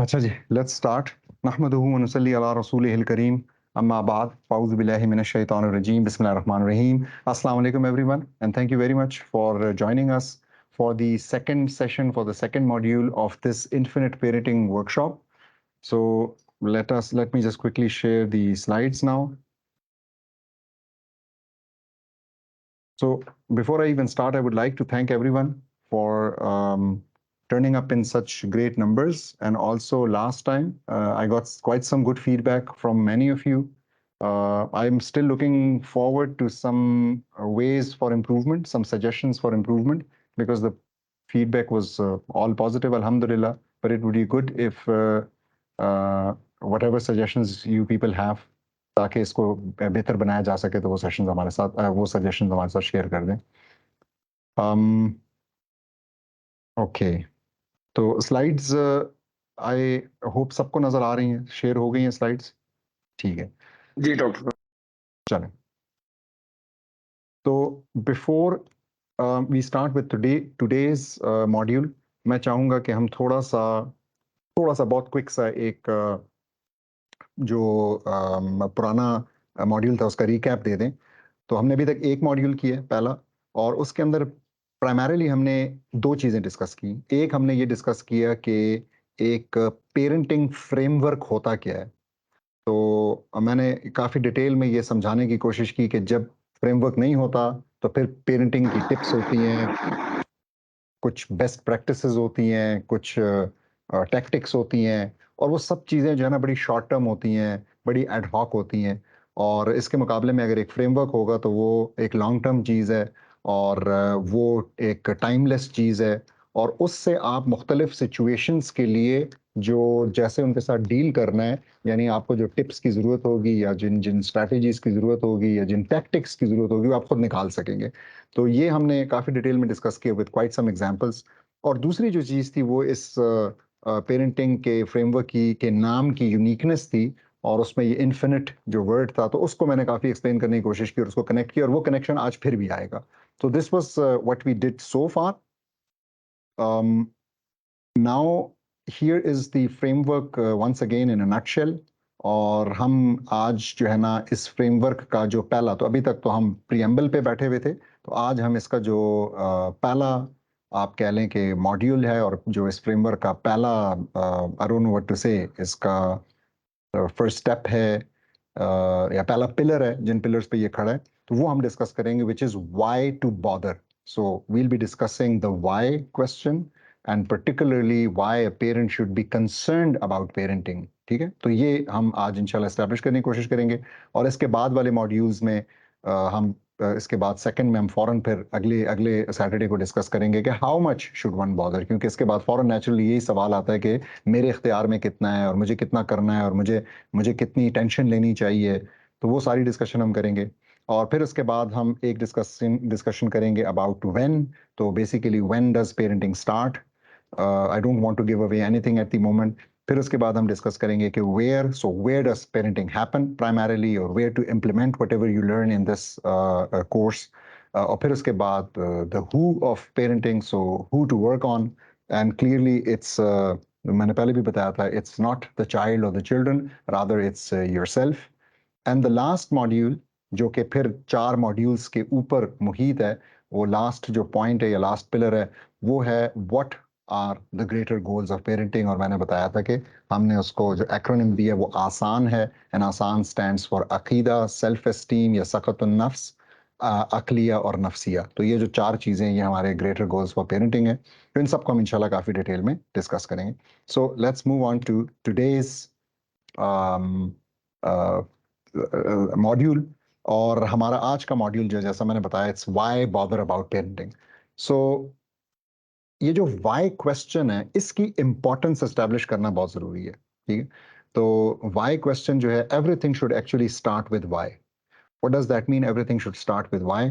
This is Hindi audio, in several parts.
अच्छा जी, लेट्स स्टार्ट। नहमदुहु व नुसल्ली अला रसूलिहिल करीम, अम्मा बाद, फ़ाऊज़ु बिल्लाहि मिनश शैतानिर रजीम, बिस्मिल्लाहिर रहमानिर रहीम। Assalamu alaikum everyone, and thank you very much for joining us for the second session, for the second module of this Infinite Parenting workshop. So let me just quickly share the slides now. So before I even start, I would like to thank everyone for turning up in such great numbers. And also last time, I got quite some good feedback from many of you. I'm still looking forward to some ways for improvement, some suggestions for improvement, because the feedback was all positive, alhamdulillah. But it would be good if whatever suggestions you people have, ताकि इसको बेहतर बनाया जा सके, तो वो सेशंस हमारे साथ वो सजेशंस हमारे साथ शेयर कर दें। ओके, तो स्लाइड्स आई होप सबको नजर आ रही हैं, शेयर हो गई हैं स्लाइड्स? ठीक है जी डॉक्टर। चलें, तो before we start with today's module, मैं चाहूँगा कि हम थोड़ा सा बहुत क्विक सा एक जो पुराना मॉड्यूल था उसका रिकैप दे दें। तो हमने अभी तक एक मॉड्यूल किया है पहला, और उसके अंदर प्राइमरीली हमने दो चीज़ें डिस्कस की। एक हमने ये डिस्कस किया कि एक पेरेंटिंग फ्रेमवर्क होता क्या है। तो मैंने काफ़ी डिटेल में ये समझाने की कोशिश की कि जब फ्रेमवर्क नहीं होता तो फिर पेरेंटिंग की टिप्स होती हैं, कुछ बेस्ट प्रैक्टिसेस होती हैं, कुछ टैक्टिक्स होती हैं, और वो सब चीज़ें जो है ना बड़ी शॉर्ट टर्म होती हैं, बड़ी एड हॉक होती हैं। और इसके मुकाबले में अगर एक फ्रेमवर्क होगा तो वो एक लॉन्ग टर्म चीज़ है, और वो एक टाइमलेस चीज़ है, और उससे आप मुख्तलिफ सिचुएशंस के लिए जो जैसे उनके साथ डील करना है, यानी आपको जो टिप्स की ज़रूरत होगी, या जिन जिन स्ट्रैटेजीज़ की ज़रूरत होगी, या जिन टैक्टिक्स की ज़रूरत होगी, वो आप खुद निकाल सकेंगे। तो ये हमने काफ़ी डिटेल में डिस्कस किया विद क्वाइट सम एग्जांपल्स। और दूसरी जो चीज़ थी वो इस पेरेंटिंग के फ्रेमवर्क के नाम की यूनिकनेस थी, और उसमें ये इन्फिनिट जो वर्ड था, तो उसको मैंने काफ़ी एक्सप्लेन करने की कोशिश की और उसको कनेक्ट किया, और वो कनेक्शन आज फिर भी आएगा। तो this was what we did so far. Now here is the framework once again in a nutshell. और हम आज जो है ना इस फ्रेमवर्क का जो पहला, तो अभी तक तो हम प्रीएम्बल पे बैठे हुए थे, तो आज हम इसका जो पहला आप कह लें कि मॉड्यूल है, और जो इस फ्रेमवर्क का पहला I don't know what to say, इसका फर्स्ट स्टेप है, या पहला पिलर है, जिन पिलर्स पे ये खड़ा है, तो वो हम डिस्कस करेंगे, which is why to bother. So we'll be discussing the why question, and particularly why a parent should be concerned about parenting. ठीक है, तो ये हम आज इंशाल्लाह एस्टैब्लिश करने की कोशिश करेंगे। और इसके बाद वाले मॉड्यूल्स में हम इसके बाद सेकंड में हम फौरन फिर अगले अगले सैटरडे को डिस्कस करेंगे कि how much should one bother, क्योंकि इसके बाद फौरन नेचुरली यही सवाल आता है कि मेरे इख्तियार में कितना है, और मुझे कितना करना है, और मुझे कितनी टेंशन लेनी चाहिए। तो वो सारी डिस्कशन हम करेंगे। और फिर उसके बाद हम एक डिस्कशन करेंगे अबाउट व्हेन। तो basically when does parenting start. I don't want to give away anything at the moment. फिर उसके बाद हम डिस्कस करेंगे कि where does parenting happen primarily, और where to implement whatever you learn in this course. और फिर उसके बाद the who of parenting, so who to work on. And clearly it's, मैंने पहले भी बताया था, इट्स नॉट द चाइल्ड और the children, rather it's yourself. And the last module, जो कि फिर 4 मॉड्यूल्स के ऊपर मुहित है, वो लास्ट जो पॉइंट है या लास्ट पिलर है, वो है what are the greater goals of parenting. और मैंने बताया था कि हमने उसको जो एक्रोनिम दिया वो आसान है, एंड आसान स्टैंड्स फॉर अकीदा, सेल्फ एस्टीम या सकतुन नफ्स, अकलिया और नफ्सिया। तो ये जो 4 चीज़ें, ये हमारे ग्रेटर गोल्स फॉर पेरेंटिंग है। तो इन सबको हम इंशाल्लाह काफ़ी डिटेल में डिस्कस करेंगे। So let's move on to today's module. और हमारा आज का मॉड्यूल जो, जैसा मैंने बताया, it's why bother about parenting. So ये जो व्हाई क्वेश्चन है, इसकी इंपॉर्टेंस एस्टैब्लिश करना बहुत जरूरी है। ठीक है, तो व्हाई क्वेश्चन जो है, everything should actually start with why. What does that mean, everything should start with why?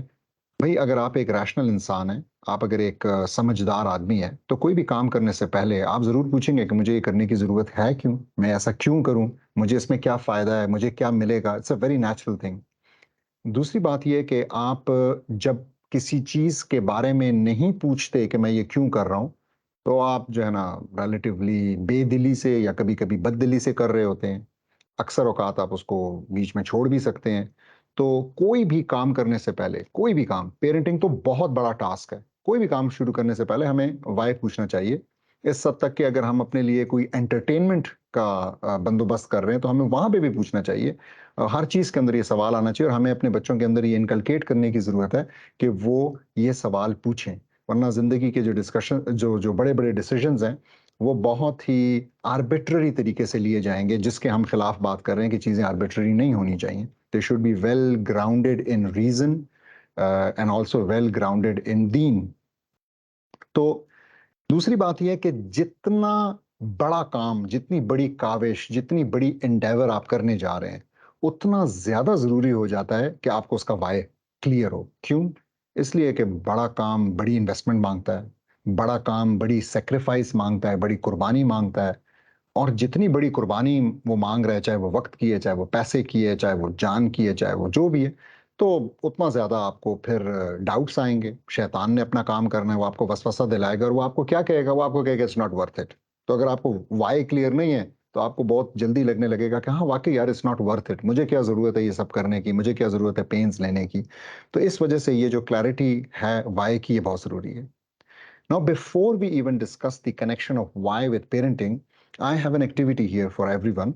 भाई, अगर आप एक रैशनल इंसान हैं, आप अगर एक समझदार आदमी है, तो कोई भी काम करने से पहले आप जरूर पूछेंगे कि मुझे ये करने की जरूरत है क्यों, मैं ऐसा क्यों करूं, मुझे इसमें क्या फायदा है, मुझे क्या मिलेगा। It's a very natural thing. दूसरी बात यह कि आप जब किसी चीज के बारे में नहीं पूछते कि मैं ये क्यों कर रहा हूं, तो आप जो है ना रिलेटिवली बेदिली से या कभी कभी बददिली से कर रहे होते हैं, अक्सर औकात आप उसको बीच में छोड़ भी सकते हैं। तो कोई भी काम करने से पहले, कोई भी काम, पेरेंटिंग तो बहुत बड़ा टास्क है, कोई भी काम शुरू करने से पहले हमें वाई पूछना चाहिए। इस हद तक कि अगर हम अपने लिए कोई एंटरटेनमेंट का बंदोबस्त कर रहे हैं तो हमें वहां पे भी पूछना चाहिए। हर चीज के अंदर ये सवाल आना चाहिए और हमें अपने बच्चों के अंदर ये इनकलकेट करने की जरूरत है कि वो ये सवाल पूछें। वरना जिंदगी के जो डिस्कशन, जो जो बड़े बड़े डिसीजंस हैं, वो बहुत ही आर्बिट्ररी तरीके से लिए जाएंगे, जिसके हम खिलाफ बात कर रहे हैं कि चीजें आर्बिट्ररी नहीं होनी चाहिए। They should be well grounded in reason and also well grounded in दीन। तो दूसरी बात यह है कि जितना बड़ा काम, जितनी बड़ी काविश, जितनी बड़ी एंडेवर आप करने जा रहे हैं, उतना ज्यादा जरूरी हो जाता है कि आपको उसका वाय क्लियर हो। क्यों? इसलिए कि बड़ा काम बड़ी इन्वेस्टमेंट मांगता है, बड़ा काम बड़ी सेक्रीफाइस मांगता है, बड़ी कुर्बानी मांगता है। और जितनी बड़ी कुर्बानी वो मांग रहा है, चाहे वो वक्त की है, चाहे वो पैसे की है, चाहे वो जान की है, चाहे वो जो भी है, तो उतना ज्यादा आपको फिर डाउट्स आएंगे। शैतान ने अपना काम करना है, वो आपको वसवसा दिलाएगा और वो आपको क्या कहेगा? वो आपको कहेगा इट्स नॉट वर्थ इट। तो अगर आपको वाई क्लियर नहीं है तो आपको बहुत जल्दी लगने लगेगा कि हाँ वाकई यार इट्स नॉट वर्थ इट, मुझे क्या जरूरत है ये सब करने की, मुझे क्या जरूरत है पेन्स लेने की। तो इस वजह से ये जो क्लैरिटी है वाई की, ये बहुत जरूरी है। Now, before we even discuss the connection of why with parenting, I have an activity here for everyone.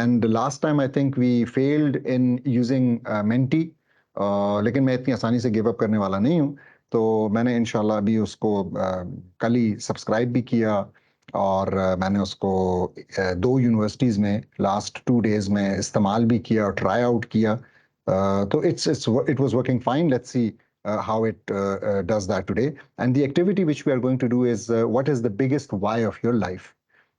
And the last time I think we failed in using Menti, लेकिन मैं इतनी आसानी से गिव अप करने वाला नहीं हूँ। तो मैंने इंशाल्लाह अभी उसको कल ही सब्सक्राइब भी किया और मैंने उसको 2 यूनिवर्सिटीज़ में लास्ट 2 डेज में इस्तेमाल भी किया और ट्राई आउट किया। तो it was working fine. Let's see how it does that today. And the activity which we are going to do is what is the biggest why of your life?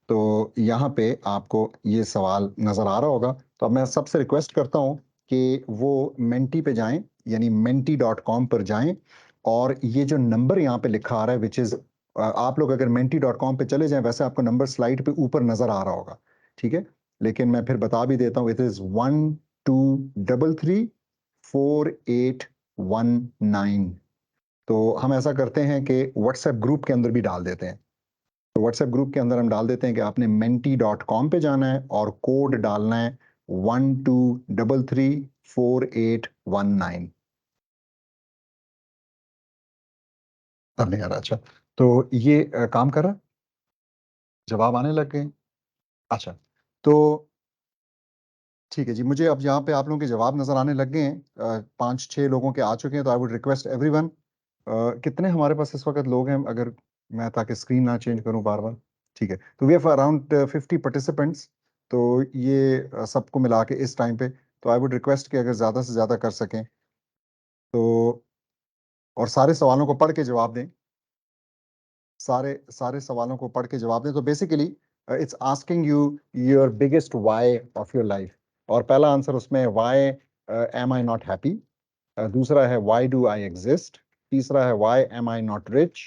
तो यहाँ पे आपको ये सवाल नजर आ रहा होगा। तो अब मैं सबसे रिक्वेस्ट करता हूँ कि वो मेंटी पे जाएं, यानी menti.com पर जाएं और ये जो नंबर यहाँ पे लिखा आ रहा है विच इज, आप लोग अगर menti.com पे चले जाएं, वैसे आपको नंबर स्लाइड पे ऊपर नजर आ रहा होगा, ठीक है? लेकिन मैं फिर बता भी देता हूँ, इट इज 12334819। तो हम ऐसा करते हैं कि व्हाट्सएप ग्रुप के अंदर भी डाल देते हैं। तो व्हाट्सएप ग्रुप के अंदर हम डाल देते हैं कि आपने menti.com पे जाना है और कोड डालना है 12334819। अब नहीं आ रहा? अच्छा, तो ये काम कर रहा है? जवाब आने लग गए? अच्छा, तो ठीक है जी। मुझे अब यहाँ पे आप लोगों के जवाब नजर आने लग गए हैं, 5-6 लोगों के आ चुके हैं। तो आई वुड रिक्वेस्ट एवरीवन, कितने हमारे पास इस वक्त लोग हैं, अगर मैं, ताकि स्क्रीन ना चेंज करूं बार बार। ठीक है, तो वी हैव अराउंड 50 पार्टिसिपेंट्स। तो ये सबको मिला के इस टाइम पे, तो आई वुड रिक्वेस्ट कि अगर ज़्यादा से ज़्यादा कर सकें तो, और सारे सवालों को पढ़ के जवाब दें। सारे सारे सवालों को पढ़ के जवाब दें। तो basically it's asking you your biggest why of your life. और पहला आंसर उसमें, why am I not happy. दूसरा है व्हाई डू आई एग्जिस्ट। तीसरा है why am I not rich.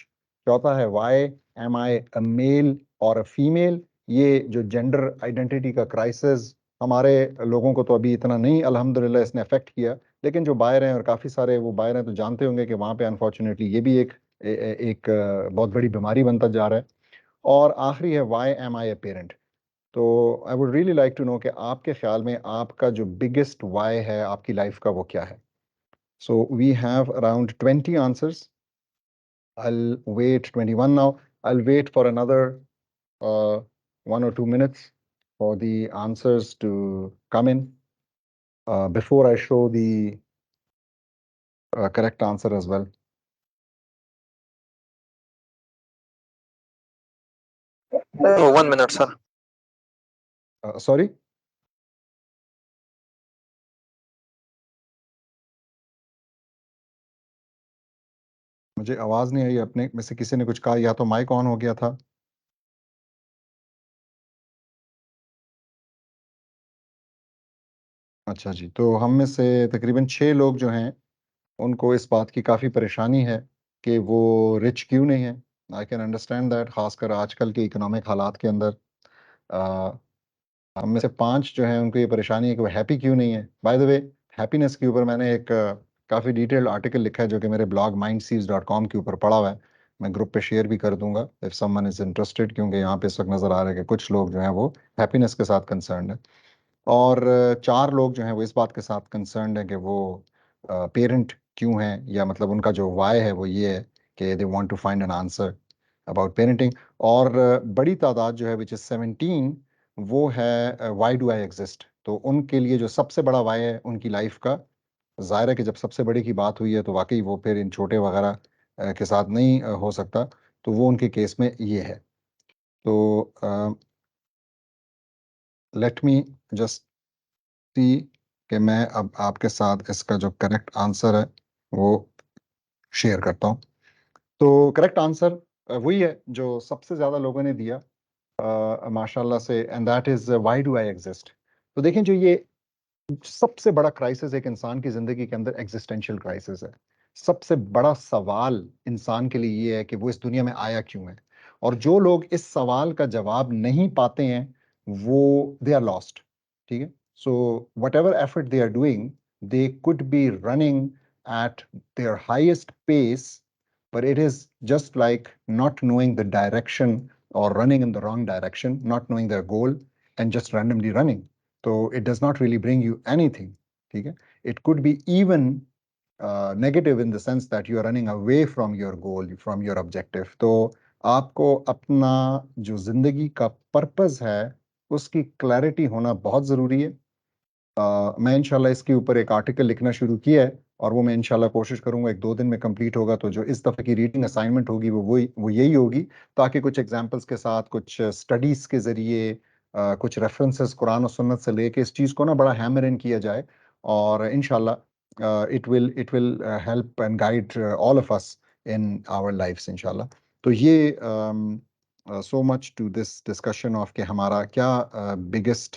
चौथा है why am I a male और अ फीमेल। ये जो जेंडर आइडेंटिटी का क्राइसिस हमारे लोगों को तो अभी इतना नहीं अल्हम्दुलिल्लाह इसने अफेक्ट किया, लेकिन जो बाहर हैं, और काफ़ी सारे वो बाहर हैं, तो जानते होंगे कि वहाँ पे अनफॉर्चुनेटली ये भी एक बहुत बड़ी बीमारी बनता जा रहा है। और आखिरी है why am I a parent. तो I would really like to know कि आपके ख्याल में आपका जो बिगेस्ट वाई है आपकी लाइफ का, वो क्या है? So we have around 20 answers. I'll wait 21 now. I'll wait for another 1 or 2 minutes for the answers to come in before I show the correct answer as well. Oh, 1 minute, sir. Sorry? मुझे आवाज नहीं आई। अपने में से किसी ने कुछ कहा, या तो माइक ऑन हो गया था। अच्छा जी, तो हम में से तकरीबन 6 लोग जो हैं, उनको इस बात की काफ़ी परेशानी है कि वो रिच क्यों नहीं है। आई कैन अंडरस्टैंड दैट, खासकर आजकल के इकोनॉमिक हालात के अंदर। हम में से 5 जो हैं, उनको ये परेशानी है कि वो हैप्पी क्यों नहीं है। बाय द वे, हैप्पीनेस के ऊपर मैंने एक काफ़ी डिटेल्ड आर्टिकल लिखा है, जो कि मेरे ब्लॉग mindseeds.com के ऊपर पड़ा हुआ है। मैं ग्रुप पे शेयर भी कर दूंगा इफ समवन इज इंटरेस्टेड, क्योंकि यहाँ पे इस वक्त नज़र आ रहा है कि कुछ लोग जो हैं वो हैप्पीनेस के साथ कंसर्न है, और 4 लोग जो हैं वो इस बात के साथ कंसर्न है कि वो पेरेंट क्यों हैं, या मतलब उनका जो वाई है वो ये है कि they want to find an answer about parenting. और बड़ी तादाद जो है विच इज़ 17, वो है वाई डू आई एग्जिस्ट। तो उनके लिए जो सबसे बड़ा वाई है उनकी लाइफ का, जाहिर है कि जब सबसे बड़े की बात हुई है तो वाकई वो फिर इन छोटे वगैरह के साथ नहीं हो सकता, तो वो उनके केस में ये है। तो लेट मी जस्ट सी कि मैं अब आपके साथ इसका जो करेक्ट आंसर है वो शेयर करता हूँ। तो करेक्ट आंसर वही है जो सबसे ज़्यादा लोगों ने दिया माशाल्लाह से, and that is why do I exist. तो देखें, जो ये सबसे बड़ा क्राइसिस एक इंसान की ज़िंदगी के अंदर एग्जिस्टेंशियल क्राइसिस है। सबसे बड़ा सवाल इंसान के लिए ये है कि वो इस दुनिया में आया क्यों है, और जो लोग इस सवाल का जवाब नहीं पाते हैं वो दे आर लॉस्ट। ठीक है, so whatever effort they are doing, they could be running at their highest pace, but it is just like not knowing the direction or running in the wrong direction, not knowing their goal and just randomly running. So it does not really bring you anything. ठीक है, it could be even negative in the sense that you are running away from your goal, from your objective. तो आपको अपना जो जिंदगी का पर्पस है उसकी क्लैरिटी होना बहुत ज़रूरी है। मैं इंशाल्लाह इसके ऊपर एक आर्टिकल लिखना शुरू किया है, और वो मैं इंशाल्लाह कोशिश करूंगा 1-2 दिन में कंप्लीट होगा। तो जो इस दफ़े की रीडिंग असाइनमेंट होगी वो यही होगी, ताकि कुछ एग्जांपल्स के साथ, कुछ स्टडीज़ के ज़रिए, कुछ रेफरेंसेस कुरान और सुन्नत से लेके इस चीज़ को ना बड़ा हैमर इन किया जाए, और इंशाल्लाह it will help and guide all of us in our lifes इंशाल्लाह। तो ये so much to this discussion of कि हमारा क्या बिगेस्ट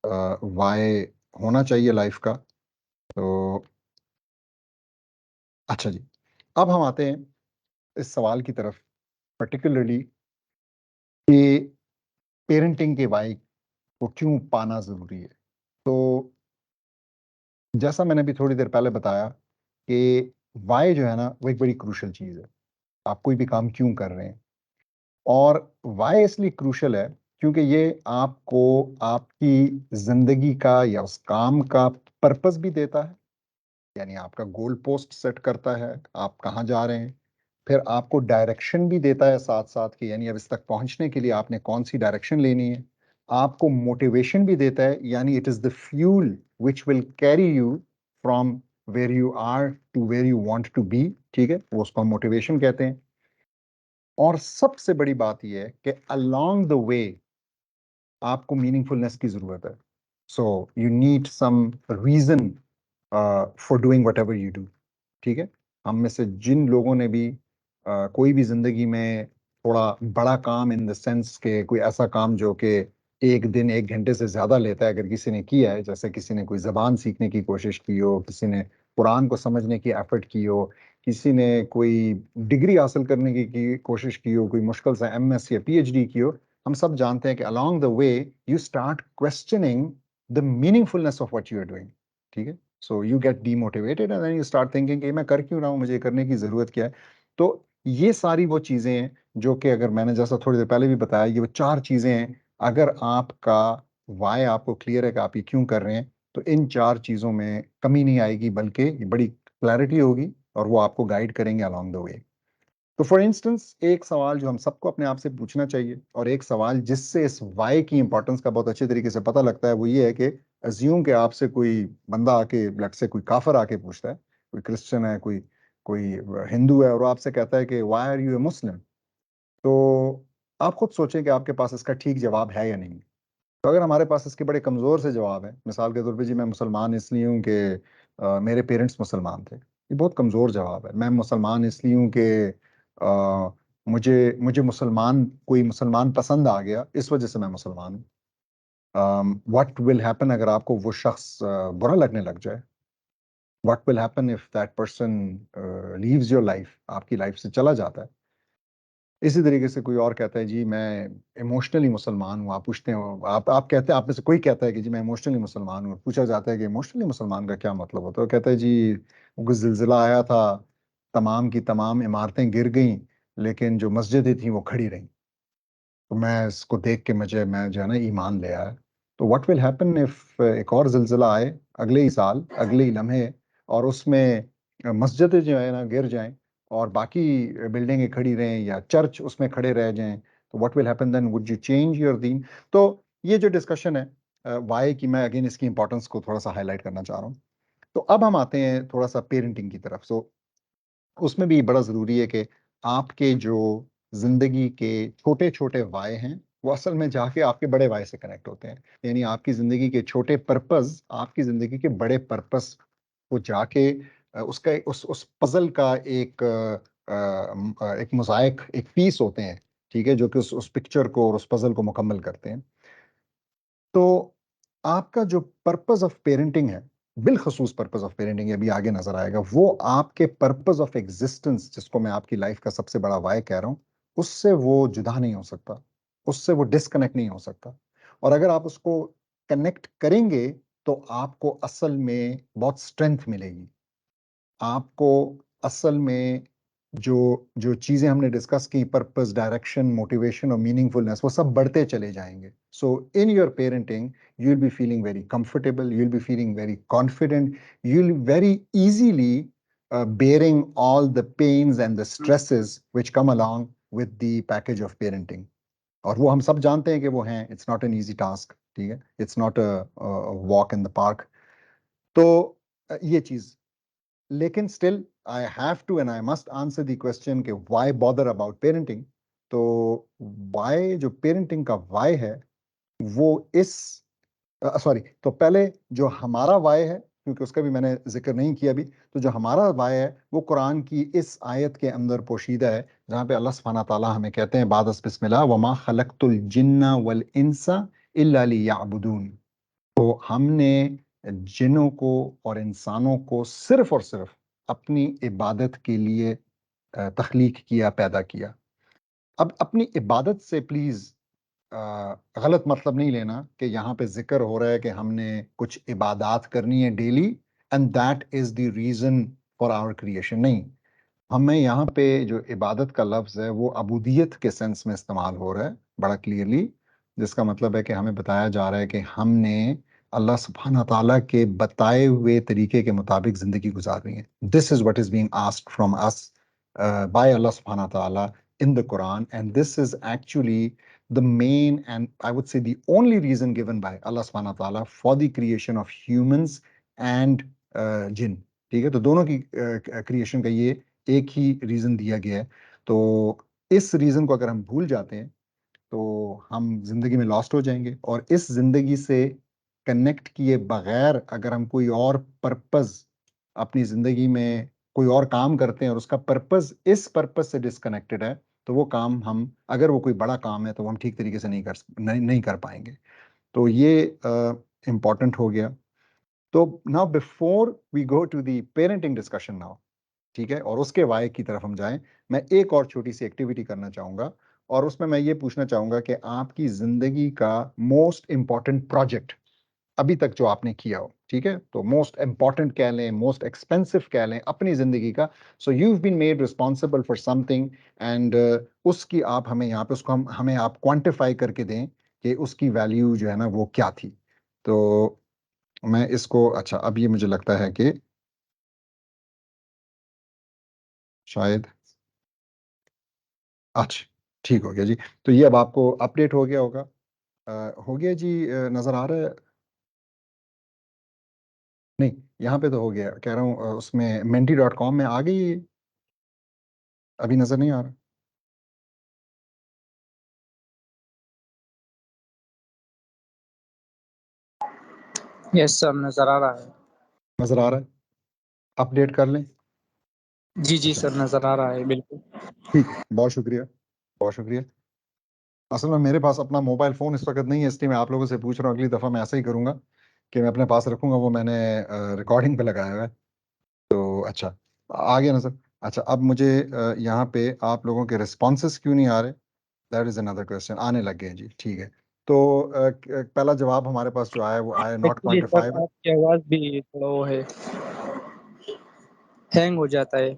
वाई होना चाहिए लाइफ का। तो अच्छा जी, अब हम आते हैं इस सवाल की तरफ, पर्टिकुलरली कि पेरेंटिंग के वाई को क्यों पाना ज़रूरी है। तो जैसा मैंने अभी थोड़ी देर पहले बताया कि वाई जो है ना वो एक बड़ी क्रूशल चीज़ है। आप कोई भी काम क्यों कर रहे हैं, और वाई इसलिए क्रूशल है क्योंकि ये आपको आपकी ज़िंदगी का या उस काम का पर्पस भी देता है, यानी आपका गोल पोस्ट सेट करता है, आप कहाँ जा रहे हैं। फिर आपको डायरेक्शन भी देता है साथ साथ कि यानी अब इस तक पहुंचने के लिए आपने कौन सी डायरेक्शन लेनी है। आपको मोटिवेशन भी देता है, यानी it is the fuel which will carry you from where you are to where you want to be. ठीक है, वो उसको मोटिवेशन कहते हैं। और सबसे बड़ी बात यह है कि अलोंग द वे आपको मीनिंगफुलनेस की जरूरत है। So you need some reason for doing whatever you do. ठीक है, हम में से जिन लोगों ने भी कोई भी जिंदगी में थोड़ा बड़ा काम इन द सेंस के कोई ऐसा काम जो कि 1 दिन 1 घंटे से ज्यादा लेता है, अगर किसी ने किया है, जैसे किसी ने कोई जबान सीखने की कोशिश की हो, किसी ने कुरान को समझने की एफर्ट की हो, किसी ने कोई डिग्री हासिल करने की कोशिश की हो, कोई मुश्किल से एमएस या पीएचडी की हो, हम सब जानते हैं कि along the way you start questioning the meaningfulness of what you are doing. ठीक है, so you get demotivated and then you start thinking कि मैं कर क्यों रहा हूँ, मुझे करने की जरूरत क्या है। तो ये सारी वो चीजें हैं जो कि, अगर मैंने जैसा थोड़ी देर पहले भी बताया, ये वो 4 चीजें हैं। अगर आपका वाई आपको क्लियर है कि आप ये क्यों कर रहे हैं, तो इन 4 चीजों में कमी नहीं आएगी, बल्कि ये बड़ी क्लैरिटी होगी, और वो आपको गाइड करेंगे अलोंग द वे। तो फॉर इंस्टेंस, एक सवाल जो हम सबको अपने आप से पूछना चाहिए, और एक सवाल जिससे इस वाई की इंपॉर्टेंस का बहुत अच्छे तरीके से पता लगता है, वो ये है कि अज्यूम कि आपसे कोई बंदा आके, लट से कोई काफर आके पूछता है, कोई क्रिश्चियन है, कोई कोई हिंदू है, और वो आपसे कहता है कि व्हाई आर यू ए मुस्लिम। तो आप खुद सोचें कि आपके पास इसका ठीक जवाब है या नहीं। तो अगर हमारे पास इसके बड़े कमजोर से जवाब है, मिसाल के तौर पे, जी मैं मुसलमान इसलिए हूँ कि मेरे पेरेंट्स मुसलमान थे, ये बहुत कमजोर जवाब है। मैं मुसलमान इसलिए हूँ कि मुझे मुझे मुसलमान कोई मुसलमान पसंद आ गया, इस वजह से मैं मुसलमान हूँ। व्हाट विल हैपन अगर आपको वो शख्स बुरा लगने लग जाए? What will happen if that person leaves your life, आपकी लाइफ से चला जाता है? इसी तरीके से कोई और कहता है, जी मैं इमोशनली मुसलमान हूँ। आप पूछते हैं, आप कहते हैं, आप में से कोई कहता है कि जी मैं इमोशनली मुसलमान हूँ। पूछा जाता है कि इमोशनली मुसलमान का क्या मतलब होता है? वो कहता है, जी वो जिलजिला आया था, तमाम की तमाम इमारतें गिर गईं, लेकिन जो मस्जिदें थी वो खड़ी रहीं। तो मैं इसको देख के मैं जो है ना ईमान ले आया। तो व्हाट विल हैपन इफ एक और ज़िलज़िला आए अगले ही साल, अगले ही लम्हे, और उसमें मस्जिदें जो है ना गिर जाएं और बाकी बिल्डिंगें खड़ी रहें या चर्च उसमें खड़े रह जाएं, तो what will happen then? Would you change your दीन? तो ये जो डिस्कशन है वाई की, मैं अगेन इसकी इंपॉर्टेंस को थोड़ा सा हाईलाइट करना चाह रहा हूँ। तो अब हम आते हैं थोड़ा सा पेरेंटिंग की तरफ। सो उसमें भी बड़ा ज़रूरी है कि आपके जो ज़िंदगी के छोटे-छोटे वाय हैं, वो असल में जाके आपके बड़े वाय से कनेक्ट होते हैं। यानी आपकी ज़िंदगी के छोटे पर्पज़, आपकी ज़िंदगी के बड़े पर्पज़ को जाके उसका उस पज़ल का एक मोज़ाइक, एक पीस होते हैं, ठीक है? जो कि उस पिक्चर को और उस पज़ल को मुकम्मल करते हैं। तो आपका जो पर्पस ऑफ पेरेंटिंग है, बिलखसूस पर्पस ऑफ पेरेंटिंग, अभी आगे नजर आएगा, वो आपके पर्पस ऑफ एग्जिस्टेंस, जिसको मैं आपकी लाइफ का सबसे बड़ा वाय कह रहा हूं, उससे वो जुदा नहीं हो सकता, उससे वो डिस्कनेक्ट नहीं हो सकता। और अगर आप उसको कनेक्ट करेंगे तो आपको असल में बहुत स्ट्रेंथ मिलेगी। आपको असल में जो जो चीजें हमने डिस्कस की, पर्पस, डायरेक्शन, मोटिवेशन और मीनिंगफुलनेस, वो सब बढ़ते चले जाएंगे। So in your parenting you will be feeling very comfortable, you will be feeling very confident, you will very easily bearing all the pains and the stresses which come along with the package of parenting. और वो हम सब जानते हैं कि वो हैं, it's not an easy task, ठीक है? It's not a walk in the park. तो ये चीज, लेकिन still I have to and I must answer the question कि व्हाई बॉदर अबाउट पेरेंटिंग। तो व्हाई, जो पेरेंटिंग का व्हाई है वो इस सॉरी, तो पहले जो हमारा वाय है, क्योंकि उसका भी मैंने जिक्र नहीं किया अभी, तो जो हमारा वाय है वो कुरान की इस आयत के अंदर पोशीदा है, जहां पे अल्लाह सुब्हानहू ताला हमें कहते हैं बाद बिस्मिल्लाह, वमा खलक़तुल जिन्ना वल इंसा इल्ला लियअबुदून। तो हमने जिन्नों को और इंसानों को सिर्फ और सिर्फ अपनी इबादत के लिए तख्लीक किया, पैदा किया। अब अपनी इबादत से प्लीज गलत मतलब नहीं लेना कि यहाँ पे जिक्र हो रहा है कि हमने कुछ इबादत करनी है daily and that is the reason for our creation. नहीं, हमें यहाँ पे जो इबादत का लफ्ज है वो अबूदियत के सेंस में इस्तेमाल हो रहा है बड़ा क्लियरली, जिसका मतलब है कि हमें बताया जा रहा है कि हमने अल्लाह सुब्हानहू ताला के बताए हुए तरीके के मुताबिक जिंदगी गुजारनी है। This is what is being asked from us by Allah सुब्हानहू ताला in the Quran, and this is actually the main and I would say the only reason given by Allah subhanahu wa ta'ala for the creation of humans and jinn। ठीक है? तो दोनों की क्रिएशन का ये एक ही रीजन दिया गया है। तो इस रीजन को अगर हम भूल जाते हैं तो हम जिंदगी में लॉस्ट हो जाएंगे, और इस जिंदगी से कनेक्ट किए बगैर अगर हम कोई और पर्पस अपनी जिंदगी में कोई और काम करते हैं और उसका पर्पस इस पर्पस से डिस्कनेक्टेड है, तो वो काम हम, अगर वो कोई बड़ा काम है, तो वो हम ठीक तरीके से नहीं कर पाएंगे। तो ये इम्पोर्टेंट हो गया। तो now before we go to the parenting discussion now, ठीक है, और उसके वाय की तरफ हम जाएं, मैं एक और छोटी सी एक्टिविटी करना चाहूंगा, और उसमें मैं ये पूछना चाहूंगा कि आपकी जिंदगी का मोस्ट इंपॉर्टेंट प्रोजेक्ट अभी तक जो आपने किया हो, ठीक है? तो मोस्ट इंपॉर्टेंट कह लें, मोस्ट एक्सपेंसिव कह लें अपनी जिंदगी का। So you been made responsible for something, and उसकी आप हमें यहाँ पे उसको हमें आप क्वांटिफाई करके दें कि उसकी वैल्यू जो है ना वो क्या थी। तो मैं इसको, अच्छा अब ये मुझे लगता है कि शायद, अच्छा ठीक हो गया जी। तो ये अब आपको अपडेट हो गया होगा। हो गया जी, नजर आ रहा है? नहीं, यहाँ पे तो हो गया, कह रहा हूँ उसमें menti.com में आ गई है? अभी नजर नहीं आ रहा? यस सर, नजर आ रहा है। नजर आ रहा है? अपडेट कर लें? जी जी अच्छा सर, नजर आ रहा है बिल्कुल। ठीक है, बहुत शुक्रिया, बहुत शुक्रिया। असल में मेरे पास अपना मोबाइल फ़ोन इस वक्त नहीं है, इसलिए मैं आप लोगों से पूछ रहा हूँ। अगली दफ़ा मैं ऐसा ही करूँगा कि मैं अपने पास रखूँगा, वो मैंने रिकॉर्डिंग पे लगाया हुआ है। तो अच्छा, आ गया नजर। अच्छा, अब मुझे यहाँ पे आप लोगों के रिस्पॉन्सेस क्यों नहीं आ रहे, दैट इज़ अनदर क्वेश्चन। आने लग गए हैं जी, ठीक है। तो पहला जवाब हमारे पास जो आया वो आया नॉट एक्चुअली सर क्वान्टिफाइबल। आपकी आवाज भी थोड़ा वो है, हैंग हो जाता है।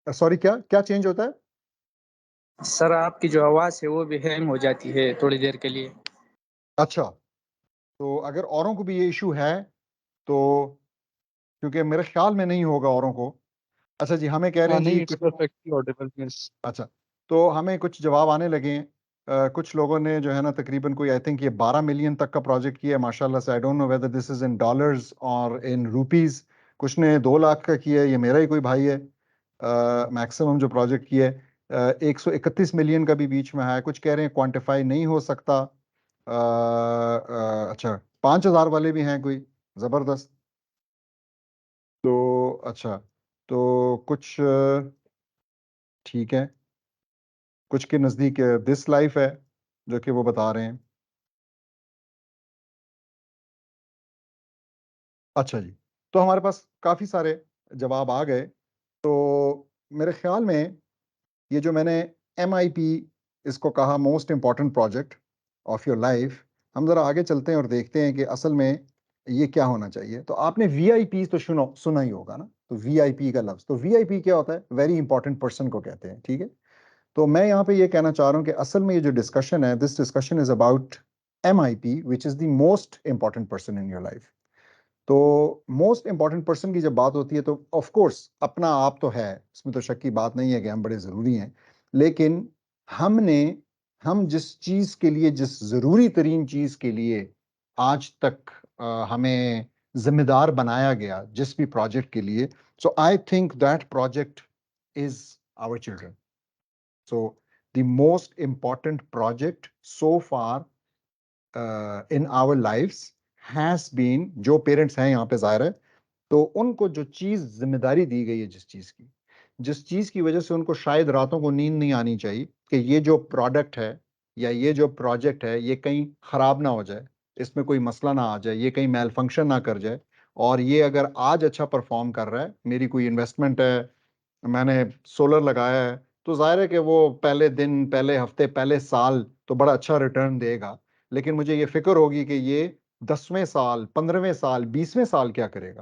सॉरी, क्या क्या चेंज होता है? सर आपकी जो आवाज़ है वो भी हैंग हो जाती है थोड़ी देर के लिए। अच्छा, तो अगर औरों को भी ये इशू है तो, क्योंकि मेरे ख्याल में नहीं होगा औरों को। अच्छा जी, हमें कह रहे हैं जी नहीं, इट्स परफेक्टली ऑडिबल मिस। अच्छा, तो हमें कुछ जवाब आने लगे हैं। कुछ लोगों ने जो है ना तकरीबन कोई आई थिंक ये 12 मिलियन तक का प्रोजेक्ट किया है माशाल्लाह से। I don't know whether this is in dollars और इन रुपीस। कुछ ने 2 लाख का किया है, ये मेरा ही कोई भाई है। मैक्सिमम जो प्रोजेक्ट किया है 131 मिलियन का भी बीच में है। कुछ कह रहे हैं क्वांटिफाई नहीं हो सकता। अच्छा, 5,000 वाले भी हैं कोई, ज़बरदस्त। तो अच्छा, तो कुछ ठीक है, कुछ के नज़दीक दिस लाइफ है जो कि वो बता रहे हैं। अच्छा जी, तो हमारे पास काफ़ी सारे जवाब आ गए। तो मेरे ख्याल में ये जो मैंने MIP इसको कहा, most important project of your life, हम ज़रा आगे चलते हैं और देखते हैं कि असल में ये क्या होना चाहिए। तो आपने VIP तो सुना ही होगा ना। तो VIP का लफ्ज़, तो VIP क्या होता है? वेरी इंपॉर्टेंट पर्सन को कहते हैं, ठीक है। तो मैं यहाँ पे ये कहना चाह रहा हूँ कि असल में ये जो डिस्कशन है, this discussion is about MIP which is the most important person in your life. तो मोस्ट इंपॉर्टेंट पर्सन की जब बात होती है तो ऑफ कोर्स अपना आप तो है, इसमें तो शक की बात नहीं है कि हम बड़े ज़रूरी हैं। लेकिन हमने हम जिस चीज़ के लिए, जिस ज़रूरी तरीन चीज़ के लिए आज तक हमें ज़िम्मेदार बनाया गया, जिस भी प्रोजेक्ट के लिए, so I think that project is our children. So the most important project so far in our lives has been, जो पेरेंट्स हैं यहाँ पे ज़ाहिर है, तो उनको जो चीज़ जिम्मेदारी दी गई है, जिस चीज़ की वजह से उनको शायद रातों को नींद नहीं आनी चाहिए कि ये जो प्रोडक्ट है या ये जो प्रोजेक्ट है ये कहीं ख़राब ना हो जाए, इसमें कोई मसला ना आ जाए, ये कहीं मेल फंक्शन ना कर जाए। और ये अगर आज अच्छा परफॉर्म कर रहा है, मेरी कोई इन्वेस्टमेंट है, मैंने सोलर लगाया है, तो ज़ाहिर है कि वो पहले दिन, पहले हफ्ते, पहले साल तो बड़ा अच्छा रिटर्न देगा। लेकिन मुझे ये फ़िक्र होगी कि ये 10वें साल, 15वें साल, 20वें साल क्या करेगा।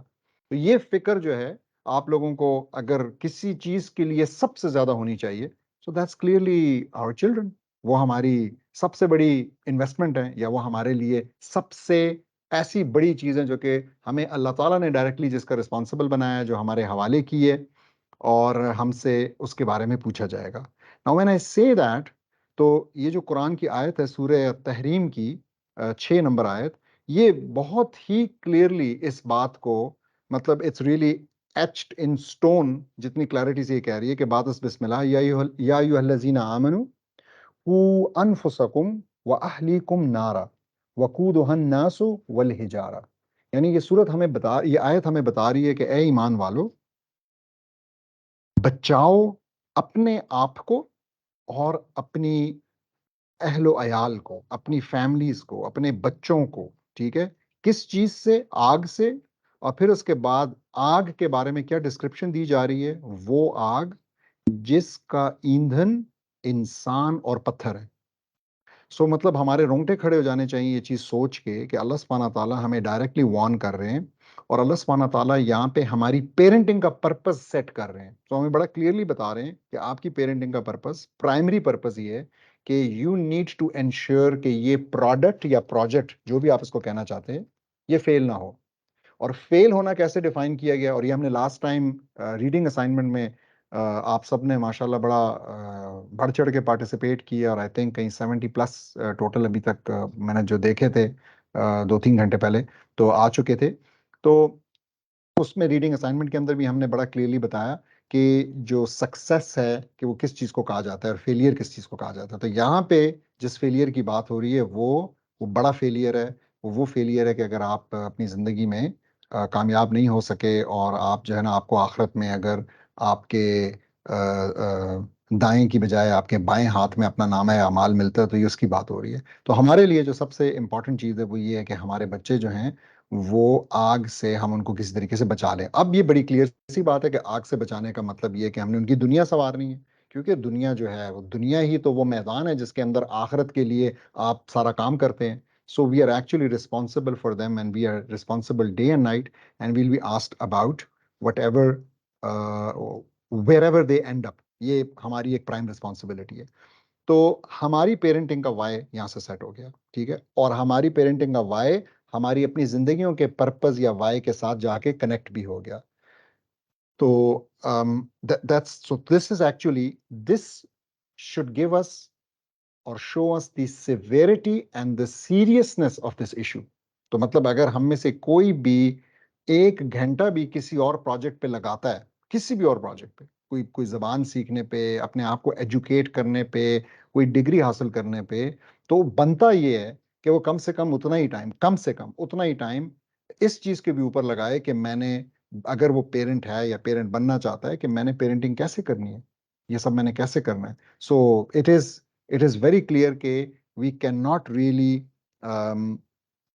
तो ये फ़िक्र जो है आप लोगों को अगर किसी चीज़ के लिए सबसे ज़्यादा होनी चाहिए, so that's clearly our children. वो हमारी सबसे बड़ी इन्वेस्टमेंट है, या वो हमारे लिए सबसे ऐसी बड़ी चीज़ है जो कि हमें अल्लाह ताला ने डायरेक्टली जिसका रिस्पॉन्सिबल बनाया है, जो हमारे हवाले की है और हमसे उसके बारे में पूछा जाएगा। Now when I say that, तो ये जो कुरान की आयत है सूरह तहरीम की 6 नंबर आयत, ये बहुत ही क्लियरली इस बात को, मतलब it's really etched in stone, जितनी क्लैरिटी से ये कह रही है कि बादस बिस्मिल्लाह या अय्युहल्लज़ीना आमनू कू अनफुसकुम व अहलीकुम नारा वकूदुहन नासु वल हिजारा। यानी ये आयत हमें बता रही है कि ए ईमान वालो, बचाओ अपने आप को और अपनी अहलो अयाल को, अपनी फैमिलीज को, अपने बच्चों को, ठीक है, किस चीज से? आग से। और फिर उसके बाद आग के बारे में क्या डिस्क्रिप्शन दी जा रही है? वो आग जिसका ईंधन इंसान और पत्थर है। सो मतलब हमारे रोंगटे खड़े हो जाने चाहिए ये चीज़ सोच के कि अल्लाह सुब्हाना ताला हमें डायरेक्टली वार्न कर रहे हैं और अल्लाह सुब्हाना ताला यहाँ पे हमारी पेरेंटिंग का पर्पस सेट कर रहे हैं। तो हमें बड़ा क्लियरली बता रहे हैं कि आपकी पेरेंटिंग का पर्पस, प्राइमरी पर्पस ये है कि यू नीड टू एंश्योर कि ये प्रोडक्ट या प्रोजेक्ट, जो भी आप इसको कहना चाहते हैं, ये फेल ना हो। और फेल होना कैसे डिफाइन किया गया, और ये हमने लास्ट टाइम रीडिंग असाइनमेंट में आप सब ने माशाल्लाह बड़ा बढ़ चढ़ के पार्टिसिपेट किया, और आई थिंक कहीं 70 प्लस टोटल अभी तक मैंने जो देखे थे 2-3 घंटे पहले तो आ चुके थे। तो उसमें रीडिंग असाइनमेंट के अंदर भी हमने बड़ा क्लियरली बताया कि जो सक्सेस है कि वो किस चीज़ को कहा जाता है और फेलियर किस चीज़ को कहा जाता है। तो यहाँ पे जिस फेलियर की बात हो रही है वो बड़ा फेलियर है। वो फेलियर है कि अगर आप अपनी ज़िंदगी में कामयाब नहीं हो सके और आप जो है ना, आपको आखिरत में अगर आपके दाएं की बजाय आपके बाएं हाथ में अपना नामा अमाल मिलता है, तो ये उसकी बात हो रही है। तो हमारे लिए जो सबसे इम्पोर्टेंट चीज़ है वो ये है कि हमारे बच्चे जो हैं वो आग से हम उनको किसी तरीके से बचा लें। अब ये बड़ी क्लियर सी बात है कि आग से बचाने का मतलब ये है कि हमने उनकी दुनिया संवारनी है, क्योंकि दुनिया जो है वो दुनिया ही तो वो मैदान है जिसके अंदर आखिरत के लिए आप सारा काम करते हैं। So we are actually responsible for them and we are responsible day and night and we'll be asked about whatever wherever they end up, ये हमारी एक प्राइम रिस्पॉन्सिबिलिटी है। तो हमारी पेरेंटिंग का वाई यहाँ से सेट हो गया, ठीक है, और हमारी पेरेंटिंग का वाई हमारी अपनी जिंदगियों के पर्पस या वाई के साथ जाके कनेक्ट भी हो गया। तो that's so this is actually, this should give us or show us the severity and the seriousness of this issue। तो मतलब अगर हम में से कोई भी 1 घंटा भी किसी और प्रोजेक्ट पे लगाता है, किसी भी और प्रोजेक्ट पे, कोई कोई जबान सीखने पे, अपने आप को एजुकेट करने पे, कोई डिग्री हासिल करने पे, तो बनता ये है कि वो कम से कम उतना ही टाइम, कम से कम उतना ही टाइम इस चीज के भी ऊपर लगाए कि मैंने, अगर वो पेरेंट है या पेरेंट बनना चाहता है, कि मैंने पेरेंटिंग कैसे करनी है, ये सब मैंने कैसे करना है। So it is very clear कि वी कैन नॉट रियली,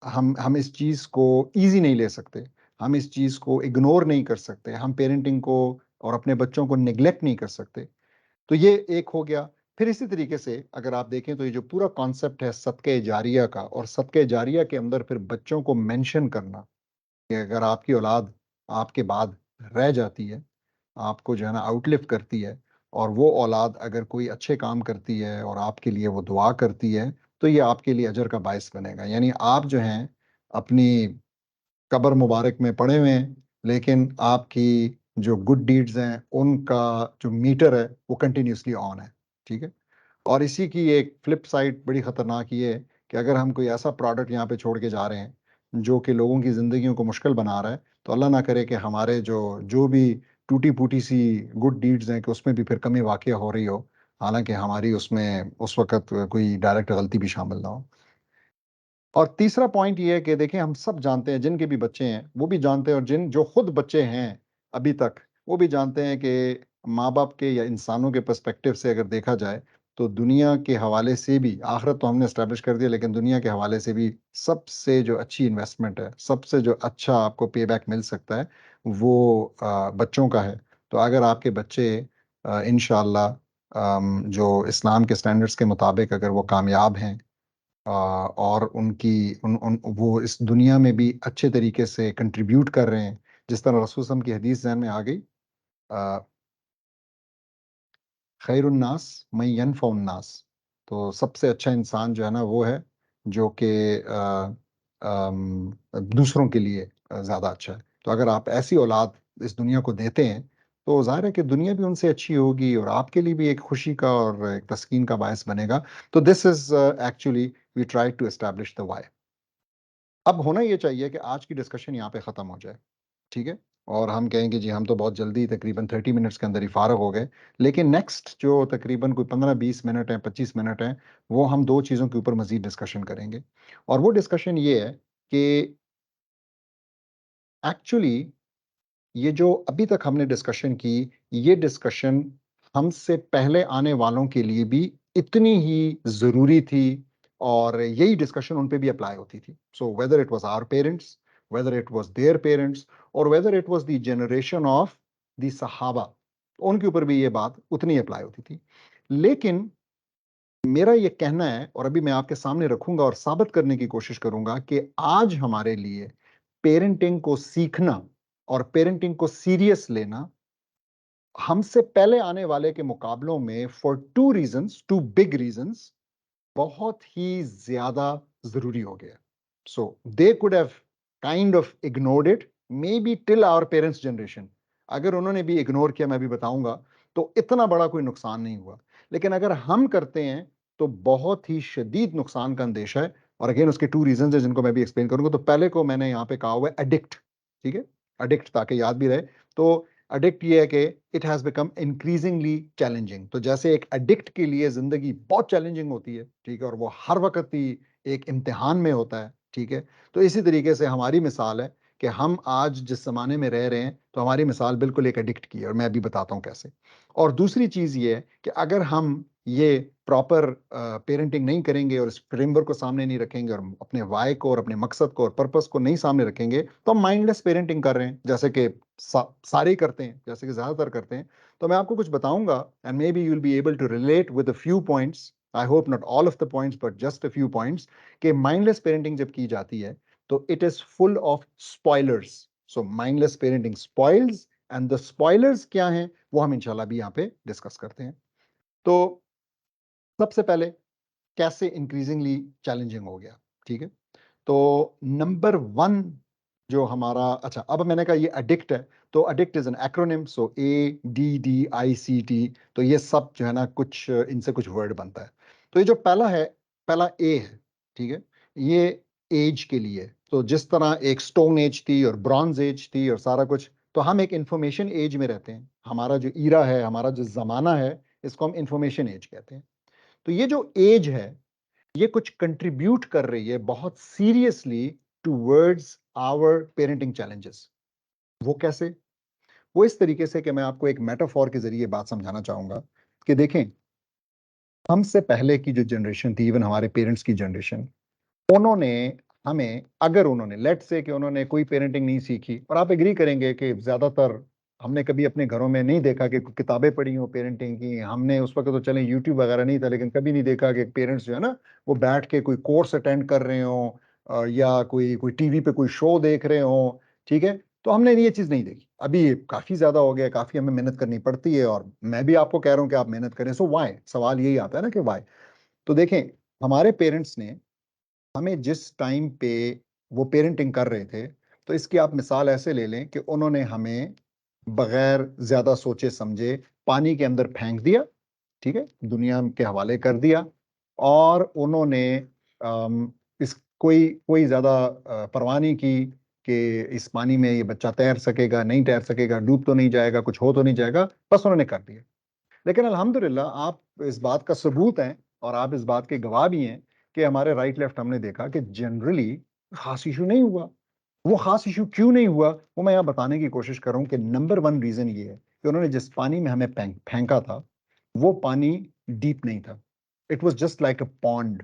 हम इस चीज को इजी नहीं ले सकते, हम इस चीज को इग्नोर नहीं कर सकते, हम पेरेंटिंग को और अपने बच्चों को निग्लेक्ट नहीं कर सकते। तो ये एक हो गया। फिर इसी तरीके से अगर आप देखें तो ये जो पूरा कॉन्सेप्ट है सदके जारिया का, और सदके जारिया के अंदर फिर बच्चों को मेंशन करना कि अगर आपकी औलाद आपके बाद रह जाती है, आपको जो है ना आउटलिव करती है, और वो औलाद अगर कोई अच्छे काम करती है और आपके लिए वो दुआ करती है, तो ये आपके लिए अजर का बायस बनेगा। यानी आप जो हैं अपनी कब्र मुबारक में पड़े हुए हैं, लेकिन आपकी जो गुड डीड्स हैं उनका जो मीटर है वो कंटिन्यूसली ऑन है, ठीक है। और इसी की एक फ्लिप साइड बड़ी खतरनाक ये है कि अगर हम कोई ऐसा प्रोडक्ट यहाँ पे छोड़ के जा रहे हैं जो कि लोगों की जिंदगियों को मुश्किल बना रहा है, तो अल्लाह ना करे कि हमारे जो जो भी टूटी फूटी सी गुड डीड्स हैं कि उसमें भी फिर कमी वाक़या हो रही हो, हालांकि हमारी उसमें उस वक्त कोई डायरेक्ट गलती भी शामिल ना हो। और तीसरा पॉइंट ये है कि देखिए हम सब जानते हैं, जिनके भी बच्चे हैं वो भी जानते हैं, और जिन जो खुद बच्चे हैं अभी तक वो भी जानते हैं कि माँ बाप के या इंसानों के पर्सपेक्टिव से अगर देखा जाए तो दुनिया के हवाले से भी, आखिरत तो हमने एस्टेब्लिश कर दिया, लेकिन दुनिया के हवाले से भी सबसे जो अच्छी इन्वेस्टमेंट है, सबसे जो अच्छा आपको पे बैक मिल सकता है, वो बच्चों का है। तो अगर आपके बच्चे इंशाअल्लाह जो इस्लाम के स्टैंडर्ड्स के मुताबिक अगर वो कामयाब हैं, और उनकी उन वो इस दुनिया में भी अच्छे तरीके से कंट्रीब्यूट कर रहे हैं, जिस तरह रसूल सल्लल्लाहु अलैहि वसल्लम की हदीस ज़हन में आ गई, खैरुन्नास मैं यनफ़उन्नास, तो सबसे अच्छा इंसान जो है ना वो है जो कि दूसरों के लिए ज़्यादा अच्छा है। तो अगर आप ऐसी औलाद इस दुनिया को देते हैं, तो ज़ाहिर है कि दुनिया भी उनसे अच्छी होगी और आपके लिए भी एक खुशी का और एक तस्कीन का बायस बनेगा। तो this is actually we try to establish the why. अब होना ये चाहिए कि आज की डिस्कशन यहाँ पे ख़त्म हो जाए, ठीक है? और हम कहें कि जी हम तो बहुत जल्दी तकरीबन 30 मिनट्स के अंदर ही फ़ारिग हो गए। लेकिन नेक्स्ट जो तकरीबन कोई 15-20 मिनट हैं, 25 मिनट हैं, वो हम 2 चीज़ों के ऊपर मज़ीद डिस्कशन करेंगे। और वो डिस्कशन ये है कि एक्चुअली ये जो अभी तक हमने डिस्कशन की, ये डिस्कशन हमसे पहले आने वालों के लिए भी इतनी ही ज़रूरी थी, और यही डिस्कशन उन पे भी अप्लाई होती थी। So whether it was our parents, whether it was their parents, और whether it was the generation of the सहाबा, उनके ऊपर भी ये बात उतनी अप्लाई होती थी। लेकिन मेरा ये कहना है, और अभी मैं आपके सामने रखूँगा और साबित करने की कोशिश करूँगा कि आज हमारे लिए पेरेंटिंग को सीखना और पेरेंटिंग को सीरियस लेना हमसे पहले आने वाले के मुकाबलों में फॉर 2 रीज़न्स, 2 बिग रीज़न्स, बहुत ही ज़्यादा ज़रूरी हो गया। So they could have kind of ignored it, maybe till our parents generation. अगर उन्होंने भी इग्नोर किया, मैं भी बताऊंगा, तो इतना बड़ा कोई नुकसान नहीं हुआ। लेकिन अगर हम करते हैं तो बहुत ही शदीद नुकसान का अंदेशा है। और अगेन उसके 2 रीजंस है जिनको मैं भी एक्सप्लेन करूंगा। तो पहले को मैंने यहाँ पे कहा हुआ है एडिक्ट, ठीक है, एडिक्ट, ताकि याद भी रहे। तो एडिक्ट ये है कि it has become increasingly challenging. तो जैसे एक एडिक्ट के लिए जिंदगी बहुत चैलेंजिंग होती है, ठीक है, और वो हर वक्त ही एक इम्तिहान में होता है, ठीक है, तो इसी तरीके से हमारी मिसाल है कि हम आज जिस जमाने में रह रहे हैं, तो हमारी मिसाल बिल्कुल एक एडिक्ट की है, और मैं अभी बताता हूँ कैसे। और दूसरी चीज ये है कि अगर हम ये प्रॉपर पेरेंटिंग नहीं करेंगे और इस फ्रेमवर्क को सामने नहीं रखेंगे और अपने वाई को और अपने मकसद को और पर्पस को नहीं सामने रखेंगे, तो हम माइंडलेस पेरेंटिंग कर रहे हैं, जैसे कि सारे ही करते हैं, जैसे कि ज्यादातर करते हैं। तो मैं आपको कुछ बताऊंगा, and maybe you will be able to relate with a few points, I hope not all of the points but just a few points, कि माइंडलेस पेरेंटिंग जब की जाती है तो it is full of spoilers. So mindless parenting spoils and the spoilers क्या हैं वो हम इंशाल्लाह भी यहाँ पे डिस्कस करते हैं। तो सबसे पहले कैसे इंक्रीजिंगली चैलेंजिंग हो गया, ठीक है। तो नंबर 1 जो हमारा, अच्छा अब मैंने कहा ये एडिक्ट है, तो addict is an acronym, so ADDICT, तो ये सब जो है ना कुछ इनसे कुछ वर्ड बनता है। तो ये जो पहला है, पहला ए है, ठीक है, ये एज के लिए। तो जिस तरह एक स्टोन एज थी और ब्रॉन्ज एज थी और सारा कुछ, तो हम एक इंफॉर्मेशन एज में रहते हैं। हमारा जो ईरा है, हमारा जो जमाना है, इसको हम इंफॉर्मेशन एज कहते हैं। तो ये जो एज है, ये कुछ कंट्रीब्यूट कर रही है बहुत seriously towards our parenting challenges. वो कैसे? वो इस तरीके से कि मैं आपको एक मेटाफोर के जरिए बात समझाना चाहूंगा कि देखें, हमसे पहले की जो जनरेशन थी, इवन हमारे पेरेंट्स की जनरेशन, उन्होंने हमें, अगर उन्होंने लेट से कि उन्होंने कोई पेरेंटिंग नहीं सीखी, और आप एग्री करेंगे कि ज्यादातर हमने कभी अपने घरों में नहीं देखा कि किताबें पढ़ी हो पेरेंटिंग की। हमने उस वक्त तो चले यूट्यूब वगैरह नहीं था, लेकिन कभी नहीं देखा कि पेरेंट्स जो है ना वो बैठ के कोई कोर्स अटेंड कर रहे हो या कोई कोई टीवी पे कोई शो देख रहे हो, ठीक है। तो हमने ये चीज नहीं देखी। अभी ये काफी ज्यादा हो गया, काफी हमें मेहनत करनी पड़ती है, और मैं भी आपको कह रहा हूँ कि आप मेहनत करें। सो वाई, सवाल यही आता है ना कि वाई। तो देखें, हमारे पेरेंट्स ने हमें जिस टाइम पे वो पेरेंटिंग कर रहे थे, तो इसकी आप मिसाल ऐसे ले लें कि उन्होंने हमें बगैर ज्यादा सोचे समझे पानी के अंदर फेंक दिया, ठीक है, दुनिया के हवाले कर दिया, और उन्होंने इस कोई कोई ज्यादा परवाह नहीं की कि इस पानी में ये बच्चा तैर सकेगा नहीं तैर सकेगा, डूब तो नहीं जाएगा, कुछ हो तो नहीं जाएगा, बस उन्होंने कर दिया। लेकिन अल्हम्दुलिल्लाह आप इस बात का सबूत हैं और आप इस बात के गवाह भी हैं कि हमारे राइट लेफ्ट हमने देखा कि जनरली खास इशू नहीं हुआ। वो खास इशू क्यों नहीं हुआ, वो मैं यहाँ बताने की कोशिश कर रहा हूँ कि नंबर 1 रीजन ये है कि उन्होंने जिस पानी में हमें फेंका था, वो पानी डीप नहीं था। It was just like a pond.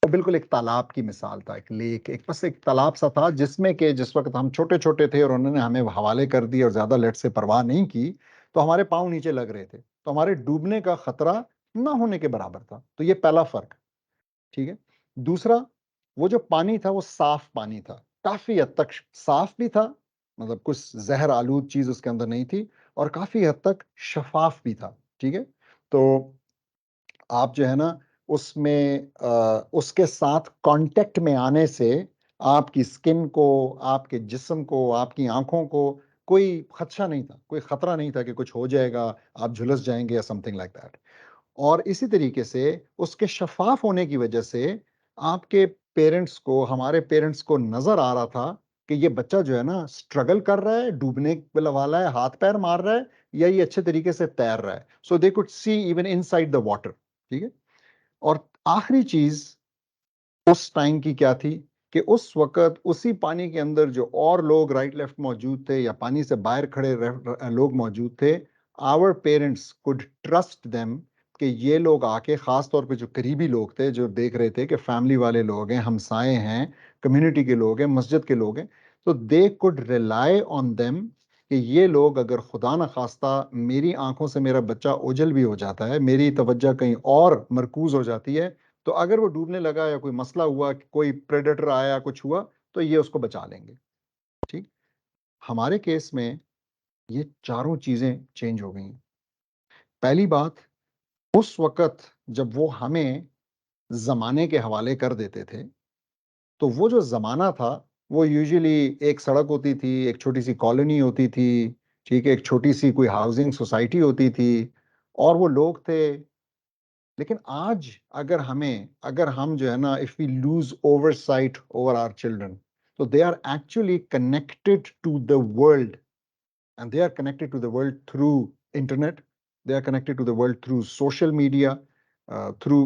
वो बिल्कुल एक तालाब की मिसाल था, एक लेक, एक बस एक तालाब सा था, जिसमें के जिस वक्त हम छोटे छोटे थे और उन्होंने हमें हवाले कर दी और ज्यादा लेट से परवाह नहीं की, तो हमारे पाँव नीचे लग रहे थे, तो हमारे डूबने का खतरा ना होने के बराबर था। तो ये पहला फर्क, ठीक है। दूसरा, वो जो पानी था वो साफ पानी था, काफी हद तक साफ भी था, मतलब कुछ जहर आलूद चीज उसके अंदर नहीं थी, और काफी हद तक शफाफ भी था, ठीक है। तो आप जो है ना उसमें उसके साथ कांटेक्ट में आने से आपकी स्किन को, आपके जिस्म को, आपकी आंखों को कोई खदशा नहीं था, कोई खतरा नहीं था कि कुछ हो जाएगा, आप झुलस जाएंगे या समथिंग लाइक दैट। और इसी तरीके से उसके शफाफ होने की वजह से आपके पेरेंट्स को, हमारे पेरेंट्स को नजर आ रहा था कि ये बच्चा जो है ना स्ट्रगल कर रहा है, डूबने वाला है, हाथ पैर मार रहा है, या ये अच्छे तरीके से तैर रहा है। So they could see even inside the water, ठीक है। और आखिरी चीज उस टाइम की क्या थी कि उस वक्त उसी पानी के अंदर जो और लोग राइट लेफ्ट मौजूद थे या पानी से बाहर खड़े लोग मौजूद थे, our parents could trust them कि ये लोग आके, खास तौर पे जो करीबी लोग थे, जो देख रहे थे कि फैमिली वाले लोग हैं, हमसाए हैं, कम्युनिटी के लोग हैं, मस्जिद के लोग हैं, तो they could rely on them कि ये लोग अगर खुदा न खास्ता मेरी आंखों से मेरा बच्चा ओझल भी हो जाता है, मेरी तवज्जो कहीं और मरकूज हो जाती है, तो अगर वो डूबने लगा या कोई मसला हुआ, कोई प्रेडेटर आया, कुछ हुआ, तो ये उसको बचा लेंगे, ठीक। हमारे केस में ये चारों चीजें चेंज हो गई। पहली बात, उस वक्त जब वो हमें जमाने के हवाले कर देते थे, तो वो जो जमाना था वो यूजुअली एक सड़क होती थी, एक छोटी सी कॉलोनी होती थी, ठीक है, एक छोटी सी कोई हाउसिंग सोसाइटी होती थी, और वो लोग थे। लेकिन आज अगर हम जो है ना, if we lose oversight over our children, तो they are actually connected to the world, and they are connected to the world through internet, they are connected to the world through social media, through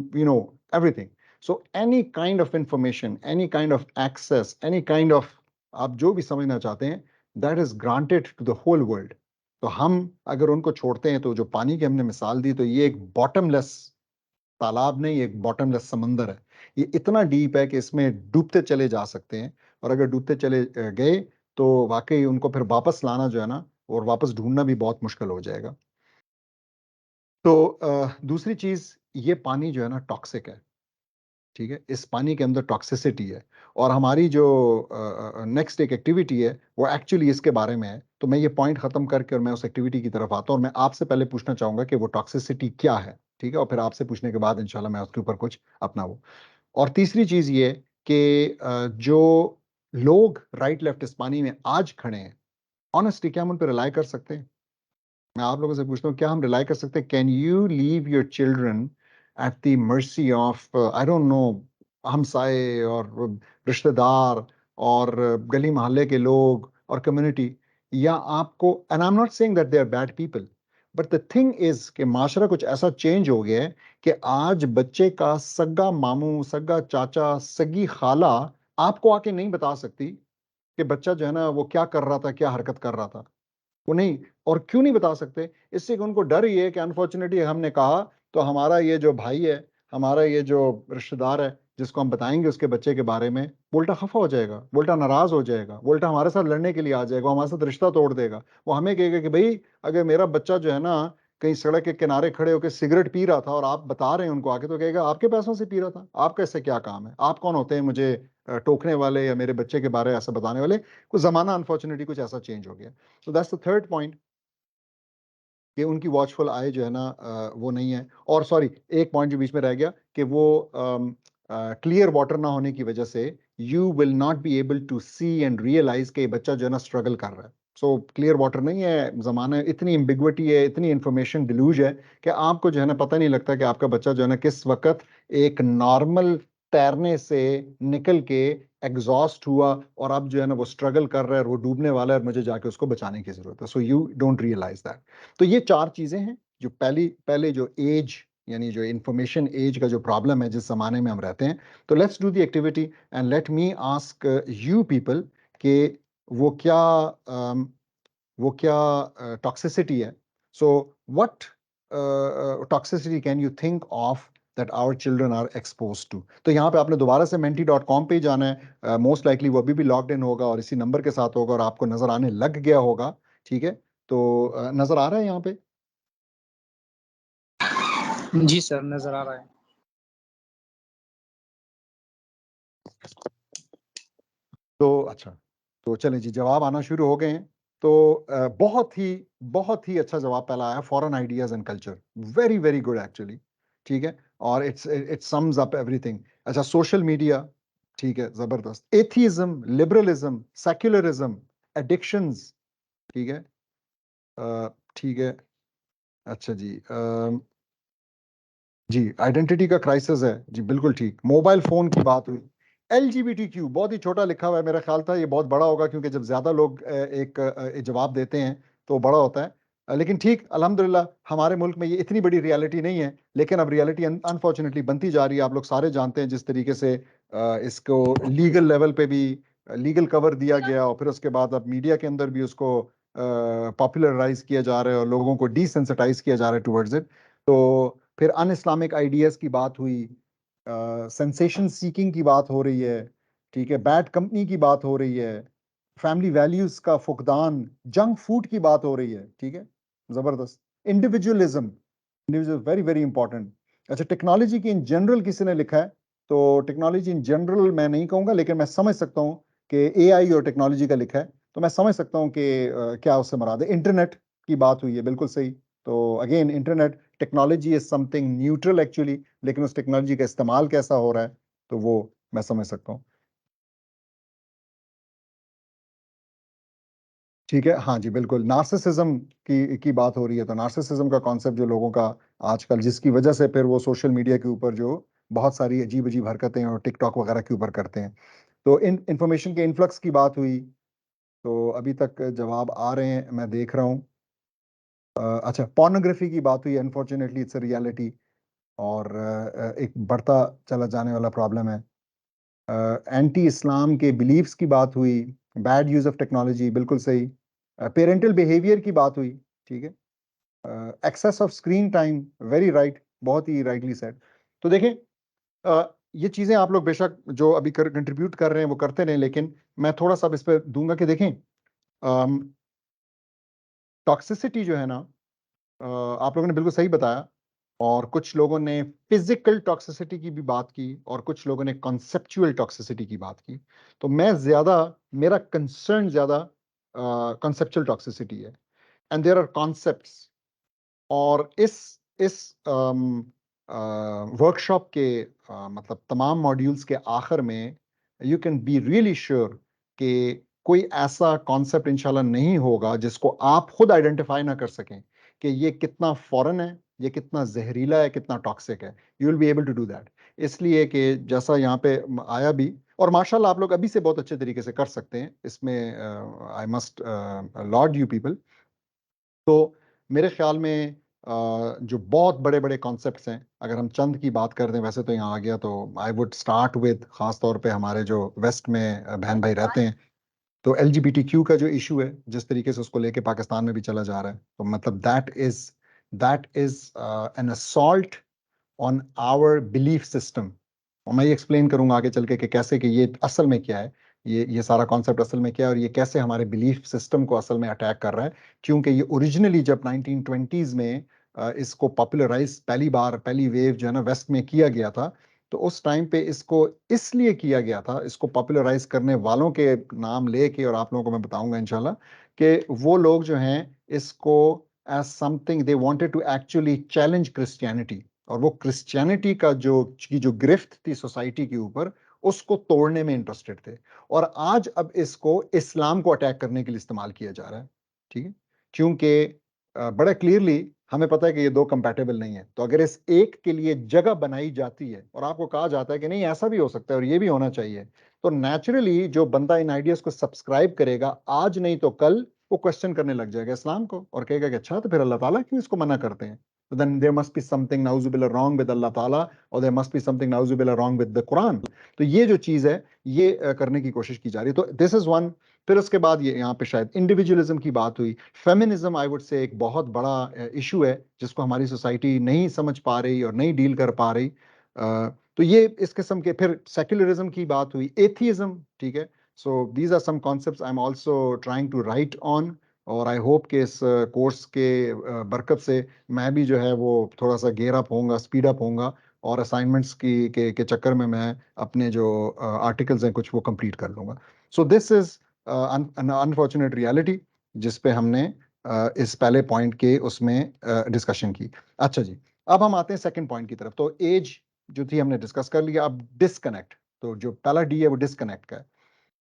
everything. So any kind of information, any kind of access, any kind of, आप जो भी समझना चाहते हैं, that is granted to the whole world. तो हम अगर उनको छोड़ते हैं, तो जो पानी की हमने मिसाल दी, तो ये एक बॉटमलेस तालाब नहीं, एक बॉटमलेस समंदर है। ये इतना डीप है कि इसमें डूबते चले जा सकते हैं, और अगर डूबते चले गए, तो वाकई उनको फिर वापस लाना जो है ना, और वापस ढूंढना भी बहुत मुश्किल हो जाएगा। तो दूसरी चीज, ये पानी जो है ना टॉक्सिक है, ठीक है, इस पानी के अंदर टॉक्सिसिटी है, और हमारी जो नेक्स्ट एक एक्टिविटी है वो एक्चुअली इसके बारे में है। तो मैं ये पॉइंट खत्म करके और मैं उस एक्टिविटी की तरफ आता हूँ, और मैं आपसे पहले पूछना चाहूंगा कि वो टॉक्सिसिटी क्या है, ठीक है, और फिर आपसे पूछने के बाद इंशाल्लाह मैं उसके ऊपर कुछ अपना वो। और तीसरी चीज ये कि जो लोग राइट लेफ्ट इस पानी में आज खड़े हैं, ऑनेस्टली क्या हम उन पर रिलाई कर सकते हैं? मैं आप लोगों से पूछता हूँ, क्या हम रिलाई कर सकते हैं? Can you leave your children at the mercy of I don't know हमसाए और रिश्तेदार और गली मोहल्ले के लोग और कम्युनिटी? या आपको, and I am not saying that they are bad people, but the thing is कि माशरा कुछ ऐसा चेंज हो गया है कि आज बच्चे का सगा मामू, सगा चाचा, सगी खाला आपको आके नहीं बता सकती कि बच्चा जो है ना वो क्या कर रहा था, क्या हरकत कर रहा था। वो नहीं, और क्यों नहीं बता सकते? इससे कि उनको डर ये है कि अनफॉर्चुनेटली हमने कहा तो हमारा ये जो भाई है, हमारा ये जो रिश्तेदार है जिसको हम बताएंगे उसके बच्चे के बारे में, वो उल्टा खफा हो जाएगा, वो उल्टा नाराज हो जाएगा, वो उल्टा हमारे साथ लड़ने के लिए आ जाएगा, वो हमारे साथ रिश्ता तोड़ देगा। वो हमें कहेगा कि भाई अगर मेरा बच्चा जो है ना कहीं सड़क के किनारे खड़े होकर सिगरेट पी रहा था और आप बता रहे हैं उनको आके, तो कहेगा आपके पैसों से पी रहा था, आपका इससे क्या काम है, आप कौन होते हैं मुझे टोकने वाले या मेरे बच्चे के बारे में ऐसा बताने वाले? कुछ जमाना अनफॉर्चुनेटली कुछ ऐसा चेंज हो गया। तो दैट्स द थर्ड पॉइंट, कि उनकी वॉचफुल आई जो है ना वो नहीं है। और सॉरी, एक पॉइंट जो बीच में रह गया कि वो क्लियर वाटर ना होने की वजह से you will not be able to see and realise कि बच्चा जो है ना स्ट्रगल कर रहा है। सो क्लियर वाटर नहीं है, जमाना इतनी एम्बिग्विटी है, इतनी इंफॉर्मेशन डिलूज है कि आपको जो है ना पता नहीं लगता कि आपका बच्चा जो है ना किस वक्त एक नॉर्मल तैरने से निकल के एग्जॉस्ट हुआ और अब जो है ना वो स्ट्रगल कर रहा है और वो डूबने वाला है और मुझे जाके उसको बचाने की जरूरत है। So you don't realise that. तो ये चार चीजें हैं जो पहले जो एज, यानी जो इंफॉर्मेशन एज का जो प्रॉब्लम है जिस जमाने में हम रहते हैं। तो let's do the activity and let me ask you people कि वो क्या वो क्या टॉक्सिसिटी है। So what toxicity can you think of that our children are expose to? तो यहाँ पे आपने दोबारा से menti.com पे ही जाना है, मोस्ट लाइकली वो अभी भी लॉग्ड इन होगा और इसी नंबर के साथ होगा और आपको नजर आने लग गया होगा, ठीक है? तो नजर आ रहा है यहाँ पे? जी सर, नजर आ रहा है। तो अच्छा, तो चलें जी, जवाब आना शुरू हो गए हैं। तो बहुत ही अच्छा जवाब पहला आया, foreign ideas and culture, very very good actually, ठीक है। और इट सम्स अप एवरीथिंग। अच्छा, सोशल मीडिया, ठीक है, जबरदस्त। एथिज्म, लिबरलिज्म, सेक्युलरिज्म, एडिक्शंस, ठीक है, ठीक है। अच्छा जी, जी आइडेंटिटी का क्राइसिस है जी, बिल्कुल ठीक। मोबाइल फोन की बात हुई। LGBTQ बहुत ही छोटा लिखा हुआ है, मेरा ख्याल था ये बहुत बड़ा होगा क्योंकि जब ज्यादा लोग एक जवाब देते हैं तो बड़ा होता है। लेकिन ठीक, अल्हम्दुलिल्लाह हमारे मुल्क में ये इतनी बड़ी रियलिटी नहीं है, लेकिन अब रियलिटी अनफॉर्चुनेटली बनती जा रही है। आप लोग सारे जानते हैं जिस तरीके से इसको लीगल लेवल पे भी लीगल कवर दिया गया और फिर उसके बाद अब मीडिया के अंदर भी उसको पॉपुलराइज किया जा रहा है और लोगों को डिसेंसिटाइज किया जा रहा है टुवर्ड्स इट। तो फिर अन इस्लामिक आइडियाज की बात हुई, सेंसेशन सीकिंग की बात हो रही है, ठीक है, बैड कंपनी की बात हो रही है, फैमिली वैल्यूज का फुकदान, जंक फूड की बात हो रही है, ठीक है, जबरदस्त। Individualism, individual very very important. अच्छा, टेक्नोलॉजी की इन जनरल किसी ने लिखा है, तो टेक्नोलॉजी इन जनरल मैं नहीं कहूंगा, लेकिन मैं समझ सकता हूँ कि AI और टेक्नोलॉजी का लिखा है, तो मैं समझ सकता हूँ कि क्या उससे मुराद है। इंटरनेट की बात हुई है, बिल्कुल सही। तो again, internet technology is something neutral actually, लेकिन उस टेक्नोलॉजी का इस्तेमाल कैसा हो रहा है तो वो मैं समझ सकता हूँ, ठीक है। हाँ जी, बिल्कुल। नार्सिसिज्म की बात हो रही है, तो नार्सिसिज्म का कॉन्सेप्ट जो लोगों का आजकल, जिसकी वजह से फिर वो सोशल मीडिया के ऊपर जो बहुत सारी अजीब अजीब हरकतें और टिकटॉक वगैरह के ऊपर करते हैं। तो इंफॉर्मेशन के इन्फ्लक्स की बात हुई। तो अभी तक जवाब आ रहे हैं, मैं देख रहा हूँ। अच्छा, पोर्नोग्राफी की बात हुई, अनफॉर्चुनेटली इट्स अ रियलिटी और एक बढ़ता चला जाने वाला प्रॉब्लम है। एंटी इस्लाम के बिलीफ्स की बात हुई। बैड यूज ऑफ टेक्नोलॉजी, बिल्कुल सही। पेरेंटल बिहेवियर की बात हुई, ठीक है। Excess of screen time, very right, बहुत ही राइटली सेड। तो देखें, ये चीजें आप लोग बेशक जो अभी कंट्रीब्यूट कर रहे हैं वो करते रहें, लेकिन मैं थोड़ा सा इस पर दूंगा कि देखें, टॉक्सिसिटी जो है ना, आप लोगों ने बिल्कुल सही बताया और कुछ लोगों ने फिजिकल टॉक्सिसिटी की भी बात की और कुछ लोगों ने कॉन्सेप्चुअल टॉक्सिसिटी की बात की। तो मेरा कंसर्न ज्यादा कॉन्सेप्चुअल टॉक्सिसिटी है। एंड देयर आर कॉन्सेप्ट्स, और इस वर्कशॉप के मतलब तमाम मॉड्यूल्स के आखिर में you can be really sure कि कोई ऐसा कॉन्सेप्ट इंशाल्लाह नहीं होगा जिसको आप खुद आइडेंटिफाई ना कर सकें कि ये कितना फॉरेन है, ये कितना जहरीला है, कितना टॉक्सिक है। You will be able to do that. इसलिए कि जैसा यहाँ पे आया भी, और माशाल्लाह आप लोग अभी से बहुत अच्छे तरीके से कर सकते हैं इसमें, I must Lord you people. तो मेरे ख्याल में जो बहुत बड़े बड़े कॉन्सेप्ट्स हैं, अगर हम चंद की बात कर दें, वैसे तो यहाँ आ गया तो आई वुड स्टार्ट विद, खास तौर पे हमारे जो वेस्ट में बहन भाई रहते हैं, तो LGBTQ का जो इशू है, जिस तरीके से उसको लेके पाकिस्तान में भी चला जा रहा है, तो मतलब that is an assault on our belief system. और मैं ये एक्सप्लेन करूंगा आगे चल के कि कैसे, कि ये असल में क्या है, ये सारा कॉन्सेप्ट असल में क्या है, और ये कैसे हमारे बिलीफ सिस्टम को असल में अटैक कर रहा है। क्योंकि ये ओरिजिनली जब 1920s में इसको पॉपुलराइज पहली वेव जो है ना वेस्ट में किया गया था, तो उस टाइम पे इसको इसलिए किया गया था, इसको पॉपुलराइज करने वालों के नाम लेके, और आप लोगों को मैं बताऊंगा इंशाल्लाह, कि वो लोग जो हैं इसको as something they wanted to actually challenge Christianity, और वो क्रिश्चियनिटी का जो गिरफ्त थी सोसाइटी के ऊपर, उसको तोड़ने में इंटरेस्टेड थे। और आज अब इसको इस्लाम को अटैक करने के लिए इस्तेमाल किया जा रहा है। ठीक है, क्योंकि बड़ा क्लियरली हमें पता है कि ये दो कंपैटिबल नहीं है। तो अगर इस एक के लिए जगह बनाई जाती है और आपको कहा जाता है कि नहीं ऐसा भी हो सकता है और ये भी होना चाहिए, तो नेचुरली जो बंदा इन आइडियाज को सब्सक्राइब करेगा, आज नहीं तो कल वो क्वेश्चन करने लग जाएगा इस्लाम को, और कहेगा कि अच्छा, तो फिर अल्लाह ताला क्यों इसको मना करते हैं? तो then there must be something नाउजुबिल्लाह wrong with अल्लाह ताला, और there must be something नाउजुबिल्लाह wrong with the Quran. तो ये जो चीज है, ये करने की कोशिश की जा रही है। तो दिस इज वन। फिर उसके बाद ये यहाँ पे शायद इंडिविजुअलिज्म की बात हुई। फेमिनिज्म आई वुड से एक बहुत बड़ा इशू है जिसको हमारी सोसाइटी नहीं समझ पा रही और नहीं डील कर पा रही। तो ये इस किस्म के, फिर सेक्युलरिज्म की बात हुई, एथिज्म। ठीक है, so these are some concepts I am also trying to write on. और आई होप कि इस कोर्स के बरकत से मैं भी जो है वो थोड़ा सा गेयर अप होऊंगा, स्पीड अप होऊंगा, और असाइनमेंट्स के चक्कर में मैं अपने जो आर्टिकल्स हैं कुछ वो कंप्लीट कर लूंगा। सो दिस इज अनफॉर्चुनेट रियलिटी जिस पे हमने इस पहले पॉइंट के उसमें डिस्कशन की। अच्छा जी, अब हम आते हैं सेकंड पॉइंट की तरफ। तो एज जो थी हमने डिस्कस कर लिया। अब डिस्कनेक्ट, तो जो पहला डी है वो डिस्कनेक्ट का है।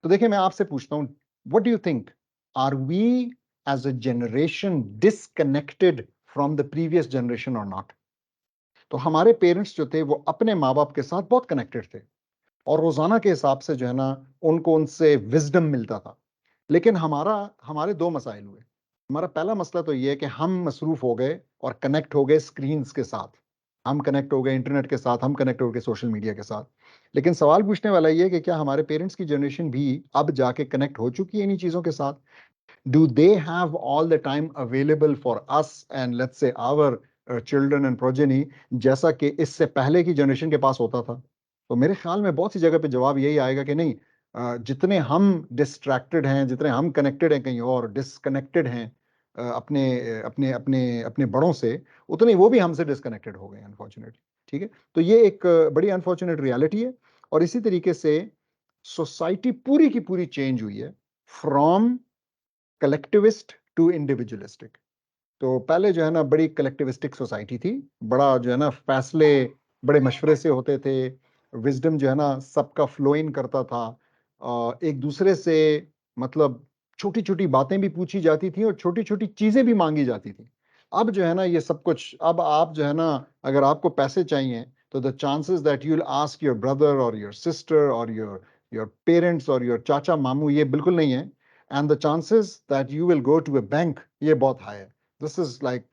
तो देखिए, मैं आपसे पूछता हूँ, what do you think, are we as a generation disconnected from the previous generation और नॉट? तो हमारे पेरेंट्स जो थे वो अपने माँ बाप के साथ बहुत कनेक्टेड थे, और रोजाना के हिसाब से जो है ना उनको उनसे विजडम मिलता था। लेकिन हमारे दो मसाइल हुए। हमारा पहला मसला तो ये है कि हम मसरूफ हो गए और कनेक्ट हो गए स्क्रीन्स के साथ, हम कनेक्ट हो गए इंटरनेट के साथ, हम कनेक्ट हो गए सोशल मीडिया के साथ। लेकिन सवाल पूछने वाला ये है कि क्या हमारे पेरेंट्स की जनरेशन भी अब जाके कनेक्ट हो चुकी है इन्हीं चीजों के साथ? Do they have all the time available for us and let's say our children and progeny, जैसा कि इससे पहले की जनरेशन के पास होता था? तो मेरे ख्याल में बहुत सी जगह पे जवाब यही आएगा कि नहीं, जितने हम डिस्ट्रैक्टेड हैं, जितने हम कनेक्टेड हैं कहीं और, डिस्कनेक्टेड हैं अपने अपने अपने अपने बड़ों से, उतने वो भी हमसे डिस्कनेक्टेड हो गए हैं अनफॉर्चुनेटली। ठीक है, तो ये एक बड़ी अनफॉर्चुनेट रियलिटी है। और इसी तरीके से सोसाइटी पूरी की पूरी चेंज हुई है फ्रॉम कलेक्टिविस्ट टू इंडिविजुअलिस्टिक। तो पहले जो है ना बड़ी कलेक्टिविस्टिक सोसाइटी थी, बड़ा जो है ना फैसले बड़े मशवरे से होते थे, विजडम जो है ना सबका फ्लो इन करता था, एक दूसरे से मतलब छोटी छोटी बातें भी पूछी जाती थी और छोटी छोटी चीजें भी मांगी जाती थी। अब जो है ना ये सब कुछ, अब आप जो है ना अगर आपको पैसे चाहिए तो the chances that you will ask your brother और योर सिस्टर और योर पेरेंट्स और योर चाचा मामू, ये बिल्कुल नहीं है। And the chances that you will go to a bank, ये बहुत हाई है। This is like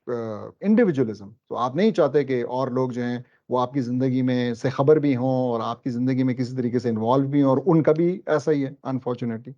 individualism. तो आप नहीं चाहते कि और लोग जो हैं वो आपकी जिंदगी में से खबर भी हों और आपकी जिंदगी में किसी तरीके से इन्वॉल्व भी हों, और उनका भी ऐसा ही है अनफॉर्चुनेटली।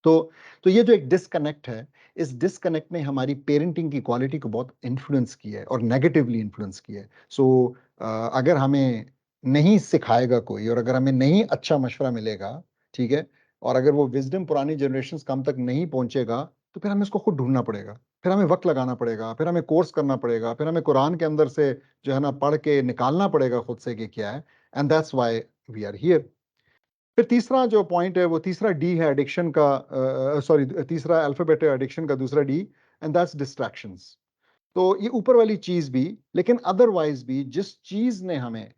तो ये जो एक डिस्कनेक्ट है, इस डिस्कनेक्ट ने हमारी पेरेंटिंग की क्वालिटी को बहुत इन्फ्लुएंस किया है और नेगेटिवली इन्फ्लुएंस किया है। सो अगर हमें नहीं सिखाएगा कोई, और अगर हमें नहीं अच्छा मशवरा मिलेगा, ठीक है, और अगर वो विजडम पुरानी जनरेशन हम तक नहीं पहुंचेगा, तो फिर हमें उसको खुद ढूंढना पड़ेगा। फिर हमें वक्त लगाना पड़ेगा, फिर हमें कोर्स करना पड़ेगा, फिर हमें कुरान के अंदर से जो है ना पढ़ के निकालना पड़ेगा खुद से कि क्या है, and that's why we are here. फिर तीसरा जो पॉइंट है वो तीसरा डी है एडिक्शन का, सॉरी तीसरा अल्फाबेट है एडिक्शन का, दूसरा डी, एंड दैट्स डिस्ट्रैक्शंस। तो ये ऊपर वाली चीज भी, लेकिन अदरवाइज भी जिस चीज ने हमें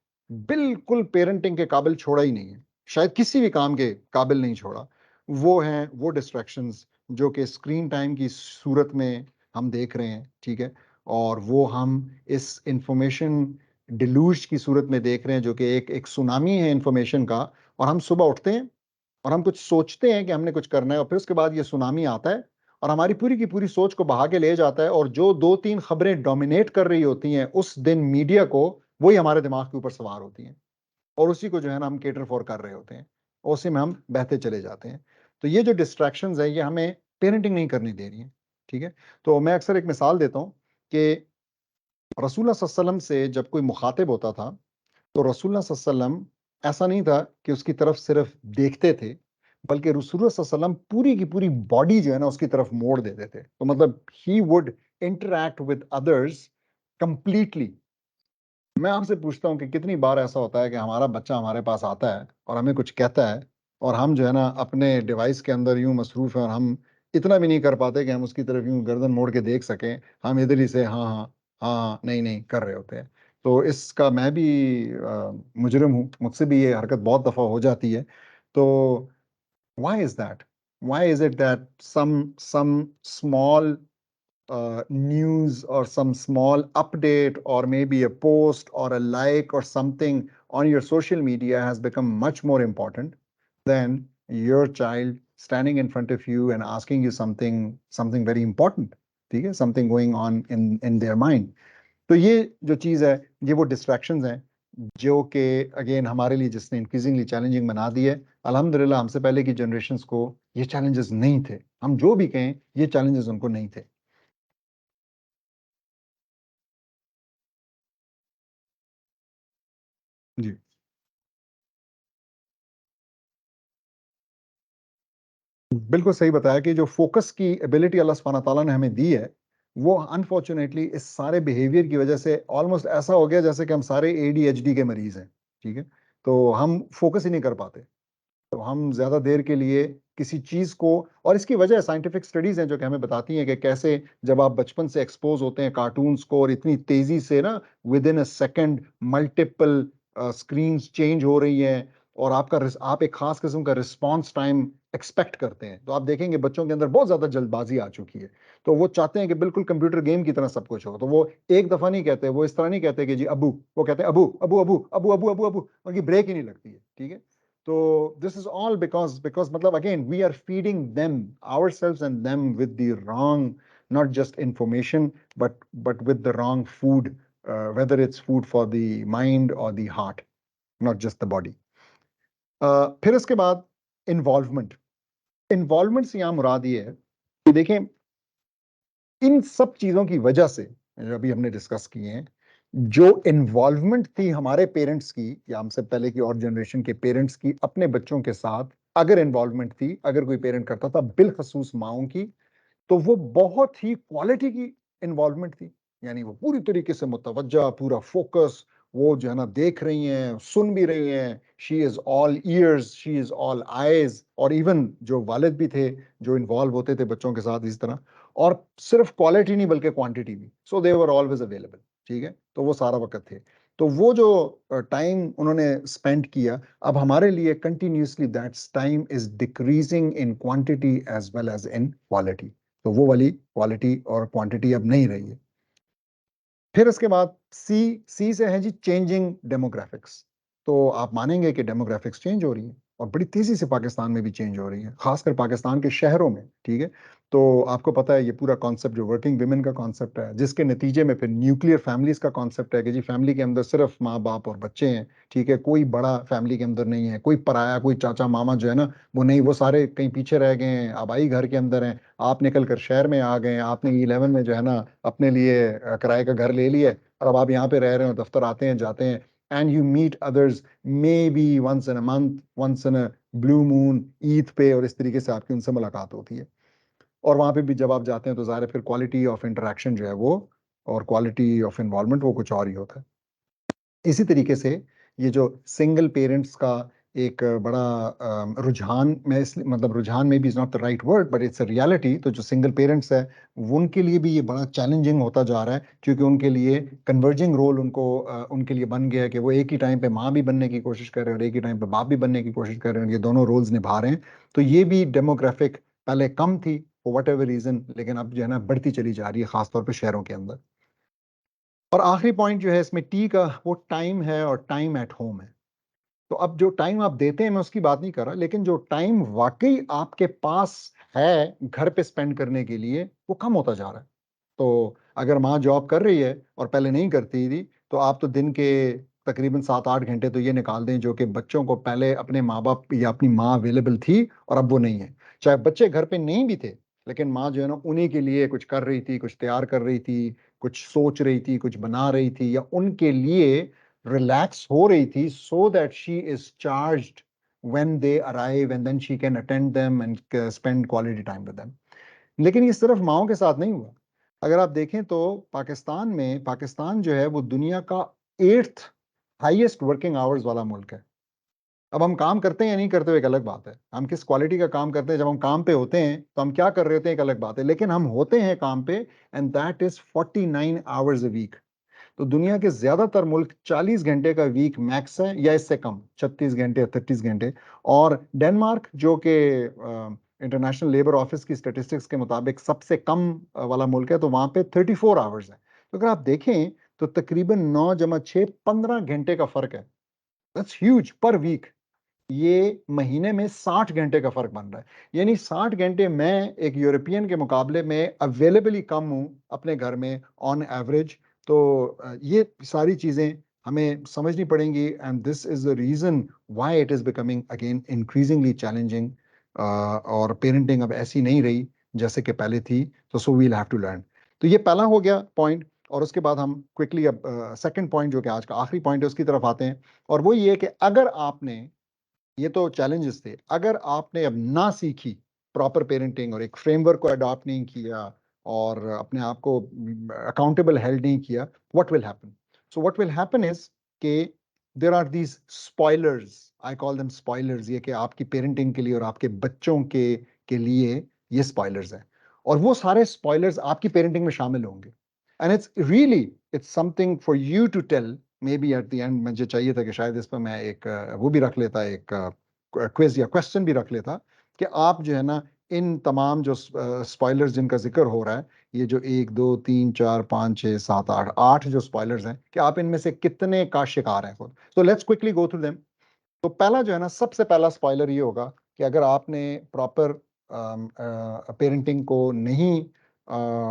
बिल्कुल पेरेंटिंग के काबिल छोड़ा ही नहीं है, शायद किसी भी काम के काबिल नहीं छोड़ा, वो हैं वो डिस्ट्रैक्शंस जो कि स्क्रीन टाइम की सूरत में हम देख रहे हैं, ठीक है, और वो हम इस इंफॉर्मेशन डिलूज की सूरत में देख रहे हैं जो कि एक सुनामी है इंफॉर्मेशन का। और हम सुबह उठते हैं और हम कुछ सोचते हैं कि हमने कुछ करना है, और फिर उसके बाद ये सुनामी आता है और हमारी पूरी की पूरी सोच को बहा के ले जाता है, और जो 2-3 खबरें डोमिनेट कर रही होती हैं उस दिन मीडिया को, वही हमारे दिमाग के ऊपर सवार होती हैं, और उसी को जो है ना हम केटर फॉर कर रहे होते हैं, और उसी में हम बहते चले जाते हैं। तो ये जो डिस्ट्रैक्शंस है ये हमें पेरेंटिंग नहीं करनी दे रही है, ठीक है। तो मैं अक्सर एक मिसाल देता हूँ कि रसूलुल्लाह सल्लल्लाहु अलैहि वसल्लम से जब कोई मुखातिब होता था, तो रसूलुल्लाह सल्लल्लाहु अलैहि वसल्लम ऐसा नहीं था कि उसकी तरफ सिर्फ देखते थे, बल्कि रसूलुल्लाह सल्लल्लाहु अलैहि वसल्लम पूरी की पूरी बॉडी जो है ना उसकी तरफ मोड़ देते थे। तो मतलब he would interact with others completely. मैं आपसे पूछता हूँ कि कितनी बार ऐसा होता है कि हमारा बच्चा हमारे पास आता है और हमें कुछ कहता है, और हम जो है ना अपने डिवाइस के अंदर यूं मसरूफ हैं और हम इतना भी नहीं कर पाते कि हम उसकी तरफ यूं गर्दन मोड़ के देख सकें, हम इधर ही से हाँ हाँ हाँ हाँ नहीं नहीं कर रहे होते हैं। तो इसका मैं भी मुजरिम हूँ, मुझसे भी ये हरकत बहुत दफ़ा हो जाती है। तो why is that? Why is it that some small news or some small update or maybe a post or a like or something on your social media has become much more important than your child standing in front of you and asking you something very important, ठीक है, something going on in their mind। तो ये जो चीज़ है ये वो डिस्ट्रैक्शंस हैं जो कि अगेन हमारे लिए जिसने इंक्रीजिंगली चैलेंजिंग बना दी है। अल्हम्दुलिल्लाह हमसे पहले की जनरेशन्स को ये चैलेंजेस नहीं थे, हम जो भी कहें ये चैलेंजेस उनको नहीं थे। जी बिल्कुल सही बताया कि जो फोकस की एबिलिटी अल्लाह सुब्हानहू तआला ने हमें दी है, वो अनफॉर्चुनेटली इस सारे बिहेवियर की वजह से ऑलमोस्ट ऐसा हो गया जैसे कि हम सारे एडीएचडी के मरीज हैं, ठीक है। तो हम फोकस ही नहीं कर पाते, तो हम ज्यादा देर के लिए किसी चीज को, और इसकी वजह साइंटिफिक स्टडीज हैं जो कि हमें बताती हैं कि कैसे जब आप बचपन से एक्सपोज होते हैं कार्टून्स को और इतनी तेजी से ना with in a second multiple screens change हो रही हैं, और आप एक खास किस्म का रिस्पॉन्स टाइम एक्सपेक्ट करते हैं, तो आप देखेंगे बच्चों के अंदर बहुत ज्यादा जल्दबाजी आ चुकी है। तो वो चाहते हैं कि बिल्कुल कंप्यूटर गेम की तरह सब कुछ हो, तो वो एक दफा नहीं कहते, वो इस तरह नहीं कहते कि जी अबू, वो कहते हैं अबू अबू अबू अबू अबू अबू अबू, उनकी ब्रेक ही नहीं लगती है, ठीक है। So this is all because matlab again we are feeding them ourselves and them with the wrong, not just information but with the wrong food, whether it's food for the mind or the heart, not just the body। फिर इसके बाद इन्वॉल्वमेंट से यहाँ मुराद ये है कि देखें इन सब चीजों की वजह से जो अभी हमने डिस्कस किए हैं, जो इन्वॉल्वमेंट थी हमारे पेरेंट्स की या हमसे पहले की और जनरेशन के पेरेंट्स की अपने बच्चों के साथ, अगर इन्वॉल्वमेंट थी, अगर कोई पेरेंट करता था बिलखसूस माओं की, तो वो बहुत ही क्वालिटी की इन्वॉल्वमेंट थी। यानी वो पूरी तरीके से मुतवज्जा, पूरा फोकस, वो जो है ना देख रही हैं, सुन भी रही हैं, she is all years, she is all eyes. और इवन जो वालिद भी थे जो इन्वॉल्व होते थे बच्चों के साथ इस तरह, और सिर्फ क्वालिटी नहीं बल्कि क्वांटिटी भी, सो दे वर ऑलवेज अवेलेबल, ठीक है। तो वो सारा वक्त थे, तो वो जो टाइम उन्होंने स्पेंड किया, अब हमारे लिए continuously that's time is decreasing in quantity as well as in quality. तो वो वाली क्वालिटी और क्वांटिटी अब नहीं रही है। फिर इसके बाद सी से है जी चेंजिंग डेमोग्राफिक्स। तो आप मानेंगे कि डेमोग्राफिक्स चेंज हो रही है, और बड़ी तेजी से पाकिस्तान में भी चेंज हो रही है, खासकर पाकिस्तान के शहरों में, ठीक है। तो आपको पता है ये पूरा कॉन्सेप्ट जो वर्किंग विमेन का कॉन्सेप्ट है, जिसके नतीजे में फिर न्यूक्लियर फैमिलीज का कॉन्सेप्ट है कि जी फैमिली के अंदर सिर्फ माँ बाप और बच्चे हैं, ठीक है, कोई बड़ा फैमिली के अंदर नहीं है, कोई पराया, कोई चाचा मामा जो है ना वो नहीं, वो सारे कहीं पीछे रह गए हैं, आबाई घर के अंदर हैं, आप निकल कर शहर में आ गए हैं, आपने 11 में जो है ना अपने लिए किराए का घर ले लिया है, और अब आप यहाँ पे रह रहे हो, दफ्तर आते हैं जाते हैं, and you meet others maybe once in a month, once in a blue moon, Eid पे, और इस तरीके से आपकी उनसे मुलाकात होती है। और वहाँ पे भी जब आप जाते हैं तो ज़ाहिर है फिर क्वालिटी ऑफ इंटरेक्शन जो है वो और क्वालिटी ऑफ इन्वॉल्वमेंट वो कुछ और ही होता है। इसी तरीके से ये जो सिंगल पेरेंट्स का एक बड़ा रुझान, मैं इसलिए मतलब रुझान में भी is not the right word but it's a reality, तो जो सिंगल पेरेंट्स है उनके लिए भी ये बड़ा चैलेंजिंग होता जा रहा है, क्योंकि उनके लिए कन्वर्जिंग रोल उनके लिए बन गया है कि वो एक ही टाइम पे माँ भी बनने की कोशिश कर रहे हैं और एक ही टाइम पे बाप भी बनने की कोशिश कर रहे हैं, ये दोनों रोल्स निभा रहे हैं। तो ये भी डेमोग्राफिक पहले कम थी फॉर वट एवर रीजन, लेकिन अब जो है ना बढ़ती चली जा रही है, खासतौर पर शहरों के अंदर। और आखिरी पॉइंट जो है इसमें टी का, वो टाइम है और टाइम एट होम है। तो अब जो टाइम आप देते हैं मैं उसकी बात नहीं कर रहा, लेकिन जो टाइम वाकई आपके पास है घर पे स्पेंड करने के लिए वो कम होता जा रहा है। तो अगर माँ जॉब कर रही है और पहले नहीं करती थी, तो आप तो दिन के तकरीबन 7-8 घंटे तो ये निकाल दें जो कि बच्चों को पहले अपने माँ बाप या अपनी माँ अवेलेबल थी और अब वो नहीं है। चाहे बच्चे घर पे नहीं भी थे, लेकिन माँ जो है ना उन्हीं के लिए कुछ कर रही थी, कुछ तैयार कर रही थी, कुछ सोच रही थी, कुछ बना रही थी, या उनके लिए रिलैक्स हो रही थी, so that she is charged when they arrive and then she can attend them and spend quality time with them. लेकिन ये सिर्फ माओं के साथ नहीं हुआ। अगर आप देखें तो पाकिस्तान जो है वो दुनिया का 8th हाईएस्ट वर्किंग आवर्स वाला मुल्क है। अब हम काम करते हैं या नहीं करते हुए एक अलग बात है, हम किस क्वालिटी का काम करते हैं, जब हम काम पे होते हैं तो हम क्या कर रहे होते हैं एक अलग बात है, लेकिन हम होते हैं काम पे and that is 49 hours a week. तो दुनिया के ज्यादातर मुल्क 40 घंटे का वीक मैक्स है या इससे कम, 36 घंटे या 33 घंटे। और डेनमार्क जो कि इंटरनेशनल लेबर ऑफिस की स्टेटिस्टिक्स के मुताबिक सबसे कम वाला मुल्क है, तो वहां पे 34 आवर्स है। तो अगर आप देखें तो तकरीबन 9 जमा 6 15 घंटे का फर्क है। That's huge per week. ये महीने में 60 घंटे का फर्क बन रहा है, यानी 60 घंटे मैं एक यूरोपियन के मुकाबले में अवेलेबली कम हूं अपने घर में ऑन एवरेज। तो ये सारी चीजें हमें समझनी पड़ेंगी and this is the reason why it is becoming again increasingly challenging. और पेरेंटिंग अब ऐसी नहीं रही जैसे कि पहले थी, तो so we'll have to learn. तो ये पहला हो गया पॉइंट, और उसके बाद हम क्विकली अब सेकंड पॉइंट जो कि आज का आखिरी पॉइंट है उसकी तरफ आते हैं। और वो ये कि अगर आपने, ये तो चैलेंजेस थे, अगर आपने अब ना सीखी प्रॉपर पेरेंटिंग और एक फ्रेमवर्क को अडॉप्ट नहीं किया और अपने आप को अकाउंटेबल हेल्ड नहीं किया, what will happen? So what will happen is के there are these spoilers, I call them spoilers, ये कि आपकी पेरेंटिंग के लिए और आपके बच्चों के लिए ये स्पॉयलर्स हैं, और वो सारे स्पॉयलर्स आपकी पेरेंटिंग में शामिल होंगे। And it's really, it's something for you to tell. Maybe at the end मुझे चाहिए था कि शायद इस पर मैं एक वो भी रख लेता, एक क्विज या क्वेश्चन भी रख लेता, कि आप जो है ना इन तमाम जो स्पॉयलर्स जिनका जिक्र हो रहा है, ये जो 1 2 3 4 5 6 7 8 जो स्पॉयलर्स हैं, कि आप इनमें से कितने का शिकार हैं खुद। तो let's quickly go through them. तो पहला जो है ना, सबसे पहला स्पॉइलर ये होगा कि अगर आपने प्रॉपर पेरेंटिंग को नहीं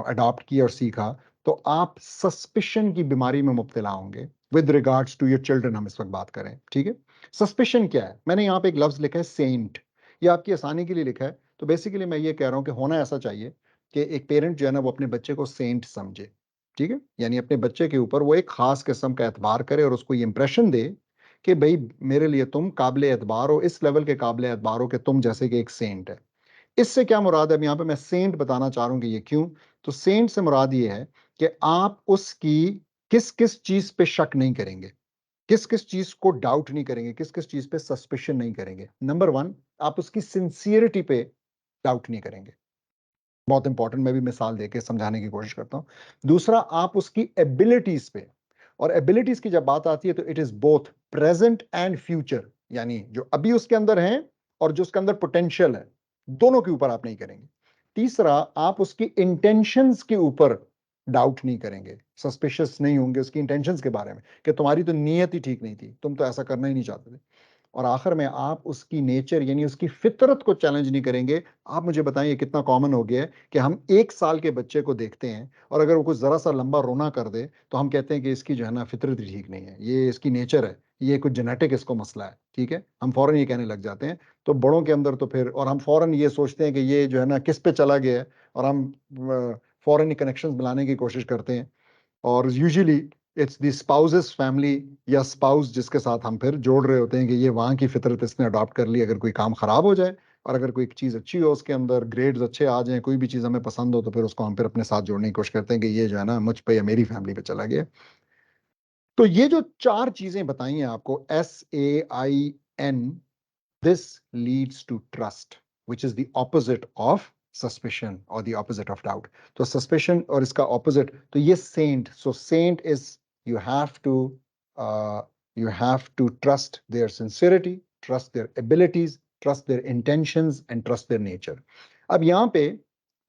अडॉप्ट किया और सीखा, तो आप सस्पिशन की बीमारी में मुब्तला होंगे with regards to your children. हम इस वक्त बात करें, ठीक है। सस्पिशन क्या है? मैंने यहाँ पे एक लफ्ज लिखा है सेंट, ये आपकी आसानी के लिए लिखा है। तो बेसिकली मैं ये कह रहा हूँ कि होना ऐसा चाहिए कि एक पेरेंट जो है ना वो अपने बच्चे को सेंट समझे, ठीक है, यानी अपने बच्चे के ऊपर वो एक खास किस्म का एतबार करे और उसको ये इंप्रेशन दे कि भाई मेरे लिए तुम काबिल एतबार हो, इस लेवल के काबिल एतबार हो कि तुम जैसे कि एक सेंट है। इससे क्या मुराद है? अब यहाँ पे मैं सेंट बताना चाह रहा हूँ कि ये क्यों। तो सेंट से मुराद ये है कि आप उसकी किस किस चीज पे शक नहीं करेंगे, किस किस चीज को डाउट नहीं करेंगे, किस किस चीज पे सस्पिशन नहीं करेंगे। नंबर 1, आप उसकी सिंसियरिटी पे डाउट नहीं करेंगे। बहुत इंपॉर्टेंट, मैं भी मिसाल देके समझाने की कोशिश करता हूं। दूसरा, आप उसकी एबिलिटीज पे, और एबिलिटीज की जब बात आती है तो it is both present and future, यानी जो अभी उसके अंदर है और जो उसके अंदर पोटेंशियल है, दोनों के ऊपर आप नहीं करेंगे। तीसरा, आप उसकी इंटेंशंस के ऊपर डाउट नहीं करेंगे, सस्पिशियस नहीं होंगे उसकी इंटेंशंस के बारे में कि तुम्हारी तो नीयत ही ठीक नहीं थी, तुम तो ऐसा करना ही नहीं चाहते थे। और आखिर में आप उसकी नेचर यानी उसकी फितरत को चैलेंज नहीं करेंगे। आप मुझे बताएं, ये कितना कॉमन हो गया है कि हम 1 साल के बच्चे को देखते हैं और अगर वो कुछ जरा सा लंबा रोना कर दे तो हम कहते हैं कि इसकी जो है ना फितरत ही ठीक नहीं है, ये इसकी नेचर है, ये कुछ जेनेटिक इसको मसला है, ठीक है, हम फौरन ये कहने लग जाते हैं। तो बड़ों के अंदर तो फिर, और हम फौरन ये सोचते हैं कि ये जो है ना किस पे चला गया है, और हम फौरन ही कनेक्शंस मिलाने की कोशिश करते हैं। और usually it's the spouses family या स्पाउस जिसके साथ हम फिर जोड़ रहे होते हैं कि ये वहाँ की फितरत इसने अडॉप्ट कर ली, अगर कोई काम खराब हो जाए और अगर कोई एक चीज़ अच्छी हो उसके अंदर, ग्रेड्स अच्छे आ जाएं, कोई भी चीज़ हमें पसंद हो, तो फिर उसको हम फिर अपने साथ जोड़ने की कोशिश करते हैं कि ये जो है ना मुझ पे या मेरी फैमिली पे चला गया। तो ये जो 4 चीज़ें बताई हैं आपको, SAIN, this leads to trust, which is the opposite of suspicion or the opposite of doubt. तो suspicion और इसका opposite, तो ये saint. So saint is you have to trust their sincerity, trust their abilities, trust their intentions and trust their nature. अब यहाँ पे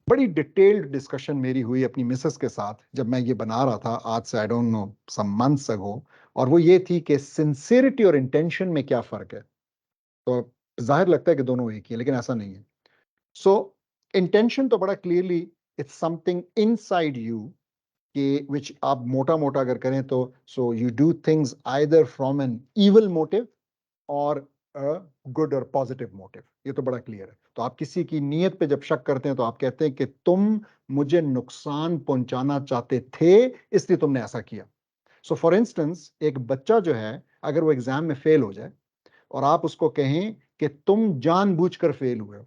बड़ी डिटेल्ड डिस्कशन मेरी हुई अपनी मिसेस के साथ जब मैं ये बना रहा था आज से, I don't know, some months ago, और वो ये थी कि सिंसियरिटी और इंटेंशन में क्या फर्क है। तो जाहिर लगता है कि दोनों एक ही है, लेकिन ऐसा नहीं है। सो इंटेंशन तो बड़ा clearly it's something inside you कि विच आप मोटा मोटा अगर करें तो, so you do things either from an evil motive और गुड और पॉजिटिव मोटिव, ये तो बड़ा क्लियर है। तो आप किसी की नीयत पे जब शक करते हैं तो आप कहते हैं कि तुम मुझे नुकसान पहुंचाना चाहते थे इसलिए तुमने ऐसा किया। सो फॉर इंस्टेंस, एक बच्चा जो है अगर वो एग्जाम में फेल हो जाए और आप उसको कहें कि तुम जानबूझकर फेल हुए हो,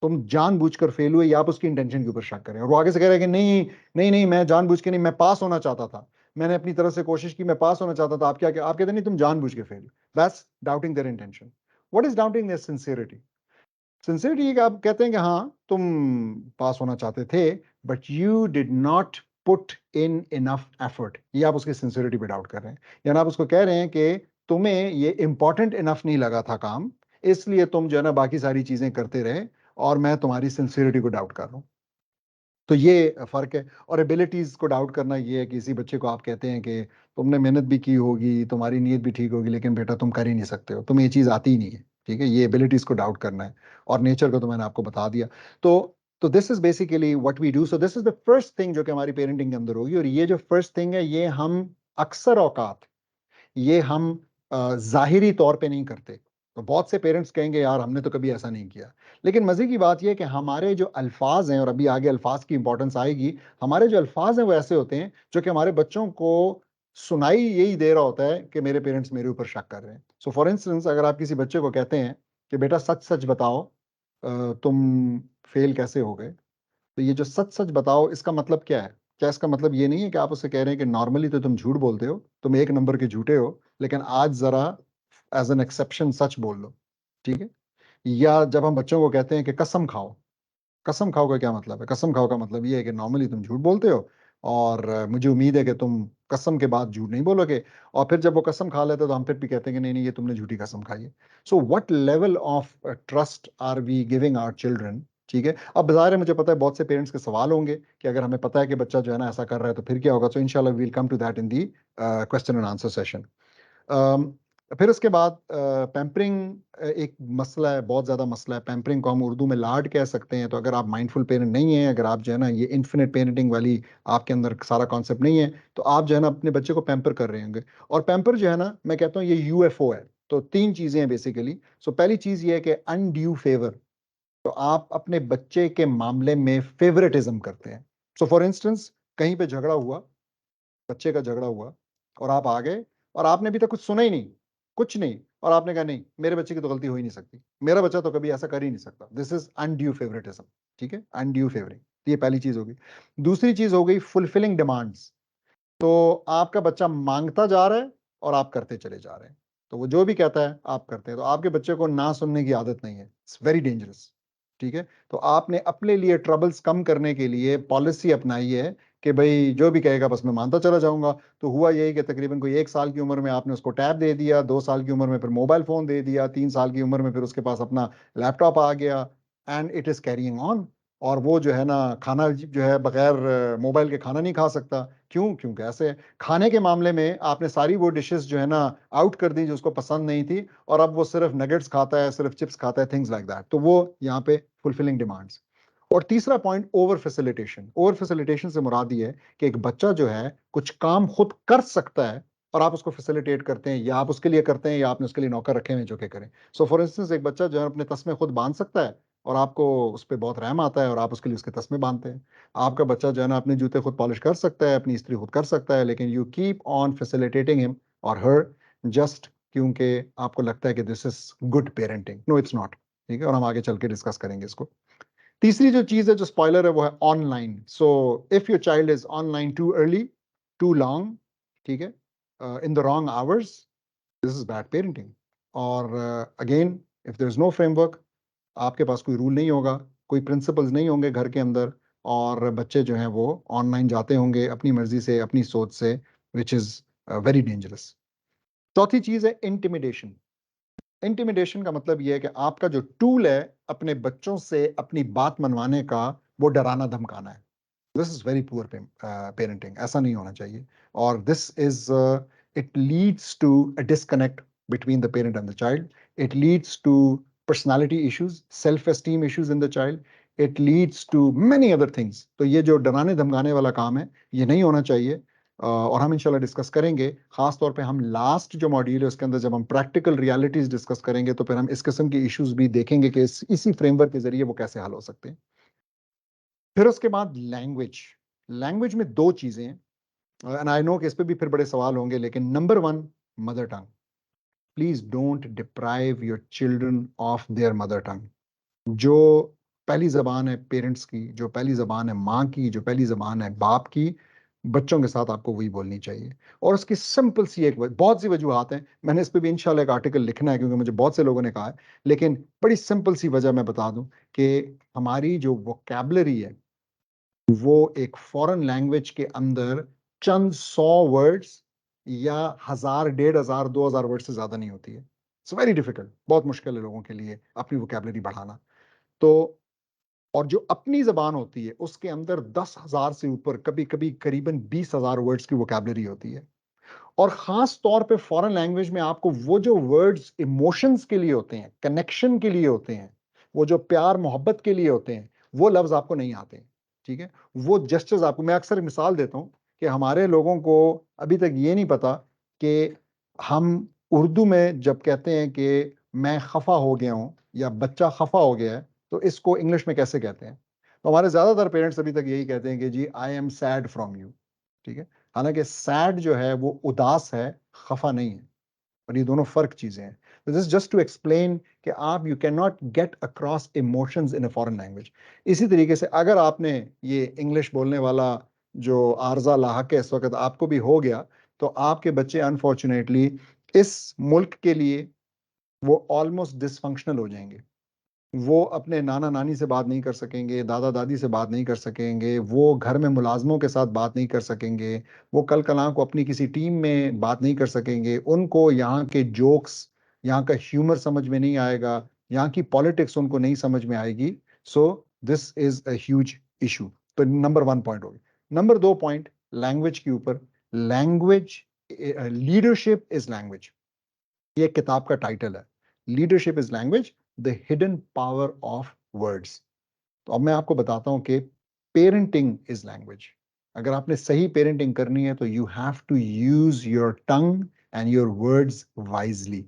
तुम जानबूझकर फेल हुए, या आप उसकी इंटेंशन के ऊपर शक करें और वो आगे से कह रहा है कि नहीं नहीं नहीं, मैं जानबूझ के नहीं, मैं पास होना चाहता था, मैंने अपनी तरफ से कोशिश की, मैं पास होना चाहता था, आप क्या आप कहते नहीं तुम जानबूझ के fail. That's doubting their intention. What is doubting their sincerity? Sincerity आप कहते हैं कि हाँ तुम पास होना चाहते थे, but you did not put in enough effort, ये आप उसकी सिंसियरिटी पे डाउट कर रहे हैं। यानी आप उसको कह रहे हैं कि तुम्हें ये इंपॉर्टेंट इनफ नहीं लगा था काम, इसलिए तुम जो है ना बाकी सारी चीजें करते रहे और मैं तुम्हारी सिंसियरिटी को डाउट कर रहा हूं। तो ये फर्क है। और एबिलिटीज को डाउट करना ये है कि किसी बच्चे को आप कहते हैं कि तुमने मेहनत भी की होगी, तुम्हारी नीयत भी ठीक होगी, लेकिन बेटा तुम कर ही नहीं सकते हो, तुम्हें ये चीज आती ही नहीं है, ठीक है, ये एबिलिटीज को डाउट करना है। और नेचर को तो मैंने आपको बता दिया। तो this is basically what we do. So this is the first thing जो कि हमारी पेरेंटिंग के अंदर होगी। और ये जो फर्स्ट थिंग है ये हम अक्सर औकात ये हम जाहिरी तौर पे नहीं करते। तो बहुत से पेरेंट्स कहेंगे यार हमने तो कभी ऐसा नहीं किया, लेकिन मजे की बात यह है कि हमारे जो अल्फाज हैं, और अभी आगे अल्फाज की इंपॉर्टेंस आएगी, हमारे जो अल्फाज हैं वो ऐसे होते हैं जो कि हमारे बच्चों को सुनाई यही दे रहा होता है कि मेरे पेरेंट्स मेरे ऊपर शक कर रहे हैं। सो फॉर इंस्टेंस, अगर आप किसी बच्चे को कहते हैं कि बेटा सच सच बताओ तुम फेल कैसे हो गए, तो ये जो सच सच बताओ इसका मतलब क्या है? क्या इसका मतलब ये नहीं है कि आप उससे कह रहे हैं कि नॉर्मली तो तुम झूठ बोलते हो, तुम एक नंबर के झूठे हो, लेकिन आज जरा एज एन एक्सेप्शन सच बोल लो, ठीक है? या जब हम बच्चों को कहते हैं कि कसम खाओ, कसम खाओ का क्या मतलब है? कसम खाओ का मतलब ये है कि नॉर्मली तुम झूठ बोलते हो और मुझे उम्मीद है कि तुम कसम के बाद झूठ नहीं बोलोगे। और फिर जब वो कसम खा लेते हैं तो हम फिर भी कहते हैं कि नहीं नहीं, ये तुमने झूठी कसम खाई है। So what level of trust are we giving our children? ठीक है, अब बाजार है, मुझे पता है बहुत से पेरेंट्स के सवाल होंगे कि अगर हमें पता है कि बच्चा जो है ना ऐसा कर रहा है तो फिर क्या होगा। सो इंशाल्लाह we will come to that in the question and answer session. फिर उसके बाद पैम्परिंग एक मसला है, बहुत ज़्यादा मसला है। पैम्परिंग को हम उर्दू में लाड कह सकते हैं। तो अगर आप माइंडफुल पेरेंट नहीं हैं, अगर आप जो है ना ये इन्फिनिट पेरेंटिंग वाली आपके अंदर सारा कॉन्सेप्ट नहीं है, तो आप जो है ना अपने बच्चे को पैम्पर कर रहे होंगे। और पैम्पर जो है ना, मैं कहता हूँ ये UFO है। तो 3 चीज़ें हैं बेसिकली। सो पहली चीज़ ये है कि अनड्यू फेवर। तो आप अपने बच्चे के मामले में फेवरेटिज्म करते हैं। सो फॉर इंस्टेंस, कहीं पे झगड़ा हुआ, बच्चे का झगड़ा हुआ, और आप आ गए और आपने अभी तक कुछ सुना ही नहीं, कुछ नहीं, और आपने कहा नहीं मेरे बच्चे की तो गलती हो ही नहीं सकती, मेरा बच्चा तो कभी ऐसा कर ही नहीं सकता। दिस इज अनड्यू फेवरेटिज्म, ठीक है, अनड्यू फेवरिंग। ये पहली चीज हो गई। दूसरी चीज हो गई फुलफिलिंग डिमांड्स। तो आपका बच्चा मांगता जा रहा है और आप करते चले जा रहे हैं। तो वो जो भी कहता है आप करते हैं। तो आपके बच्चे को ना सुनने की आदत नहीं है, इट्स वेरी डेंजरस, ठीक है। तो आपने अपने लिए ट्रबल्स कम करने के लिए पॉलिसी अपनाई है कि भाई जो भी कहेगा बस मैं मानता चला जाऊंगा। तो हुआ यही कि तकरीबन कोई 1 साल की उम्र में आपने उसको टैब दे दिया, 2 साल की उम्र में फिर मोबाइल फोन दे दिया, 3 साल की उम्र में फिर उसके पास अपना लैपटॉप आ गया, and it is carrying on. और वो जो है ना खाना जो है बगैर मोबाइल के खाना नहीं खा सकता। क्यों? क्योंकि ऐसे है। खाने के मामले में आपने सारी वो डिशेस जो है ना आउट कर दी जो उसको पसंद नहीं थी, और अब वो सिर्फ नगेट्स खाता है, सिर्फ चिप्स खाता है, थिंग्स लाइक दैट। तो वो यहाँ पे फुलफिलिंग डिमांड्स। और तीसरा point, over facilitation. Over facilitation से मुराद ये है कि एक बच्चा जो है कुछ काम खुद कर सकता है और आप उसको फैसिलिटेट करते हैं, या आप उसके लिए करते हैं, या आपने उसके लिए नौकर रखे हैं जो कि करें। सो फॉर इंस्टेंस, एक बच्चा जो है अपने तस्मे खुद बांध सकता है और आपको उस पर बहुत रहम आता है और आप उसके लिए उसके तस्मे बांधते हैं। आपका बच्चा जो है ना अपने जूते खुद पॉलिश कर सकता है, अपनी इस्त्री खुद कर सकता है, लेकिन you keep on facilitating him और हर जस्ट क्योंकि आपको लगता है कि this is good parenting. No, it's not. ठीक है, और हम आगे चल के डिस्कस करेंगे इसको। तीसरी जो चीज है जो स्पॉइलर है वो है online. So if your child is online too early, too long, ठीक है, in the wrong hours, this is bad parenting. और again, if there is no framework, आपके पास कोई रूल नहीं होगा, कोई प्रिंसिपल्स नहीं होंगे घर के अंदर, और बच्चे जो हैं वो ऑनलाइन जाते होंगे अपनी मर्जी से, अपनी सोच से, विच इज वेरी डेंजरस। चौथी चीज है इंटिमिडेशन। इंटिमिडेशन का मतलब यह है कि आपका जो टूल है अपने बच्चों से अपनी बात मनवाने का, वो डराना धमकाना है। This is very poor parenting, ऐसा नहीं होना चाहिए। और this is, it leads to a disconnect between the parent and the child. It leads to personality issues, self esteem issues in the child. It leads to many other things. तो ये जो डराने धमकाने वाला काम है, ये नहीं होना चाहिए। और हम इंशाल्लाह डिस्कस करेंगे, खास तौर पे हम लास्ट जो मॉड्यूल है उसके अंदर जब हम प्रैक्टिकल रियलिटीज डिस्कस करेंगे, तो फिर हम इस किस्म के इश्यूज भी देखेंगे कि इसी फ्रेमवर्क के जरिए वो कैसे हल हो सकते हैं। फिर उसके बाद लैंग्वेज। लैंग्वेज में दो चीजें हैं, एंड आई नो कि इस पे भी फिर बड़े सवाल होंगे, लेकिन number one, mother tongue. Please don't deprive your children of their mother tongue. जो पहली जबान है पेरेंट्स की, जो पहली जबान है माँ की, जो पहली जबान है बाप की, बच्चों के साथ आपको वही बोलनी चाहिए। और उसकी सिंपल सी एक बहुत सी वजूहत हैं, मैंने इस पे भी इंशाल्लाह एक आर्टिकल लिखना है क्योंकि मुझे बहुत से लोगों ने कहा है, लेकिन बड़ी सिंपल सी वजह मैं बता दूं कि हमारी जो वोकैबुलरी है वो एक फॉरेन लैंग्वेज के अंदर चंद 100 वर्ड्स या 1000, 1500, 2000 वर्ड से ज्यादा नहीं होती है। इट्स वेरी डिफिकल्ट, बहुत मुश्किल है लोगों के लिए अपनी वोकैबुलरी बढ़ाना। तो और जो अपनी जबान होती है उसके अंदर 10,000 से ऊपर, कभी कभी करीबन 20,000 वर्ड्स की वोकैबुलरी होती है। और खास तौर पे फॉरेन लैंग्वेज में आपको वो जो वर्ड्स इमोशंस के लिए होते हैं, कनेक्शन के लिए होते हैं, वो जो प्यार मोहब्बत के लिए होते हैं, वो लफ्ज आपको नहीं आते। ठीक है, वो जेस्चर्स आपको, मैं अक्सर मिसाल देता हूं कि हमारे लोगों को अभी तक ये नहीं पता कि हम उर्दू में जब कहते हैं कि मैं खफा हो गया हूं या बच्चा खफा हो गया है, तो इसको इंग्लिश में कैसे कहते हैं। तो हमारे ज्यादातर पेरेंट्स अभी तक यही कहते हैं कि जी I am sad from you. ठीक है, हालांकि सैड जो है वो उदास है, खफा नहीं है, और ये दोनों फर्क चीजें हैं। तो दिस जस्ट टू एक्सप्लेन कि आप, you can not get across emotions in a foreign language. इसी तरीके से अगर आपने ये इंग्लिश बोलने वाला जो आर्जा लाहक है इस वक्त आपको भी हो गया, तो आपके बच्चे अनफॉर्चुनेटली इस मुल्क के लिए वो ऑलमोस्ट डिसफंक्शनल हो जाएंगे। वो अपने नाना नानी से बात नहीं कर सकेंगे, दादा दादी से बात नहीं कर सकेंगे, वो घर में मुलाजमों के साथ बात नहीं कर सकेंगे, वो कल कलां को अपनी किसी टीम में बात नहीं कर सकेंगे, उनको यहाँ के जोक्स, यहाँ का ह्यूमर समझ में नहीं आएगा, यहाँ की पॉलिटिक्स उनको नहीं समझ में आएगी। सो this is a huge issue. तो नंबर 1 पॉइंट हो गया। नंबर 2 पॉइंट लैंग्वेज के ऊपर। लैंग्वेज, लीडरशिप इज लैंग्वेज, ये किताब का टाइटल है, leadership is language, the hidden power of words. तो अब मैं आपको बताता हूं कि पेरेंटिंग इज लैंग्वेज। अगर आपने सही पेरेंटिंग करनी है तो you have to use your tongue and your words wisely.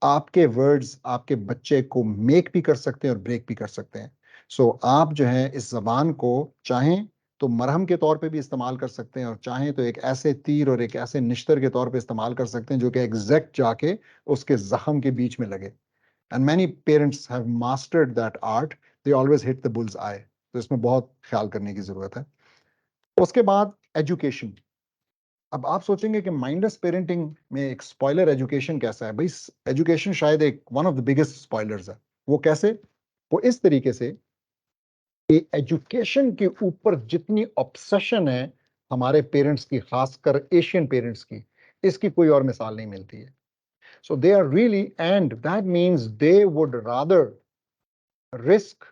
आपके वर्ड्स आपके बच्चे को मेक भी कर सकते हैं और ब्रेक भी कर सकते हैं। सो आप जो है इस जबान को चाहें तो मरहम के तौर पे भी इस्तेमाल कर सकते हैं, और चाहें तो एक ऐसे तीर और एक ऐसे निश्तर के तौर पे इस्तेमाल कर सकते हैं जो कि एग्जैक्ट जाके उसके जख्म के बीच में लगे। And many parents have mastered that art, they always hit the bulls आई। तो इसमें बहुत ख्याल करने की जरूरत है। उसके बाद एजुकेशन। अब आप सोचेंगे कि माइंडलेस पेरेंटिंग में एक स्पॉइलर एजुकेशन कैसा है। भाई एजुकेशन शायद एक one of the biggest spoilers है। वो कैसे? वो इस तरीके से कि एजुकेशन के ऊपर जितनी ऑब्सेशन है हमारे पेरेंट्स की, खासकर एशियन पेरेंट्स की, इसकी कोई और मिसाल नहीं मिलती है। So they are really, and that means they would rather risk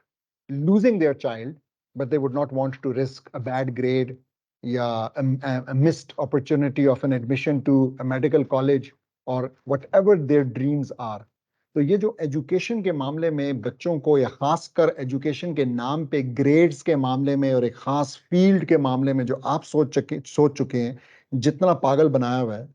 losing their child, but they would not want to risk a bad grade, yeah, a missed opportunity of an admission to a medical college, or whatever their dreams are. तो ये जो एजुकेशन के मामले में बच्चों को, या खासकर एजुकेशन के नाम पे ग्रेड्स के मामले में और एक खास फील्ड के मामले में जो आप सोच चुके हैं, जितना पागल बनाया हुआ है,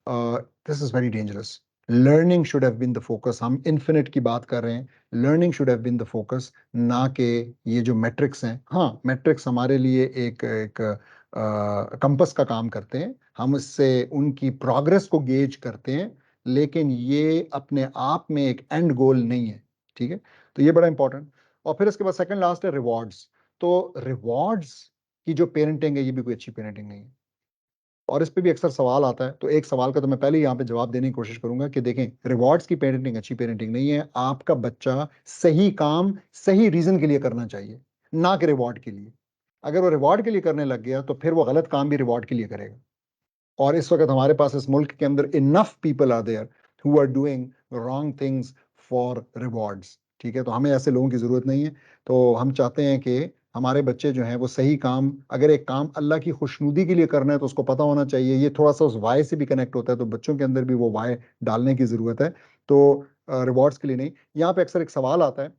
this is very dangerous. Learning should have been the focus. हम इन्फिनिट की बात कर रहे हैं, learning should have been the focus, ना कि ये जो मैट्रिक्स हैं। हाँ, मैट्रिक्स हमारे लिए एक एक कंपस का काम करते हैं, हम इससे उनकी प्रोग्रेस को गेज करते हैं, लेकिन ये अपने आप में एक एंड गोल नहीं है। ठीक है, तो ये बड़ा इंपॉर्टेंट। और फिर इसके बाद सेकंड लास्ट है रिवॉर्ड्स। तो रिवॉर्ड्स की जो पेरेंटिंग है ये भी कोई अच्छी पेरेंटिंग नहीं है, और इस पे भी अक्सर सवाल आता है। तो एक सवाल का तो मैं पहले ही यहाँ पे जवाब देने की कोशिश करूंगा कि देखें, रिवॉर्ड्स की पेरेंटिंग अच्छी पेरेंटिंग नहीं है। आपका बच्चा सही काम सही रीजन के लिए करना चाहिए, ना कि रिवॉर्ड के लिए। अगर वो रिवॉर्ड के लिए करने लग गया तो फिर वो गलत काम भी रिवॉर्ड के लिए करेगा। और इस वक्त हमारे पास इस मुल्क के अंदर enough people are there who are doing wrong things for rewards. ठीक है, तो हमें ऐसे लोगों की जरूरत नहीं है। तो हम चाहते हैं कि हमारे बच्चे जो हैं वो सही काम, अगर एक काम अल्लाह की खुशनुदी के लिए करना है तो उसको पता होना चाहिए। ये थोड़ा सा उस वाय से भी कनेक्ट होता है, तो बच्चों के अंदर भी वो वाय डालने की जरूरत है। तो रिवॉर्ड्स के लिए नहीं। यहाँ पे अक्सर एक सवाल आता है,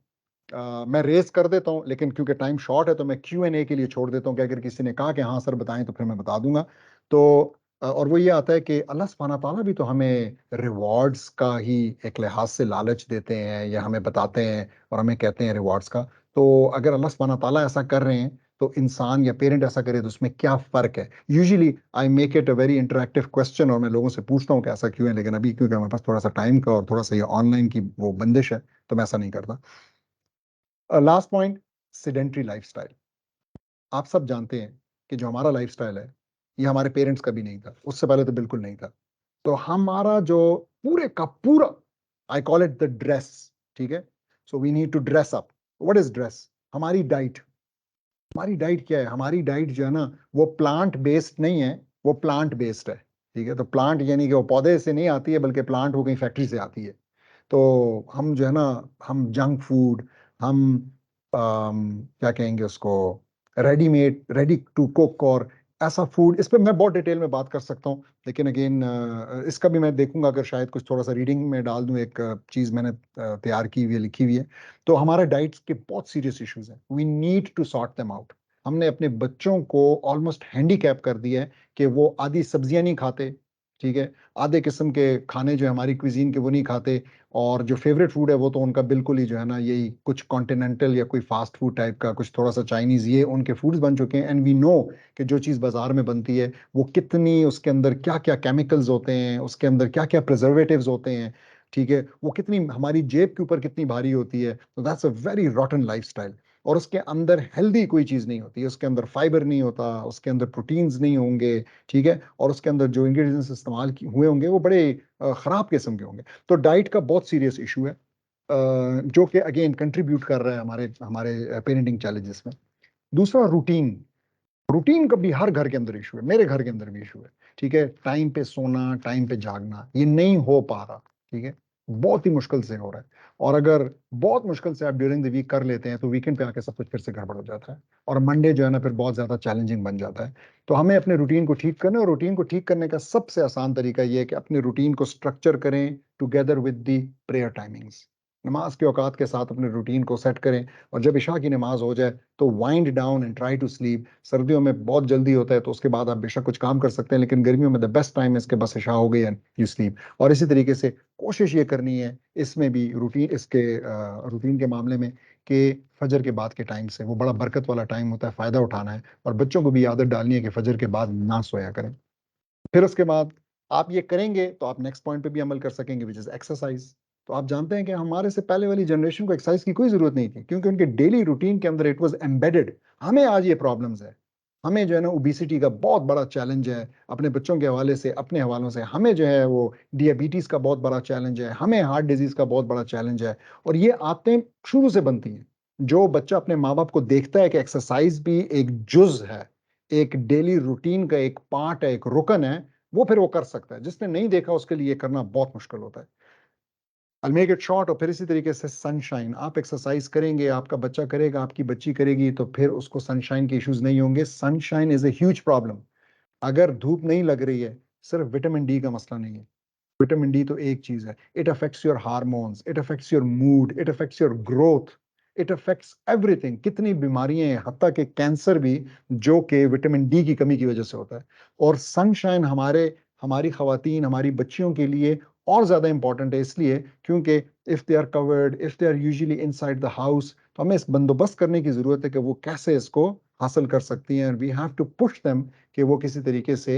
मैं रेस कर देता हूँ, लेकिन क्योंकि टाइम शॉर्ट है तो मैं Q&A के लिए छोड़ देता हूँ कि अगर किसी ने कहा कि हाँ सर बताएं तो फिर मैं बता दूंगा। तो और वो ये आता है कि अल्लाह सुब्हाना ताला भी तो हमें रिवॉर्ड्स का ही एक लिहाज से लालच देते हैं, या हमें बताते हैं और हमें कहते हैं रिवॉर्ड्स का। तो अगर अल्लाह सुब्हाना ताला ऐसा कर रहे हैं तो इंसान या पेरेंट ऐसा करे तो उसमें क्या फर्क है? Usually I make it a very interactive question, और मैं लोगों से पूछता हूँ कि ऐसा क्यों है, लेकिन अभी क्योंकि हमारे पास थोड़ा सा टाइम का और थोड़ा सा ये ऑनलाइन की वो बंदिश है तो मैं ऐसा नहीं करता। Last point, sedentary lifestyle. आप सब जानते हैं कि जो हमारा लाइफस्टाइल है ये हमारे पेरेंट्स का भी नहीं था, उससे पहले तो बिल्कुल नहीं था। तो हमारा जो पूरे का पूरा, I call it the dress, ठीक है, so we need to dress up. What is dress? हमारी डाइट। हमारी डाइट क्या है? हमारी डाइट जो है ना वो प्लांट बेस्ड नहीं है, वो प्लांट बेस्ड है। ठीक है, तो प्लांट यानी कि वो पौधे से नहीं आती है, बल्कि प्लांट वो कहीं फैक्ट्री से आती है। तो हम जो है ना, हम जंक फूड, हम क्या कहेंगे उसको, रेडीमेड, रेडी टू कुक और ऐसा फूड, इस पे मैं बहुत डिटेल में बात कर सकता हूँ। लेकिन अगेन इसका भी मैं देखूंगा, अगर शायद कुछ थोड़ा सा रीडिंग में डाल दूं। एक चीज़ मैंने तैयार की हुई है, लिखी हुई है। तो हमारे डाइट्स के बहुत सीरियस इश्यूज हैं, we need to sort them out. हमने अपने बच्चों को ऑलमोस्ट हैंडीकैप कर दिया है कि वो आधी सब्जियां नहीं खाते, ठीक है, आधे किस्म के खाने जो है हमारी क्विजीन के वो नहीं खाते, और जो फेवरेट फूड है वो तो उनका बिल्कुल ही जो है ना यही कुछ कॉन्टिनेंटल या कोई फास्ट फूड टाइप का, कुछ थोड़ा सा चाइनीज, ये उनके फूड्स बन चुके हैं। एंड वी नो कि जो चीज़ बाजार में बनती है वो कितनी, उसके अंदर क्या क्या केमिकल्स होते हैं, उसके अंदर क्या क्या प्रिजर्वेटिव्स होते हैं, ठीक है, वो कितनी हमारी जेब के ऊपर कितनी भारी होती है। तो दैट्स अ वेरी रॉटन लाइफस्टाइल। और उसके अंदर हेल्दी कोई चीज़ नहीं होती, उसके अंदर फाइबर नहीं होता, उसके अंदर प्रोटीन्स नहीं होंगे, ठीक है, और उसके अंदर जो इंग्रेडिएंट्स इस्तेमाल हुए होंगे वो बड़े खराब किस्म के होंगे। तो डाइट का बहुत सीरियस इशू है, जो कि अगेन कंट्रीब्यूट कर रहा है हमारे हमारे पेरेंटिंग चैलेंजेस में। दूसरा, रूटीन। रूटीन का भी हर घर के अंदर इशू है, मेरे घर के अंदर भी इशू है। ठीक है, टाइम पे सोना, टाइम पे जागना, ये नहीं हो पा रहा। ठीक है, बहुत ही मुश्किल से हो रहा है। और अगर बहुत मुश्किल से आप ड्यूरिंग द वीक कर लेते हैं तो वीकेंड पे आके सब कुछ फिर से गड़बड़ हो जाता है, और मंडे जो है ना फिर बहुत ज्यादा चैलेंजिंग बन जाता है। तो हमें अपने रूटीन को ठीक करना है, और रूटीन को ठीक करने का सबसे आसान तरीका ये है कि अपने रूटीन को स्ट्रक्चर करें together with the prayer timings. नमाज के औकात के साथ अपने रूटीन को सेट करें, और जब इशा की नमाज हो जाए तो wind down and try to sleep. सर्दियों में बहुत जल्दी होता है तो उसके बाद आप बेशक कुछ काम कर सकते हैं, लेकिन गर्मियों में द बेस्ट टाइम है इसके, बस इशा हो गई एंड यू स्लीप। और इसी तरीके से कोशिश ये करनी है इसमें भी, रूटीन, इसके रूटीन के मामले में, कि फजर के बाद के टाइम से, वो बड़ा बरकत वाला टाइम होता है, फायदा उठाना है। और बच्चों को भी आदत डालनी है कि फजर के बाद ना सोया करें। फिर उसके बाद आप ये करेंगे तो आप नेक्स्ट पॉइंट पे भी अमल कर सकेंगे, विच इज एक्सरसाइज। तो आप जानते हैं कि हमारे से पहले वाली जनरेशन को एक्सरसाइज की कोई जरूरत नहीं थी, क्योंकि उनके डेली रूटीन के अंदर इट वाज एम्बेडेड। हमें आज ये प्रॉब्लम्स है, हमें जो है ना ओबिसिटी का बहुत बड़ा चैलेंज है, अपने बच्चों के हवाले से, अपने हवालों से हमें जो है वो डियाबिटीज का बहुत बड़ा चैलेंज है, हमें हार्ट डिजीज का बहुत बड़ा चैलेंज है। और ये आदतें शुरू से बनती हैं। जो बच्चा अपने माँ बाप को देखता है कि एक्सरसाइज भी एक जुज है, एक डेली रूटीन का एक पार्ट है, एक रुकन है, वो फिर वो कर सकता है। जिसने नहीं देखा उसके लिए करना बहुत मुश्किल होता है। I'll make it short। और फिर इसी तरीके से सनशाइन, आप एक्सरसाइज करेंगे, आपका बच्चा करेगा, आपकी बच्ची करेगी, तो फिर उसको सनशाइन के इश्यूज नहीं होंगे। Sunshine is a huge problem. अगर धूप नहीं लग रही है, सिर्फ विटामिन डी का मसला नहीं है। विटामिन डी तो एक चीज है, it affects your hormones, it affects your mood, it affects your growth, it affects everything. कितनी बीमारियां हैं, हत्ता कि कैंसर भी, जो कि विटामिन डी की कमी की वजह से होता है। और सनशाइन हमारी खवातीन, हमारी बच्चियों के लिए और ज्यादा इंपॉर्टेंट है, इसलिए क्योंकि if they are covered, if they are usually inside the house, तो हमें इस बंदोबस्त करने की जरूरत है कि वो कैसे इसको हासिल कर सकती हैं। We have to push them कि वो किसी तरीके से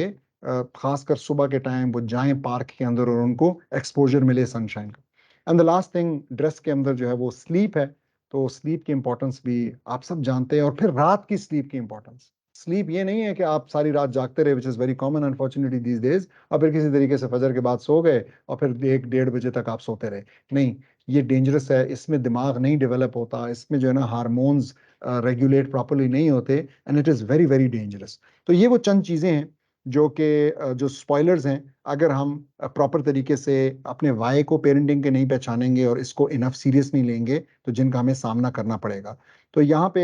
खासकर सुबह के टाइम वो जाएं पार्क के अंदर और उनको एक्सपोजर मिले सनशाइन का। And the last thing, dress के अंदर जो है वो स्लीप है, तो स्लीप की इंपॉर्टेंस भी आप सब जानते हैं। और फिर रात की स्लीप की इंपॉर्टेंस, स्लीप ये नहीं है कि आप सारी रात जागते रहे, which is very common unfortunately these days, और फिर किसी तरीके से फजर के बाद सो गए और फिर 1-1:30 बजे तक आप सोते रहे। नहीं, ये डेंजरस है, इसमें दिमाग नहीं डेवलप होता, इसमें जो है ना हार्मोन्स रेगुलेट प्रॉपरली नहीं होते, and it is very very dangerous. तो ये वो चंद चीज़ें हैं जो कि जो स्पॉयलर्स हैं, अगर हम प्रॉपर तरीके से अपने वाई को पेरेंटिंग के नहीं पहचानेंगे और इसको इनफ सीरियस नहीं लेंगे, तो जिनका हमें सामना करना पड़ेगा। तो यहाँ पे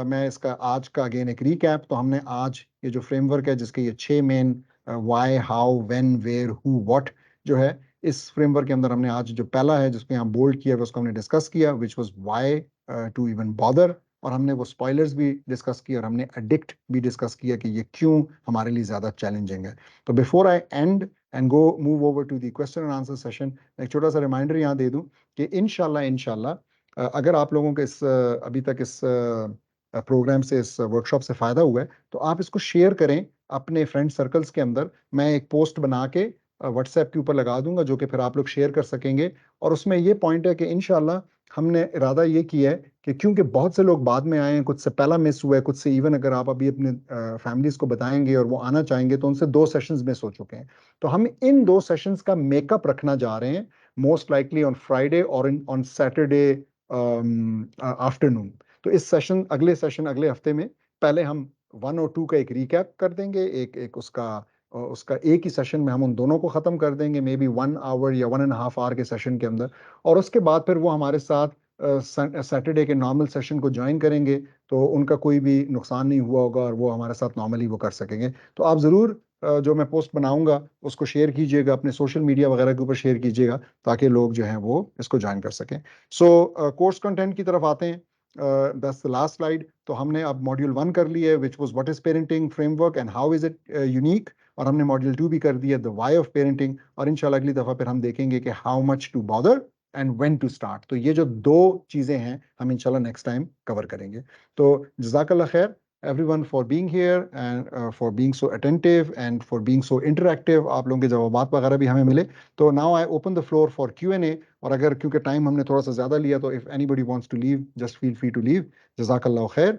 मैं इसका आज का अगेन एक रीकैप, तो हमने आज ये जो फ्रेमवर्क है जिसके ये 6 main why, how, when, where, who, what जो है, इस फ्रेमवर्क के अंदर हमने आज जो पहला है जिसको यहाँ बोल्ड किया उसको हमने डिस्कस किया, which was why to even bother, और हमने वो स्पॉयलर्स भी डिस्कस किया और हमने एडिक्ट भी डिस्कस किया कि ये क्यों हमारे लिए ज्यादा चैलेंजिंग है। तो before I and and go move over to the question and answer session, एक छोटा सा रिमाइंडर यहाँ दे दूं कि इंशाल्लाह अगर आप लोगों के इस अभी तक इस प्रोग्राम से, इस वर्कशॉप से फायदा हुआ है, तो आप इसको शेयर करें अपने फ्रेंड सर्कल्स के अंदर। मैं एक पोस्ट बना के व्हाट्सएप के ऊपर लगा दूंगा जो कि फिर आप लोग शेयर कर सकेंगे। और उसमें ये पॉइंट है कि इंशाल्लाह हमने इरादा ये किया है कि क्योंकि बहुत से लोग बाद में आए हैं, कुछ से पहला मिस हुआ है, कुछ से इवन अगर आप अभी अपने फैमिलीज को बताएंगे और वो आना चाहेंगे तो उनसे 2 सेशंस मिस हो चुके हैं। तो हम इन 2 सेशंस का मेकअप रखना जा रहे हैं, मोस्ट लाइकली ऑन फ्राइडे और ऑन सैटरडे आफ्टरनून। तो इस सेशन, अगले सेशन अगले हफ्ते में, पहले हम 1 और 2 का एक रिकैप कर देंगे, एक उसका एक ही सेशन में हम उन दोनों को खत्म कर देंगे, मे बी 1 आवर या 1.5 आवर के सेशन के अंदर। और उसके बाद फिर वो हमारे साथ सैटरडे के नॉर्मल सेशन को ज्वाइन करेंगे, तो उनका कोई भी नुकसान नहीं हुआ होगा और वो हमारे साथ नॉर्मली वो कर सकेंगे। तो आप ज़रूर जो मैं पोस्ट बनाऊंगा उसको शेयर कीजिएगा, अपने सोशल मीडिया वगैरह के ऊपर शेयर कीजिएगा, ताकि लोग जो हैं वो इसको ज्वाइन कर सकें। सो कोर्स कंटेंट की तरफ आते हैं। That's the last slide. तो हमने अब मॉड्यूल 1 कर लिया है, which was what is parenting framework and how is it unique, और हमने मॉड्यूल 2 भी कर दिया, द व्हाई ऑफ पेरेंटिंग, और इंशाल्लाह अगली दफा फिर हम देखेंगे कि how much to bother and when to start. तो ये जो 2 चीजें हैं हम इंशाल्लाह नेक्स्ट टाइम कवर करेंगे। तो जज़ाकल्लाह खैर everyone for being here and for being so attentive and for being so interactive। आप लोगों के जवाबात वगैरह भी हमें मिले। तो now I open the floor for Q&A, और अगर क्योंकि टाइम हमने थोड़ा सा ज्यादा लिया, तो if anybody wants to leave just feel free to leave। जज़ाकल्लाह खैर।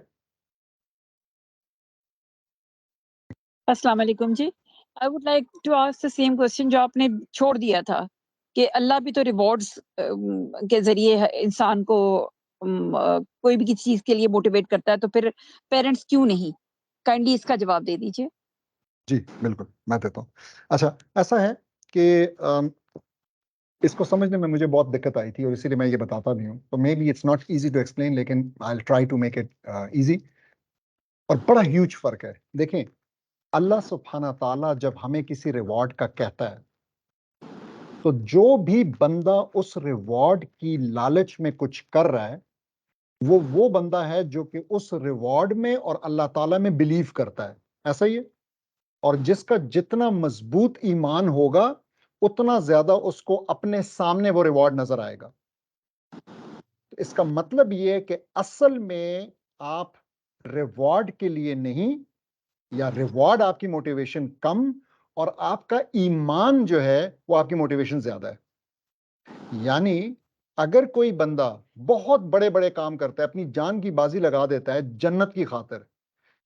अस्सलाम वालेकुम जी। I would like to ask the same question जो आपने छोड़ दिया था कि अल्लाह भी तो रिवॉर्ड्स के जरिए इंसान को कोई भी चीज के लिए मोटिवेट करता है, तो फिर पेरेंट्स क्यों नहीं? काइंडली इसका जवाब दे दीजिए। जी बिल्कुल, मैं देता हूँ। अच्छा, ऐसा है कि इसको समझने में मुझे बहुत दिक्कत आई थी और इसीलिए मैं ये बताता भी हूँ। तो maybe it's not easy to explain, लेकिन I try to make it easy. और बड़ा ह्यूज फर्क है। देखें, अल्लाह सुब्हाना ताला जब हमें किसी रिवॉर्ड का कहता है, तो जो भी बंदा उस रिवॉर्ड की लालच में कुछ कर रहा है, वो बंदा है जो कि उस रिवॉर्ड में और अल्लाह ताला में बिलीव करता है। ऐसा ही है। और जिसका जितना मजबूत ईमान होगा, उतना ज्यादा उसको अपने सामने वो रिवॉर्ड नजर आएगा। तो इसका मतलब ये है कि असल में आप रिवॉर्ड के लिए नहीं, या रिवॉर्ड आपकी मोटिवेशन कम और आपका ईमान जो है वो आपकी मोटिवेशन ज्यादा है। यानी अगर कोई बंदा बहुत बड़े बड़े काम करता है, अपनी जान की बाजी लगा देता है जन्नत की खातिर,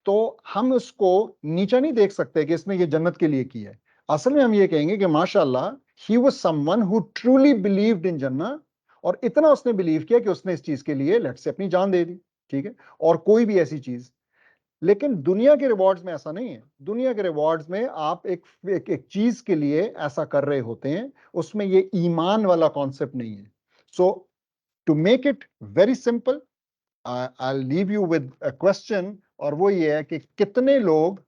तो हम उसको नीचा नहीं देख सकते कि इसने ये जन्नत के लिए की है। असल में हम ये कहेंगे कि माशाल्लाह, he was someone who truly believed in जन्नत, और इतना उसने बिलीव किया कि उसने इस चीज के लिए लेट्स से अपनी जान दे दी। ठीक है, और कोई भी ऐसी चीज। लेकिन दुनिया के रिवॉर्ड्स में ऐसा नहीं है। दुनिया के रिवॉर्ड्स में आप एक चीज के लिए ऐसा कर रहे होते हैं, उसमें ये ईमान वाला कॉन्सेप्ट नहीं है। So to make it very simple, I leave you with a question, और वो ये है कि कितने लोग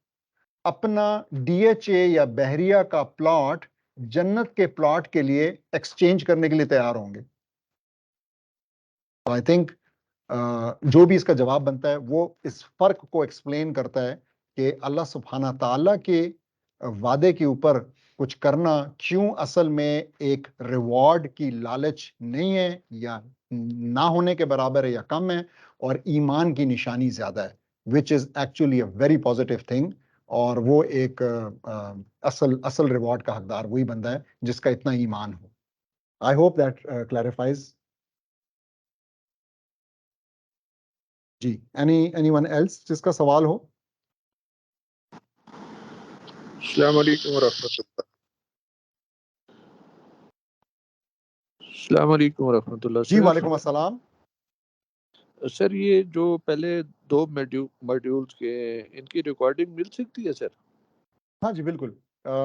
अपना डीएचए या बहरिया का प्लॉट जन्नत के प्लॉट के लिए एक्सचेंज करने के लिए तैयार होंगे? आई थिंक जो भी इसका जवाब बनता है वो इस फर्क को एक्सप्लेन करता है कि अल्लाह सुब्हाना ताला के वादे के ऊपर कुछ करना क्यों असल में एक रिवॉर्ड की लालच नहीं है, या ना होने के बराबर है, या कम है, और ईमान की निशानी ज्यादा है, which is actually a very positive thing. और वो एक असल रिवॉर्ड का हकदार वही बंदा है जिसका इतना ईमान हो। I hope that clarifies. Ji, anyone else जिसका सवाल हो? अस्सलाम वालेकुम रहमतुल्लाह। अस्सलाम वालेकुम रहमतुल्लाह। जी वालेकुम अस्सलाम। सर ये जो पहले 2 मॉड्यूल्स के इनकी रिकॉर्डिंग मिल सकती है सर? हाँ जी बिल्कुल।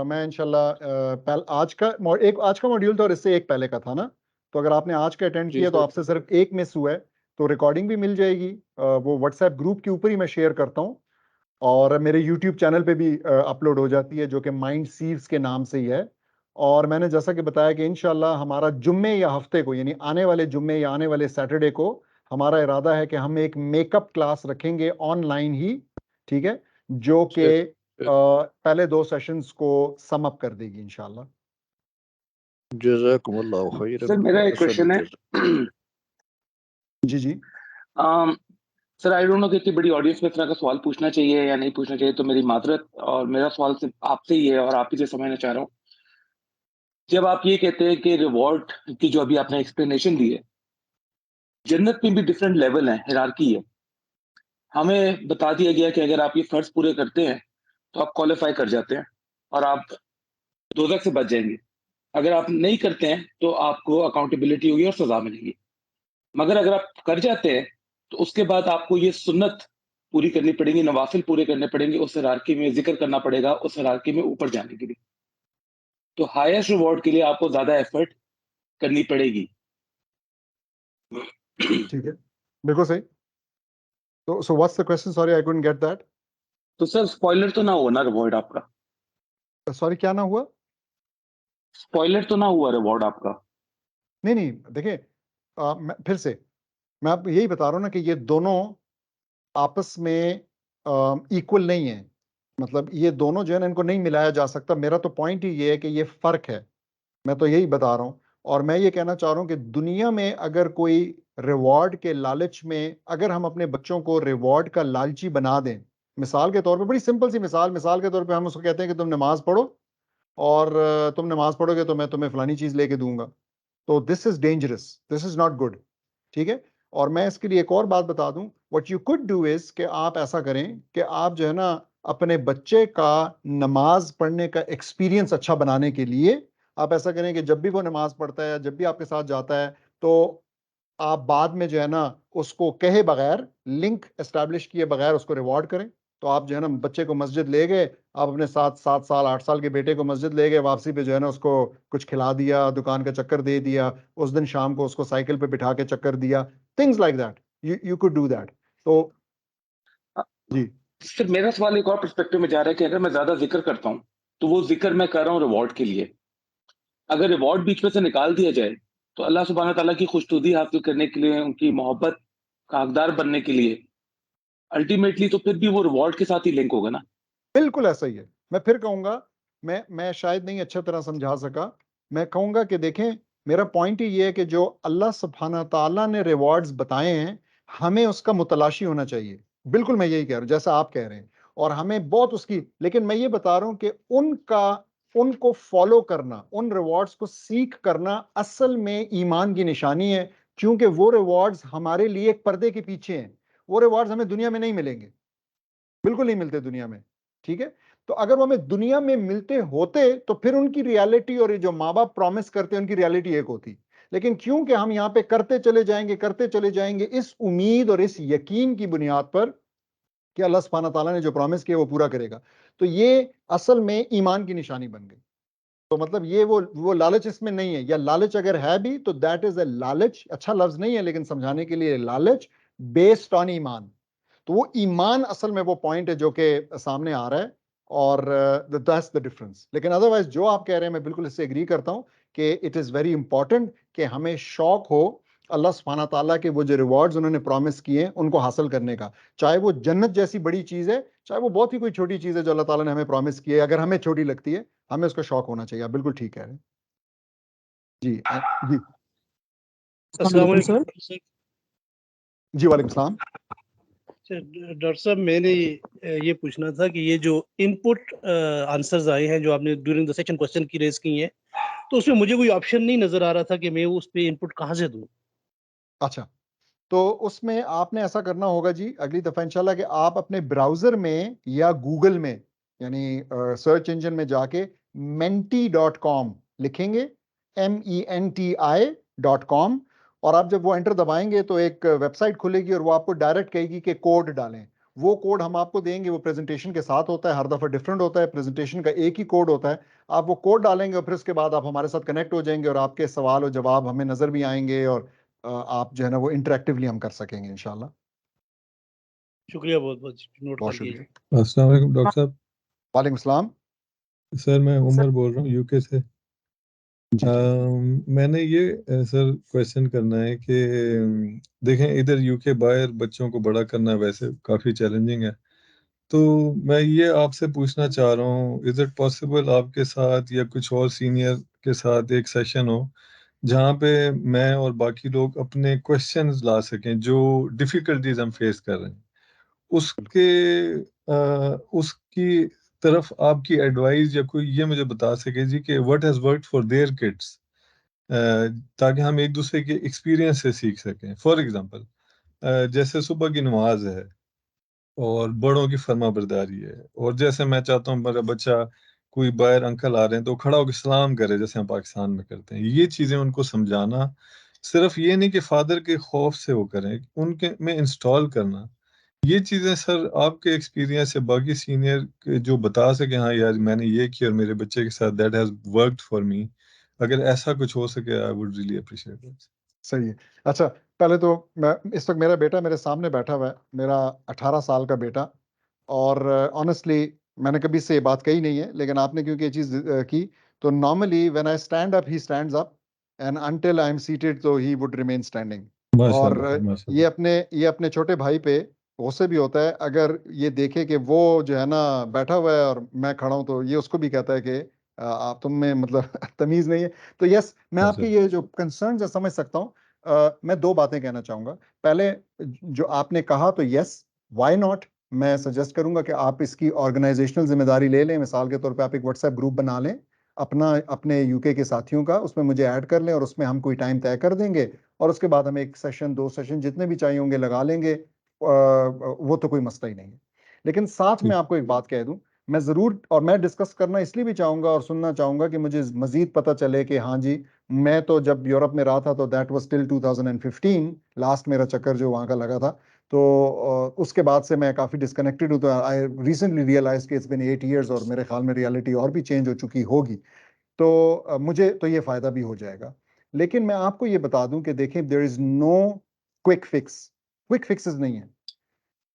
मैं इंशाल्लाह आज का मॉड्यूल था और इससे एक पहले का था ना, तो अगर आपने आज का अटेंड जी किया तो सर। आपसे सिर्फ एक मिस हुआ है, तो रिकॉर्डिंग भी मिल जाएगी। वो व्हाट्सएप ग्रुप के ऊपर ही मैं शेयर करता हूँ और मेरे यूट्यूब चैनल पे भी अपलोड हो जाती है, जो कि माइंड सीव्स के नाम से ही है। और मैंने जैसा कि बताया कि इंशाल्लाह हमारा जुम्मे या हफ्ते को, यानी आने वाले जुम्मे या आने वाले सैटरडे को हमारा इरादा है कि हम एक मेकअप क्लास रखेंगे ऑनलाइन ही, ठीक है, जो कि पहले 2 सेशंस को सम अप कर देगी इंशाल्लाह। जज़ाकुमुल्लाह खैरन। सर मेरा एक क्वेश्चन है। जी जी। सर आई डोंट नो कि इतनी बड़ी ऑडियंस में इस तरह का सवाल पूछना चाहिए या नहीं पूछना चाहिए, तो मेरी माजरत, और मेरा सवाल सिर्फ आपसे ही है और आप ही से समझना चाह रहा हूँ। जब आप ये कहते हैं कि रिवॉर्ड की जो अभी आपने एक्सप्लेनेशन दी है, जन्नत में भी डिफरेंट लेवल है, हिरार्की है। हमें बता दिया गया कि अगर आप ये फर्ज पूरे करते हैं तो आप क्वालिफाई कर जाते हैं और आप दोज़ख से बच जाएंगे। अगर आप नहीं करते हैं तो आपको अकाउंटेबिलिटी होगी और सजा मिलेगी। मगर अगर आप कर जाते हैं तो उसके बाद आपको ये सुन्नत पूरी करनी पड़ेगी, नवाफिल पूरे करने पड़ेंगे, उस हिरार्की में जिक्र करना पड़ेगा, उस हिरार्की में ऊपर जाने के लिए। तो हाईएस्ट रिवॉर्ड के लिए आपको ज्यादा एफर्ट करनी पड़ेगी। ठीक है, बिल्कुल सही। तो so what's the question? Sorry I couldn't get that. तो सर स्पॉइलर तो ना हुआ ना रिवॉर्ड आपका? सॉरी क्या ना हुआ? स्पॉइलर तो ना हुआ रिवॉर्ड आपका? नहीं नहीं, देखिए फिर से मैं आपको यही बता रहा हूँ ना कि ये दोनों आपस में इक्वल नहीं है। मतलब ये दोनों जो है ना, इनको नहीं मिलाया जा सकता। मेरा तो पॉइंट ही ये है कि ये फर्क है, मैं तो यही बता रहा हूँ। और मैं ये कहना चाह रहा हूँ कि दुनिया में अगर कोई रिवॉर्ड के लालच में, अगर हम अपने बच्चों को रिवॉर्ड का लालची बना दें, मिसाल के तौर पे, बड़ी सिंपल सी मिसाल के तौर पे हम उसको कहते हैं कि तुम नमाज पढ़ो और तुम नमाज पढ़ोगे तो मैं तुम्हें फलानी चीज लेके दूंगा। तो this is dangerous, this is not good, ठीक है। और मैं इसके लिए एक और बात बता दूं, what you could do is कि आप ऐसा करें कि आप जो है ना, अपने बच्चे का नमाज पढ़ने का एक्सपीरियंस अच्छा बनाने के लिए आप ऐसा करें कि जब भी वो नमाज पढ़ता है, जब भी आपके साथ जाता है, तो आप बाद में जो है ना, उसको कहे बगैर, लिंक एस्टैब्लिश किए बगैर उसको रिवॉर्ड करें। तो आप जो है ना, बच्चे को मस्जिद ले गए, आप अपने 7 साल 8 साल के बेटे को मस्जिद ले गए, वापसी पे जो है ना उसको कुछ खिला दिया, दुकान का चक्कर दे दिया, उस दिन शाम को उसको साइकिल पे बिठा के चक्कर दिया, things like that, you could do that. तो जी सर मेरा सवाल एक और पर्सपेक्टिव में जा रहा है कि अगर मैं ज्यादा जिक्र करता हूँ तो वो जिक्र मैं कर रहा हूँ रिवॉर्ड के लिए। अगर रिवॉर्ड बीच में से निकाल दिया जाए तो अल्लाह सुब्हाना ताला की खुशनुदी हासिल करने के लिए, उनकी मोहब्बत का हकदार बनने के लिए, अल्टीमेटली तो फिर भी वो रिवॉर्ड के साथ ही लिंक होगा ना? बिल्कुल ऐसा ही है। मैं फिर कहूंगा, मैं शायद नहीं अच्छी तरह समझा सका। मैं कहूंगा कि देखें, मेरा पॉइंट ही ये है कि जो अल्लाह सुब्हाना ताला ने रिवॉर्ड्स बताए हैं, हमें उसका मुतलाशी होना चाहिए। बिल्कुल मैं यही कह रहा हूं जैसा आप कह रहे हैं, और हमें बहुत उसकी, लेकिन मैं ये बता रहा हूं कि उनको फॉलो करना, उन रिवॉर्ड्स को सीख करना असल में ईमान की निशानी है, क्योंकि वो रिवॉर्ड्स हमारे लिए एक पर्दे के पीछे हैं। वो रिवॉर्ड्स हमें दुनिया में नहीं मिलेंगे, बिल्कुल नहीं मिलते दुनिया में, ठीक है। तो अगर वो हमें दुनिया में मिलते होते तो फिर उनकी रियलिटी और ये जो माँ बाप प्रॉमिस करते हैं उनकी रियलिटी एक होती। लेकिन क्योंकि हम यहाँ पे करते चले जाएंगे इस उम्मीद और इस यकीन की बुनियाद पर कि अल्लाह सुब्हाना ताला ने जो प्रॉमिस किया वो पूरा करेगा, तो ये असल में ईमान की निशानी बन गई। तो मतलब ये वो लालच इसमें नहीं है, या लालच अगर है भी तो दैट इज ए लालच, अच्छा लफ्ज नहीं है लेकिन समझाने के लिए, लालच बेस्ड ऑन ईमान। तो वो ईमान असल में वो पॉइंट है जो कि सामने आ रहा है, और दैट्स द डिफरेंस। लेकिन अदरवाइज जो आप कह रहे हैं मैं बिल्कुल इससे एग्री करता हूं कि इट इज वेरी इंपॉर्टेंट कि हमें शौक हो अल्लाह सुब्हाना ताला के वो जो रिवॉर्ड्स उन्होंने प्रॉमिस किए हैं उनको हासिल करने का, चाहे वो जन्नत जैसी बड़ी चीज है, चाहे वो बहुत ही कोई छोटी चीज है जो अल्लाह ताला ने हमें प्रॉमिस की है, अगर हमें छोटी लगती है, हमें उसका शौक होना चाहिए। आप बिल्कुल ठीक कह रहे हैं। जी जी अस्सलाम वालेकुम सर। जी वालेकुम सलाम। डॉक्टर साहब मैंने ये पूछना था कि ये जो इनपुट आंसर्स आए हैं जो आपने ड्यूरिंग द सेशन क्वेश्चन की रेज की हैं, तो उसमें मुझे कोई ऑप्शन नहीं नजर आ रहा था कि मैं उस पे इनपुट कहाँ से दूं। अच्छा, तो उसमें आपने ऐसा करना होगा जी अगली दफा इंशाल्लाह कि आप अपने ब्राउजर में या गूगल में यानी सर्च इंजन में जाके menti.com लिखेंगे, MENTI.com, और आप जब वो एंटर दबाएंगे तो एक वेबसाइट खुलेगी और वो आपको डायरेक्ट कहेगी कि कोड डालें। वो कोड हम आपको देंगे, वो प्रेजेंटेशन के साथ होता है, हर दफा डिफरेंट होता है, प्रेजेंटेशन का एक ही कोड होता है। आप वो कोड डालेंगे और फिर उसके बाद आप हमारे साथ कनेक्ट हो जाएंगे और आपके सवाल और जवाब हमें नजर भी आएंगे और आप जो है ना वो इंटरेक्टिवली हम कर सकेंगे इंशाल्लाह। शुक्रिया बहुत बहुत, नोट बहुत कर लिया। शुक्रिया। अस्सलाम वालेकुम डॉक्टर साहब। वालेकुम सलाम। सर मैं उमर बोल रहा हूँ यूके से। जी मैंने ये सर क्वेश्चन करना है कि देखें इधर यूके बाहर बच्चों को बड़ा करना वैसे काफ़ी चैलेंजिंग है, तो मैं ये आपसे पूछना चाह रहा हूँ, इज इट पॉसिबल आपके साथ या कुछ और सीनियर के साथ एक सेशन हो जहाँ पे मैं और बाकी लोग अपने क्वेश्चंस ला सकें जो डिफ़िकल्टीज हम फेस कर रहे हैं, उसके उसकी तरफ आपकी एडवाइस या कोई ये मुझे बता सके जी कि what has worked for their kids, ताकि हम एक दूसरे के एक्सपीरियंस से सीख सकें। फॉर एग्जांपल जैसे सुबह की नमाज है और बड़ों की फर्मा बरदारी है, और जैसे मैं चाहता हूँ मेरा बच्चा कोई बाहर अंकल आ रहे हैं तो खड़ा होकर सलाम करे जैसे हम पाकिस्तान में करते हैं, ये चीज़ें उनको समझाना, सिर्फ ये नहीं कि फादर के खौफ से वो करें, उनके में इंस्टॉल करना, ये चीज़ें सर आपके एक्सपीरियंस से बाकी सीनियर जो बता सके हाँ यार मैंने ये किया और मेरे बच्चे के साथ that has worked for me, अगर ऐसा कुछ हो सके आई वुड रियली अप्रिशिएट इट। सही है। अच्छा, पहले तो मैं इस वक्त मेरा बेटा मेरे सामने बैठा हुआ है, मेरा 18 साल का बेटा, और ऑनेस्टली मैंने कभी इससे ये बात कही नहीं है, लेकिन आपने क्योंकि ये चीज़ की, तो normally when I stand up he stands up, and until I am seated तो ही वुड रिमेन स्टैंडिंग। और माशाल्लाह ये माशाल्लाह। ये अपने छोटे भाई पे उससे भी होता है, अगर ये देखे कि वो जो है ना बैठा हुआ है और मैं खड़ा हूं, तो ये उसको भी कहता है कि आप तुम में मतलब तमीज नहीं है। तो यस, मैं अच्छा आपके ये जो कंसर्न है समझ सकता हूँ। मैं दो बातें कहना चाहूंगा। पहले, जो आपने कहा तो यस, व्हाई नॉट, मैं सजेस्ट करूंगा कि आप इसकी ऑर्गेनाइजेशनल जिम्मेदारी ले लें। मिसाल के तौर पे आप एक व्हाट्सएप ग्रुप बना लें अपना, अपने यूके के साथियों का, उसमें मुझे ऐड कर लें और उसमें हम कोई टाइम तय कर देंगे और उसके बाद हम एक सेशन, दो सेशन, जितने भी चाहिए होंगे लगा लेंगे। वो तो कोई मसला ही नहीं है। लेकिन साथ में आपको एक बात कह दूं, मैं जरूर, और मैं डिस्कस करना इसलिए भी चाहूंगा और सुनना चाहूंगा कि मुझे मजीद पता चले कि हाँ जी, मैं तो जब यूरोप में रहा था तो दैट वाज टिल 2015 लास्ट मेरा चक्कर जो वहां का लगा था। तो उसके बाद से मैं काफी डिस्कनेक्टेड हूँ। तो आई रिसेंटली रियलाइज कि इट्स बिन 8 इयर्स और मेरे ख्याल में रियलिटी और भी चेंज हो चुकी होगी। तो मुझे तो ये फायदा भी हो जाएगा। लेकिन मैं आपको ये बता दूं कि देखें, there is no quick fix, quick fixes नहीं है,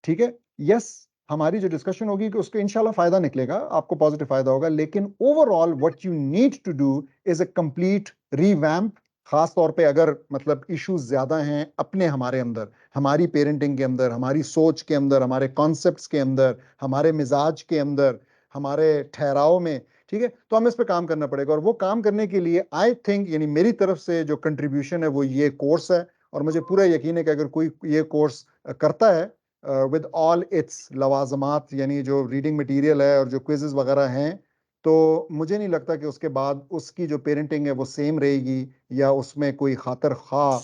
ठीक है। यस, हमारी जो डिस्कशन होगी कि उसको इंशाल्लाह फायदा निकलेगा, आपको पॉजिटिव फायदा होगा, लेकिन overall what you need to do is a complete revamp. खास तौर पे अगर मतलब इश्यूज ज्यादा हैं अपने हमारे अंदर, हमारी पेरेंटिंग के अंदर, हमारी सोच के अंदर, हमारे कॉन्सेप्ट्स के अंदर, हमारे मिजाज के अंदर, हमारे ठहराव में, ठीक है, तो हमें इस पे काम करना पड़ेगा। और वो काम करने के लिए आई थिंक, यानी मेरी तरफ से जो कंट्रीब्यूशन है वो ये कोर्स है। और मुझे पूरा यकीन है कि अगर कोई ये कोर्स करता है विद ऑल इट्स लवाजमात, यानी जो रीडिंग मटेरियल है और जो क्विजेज वगैरह हैं, तो मुझे नहीं लगता कि उसके बाद उसकी जो पेरेंटिंग है वो सेम रहेगी या उसमें कोई खातर खा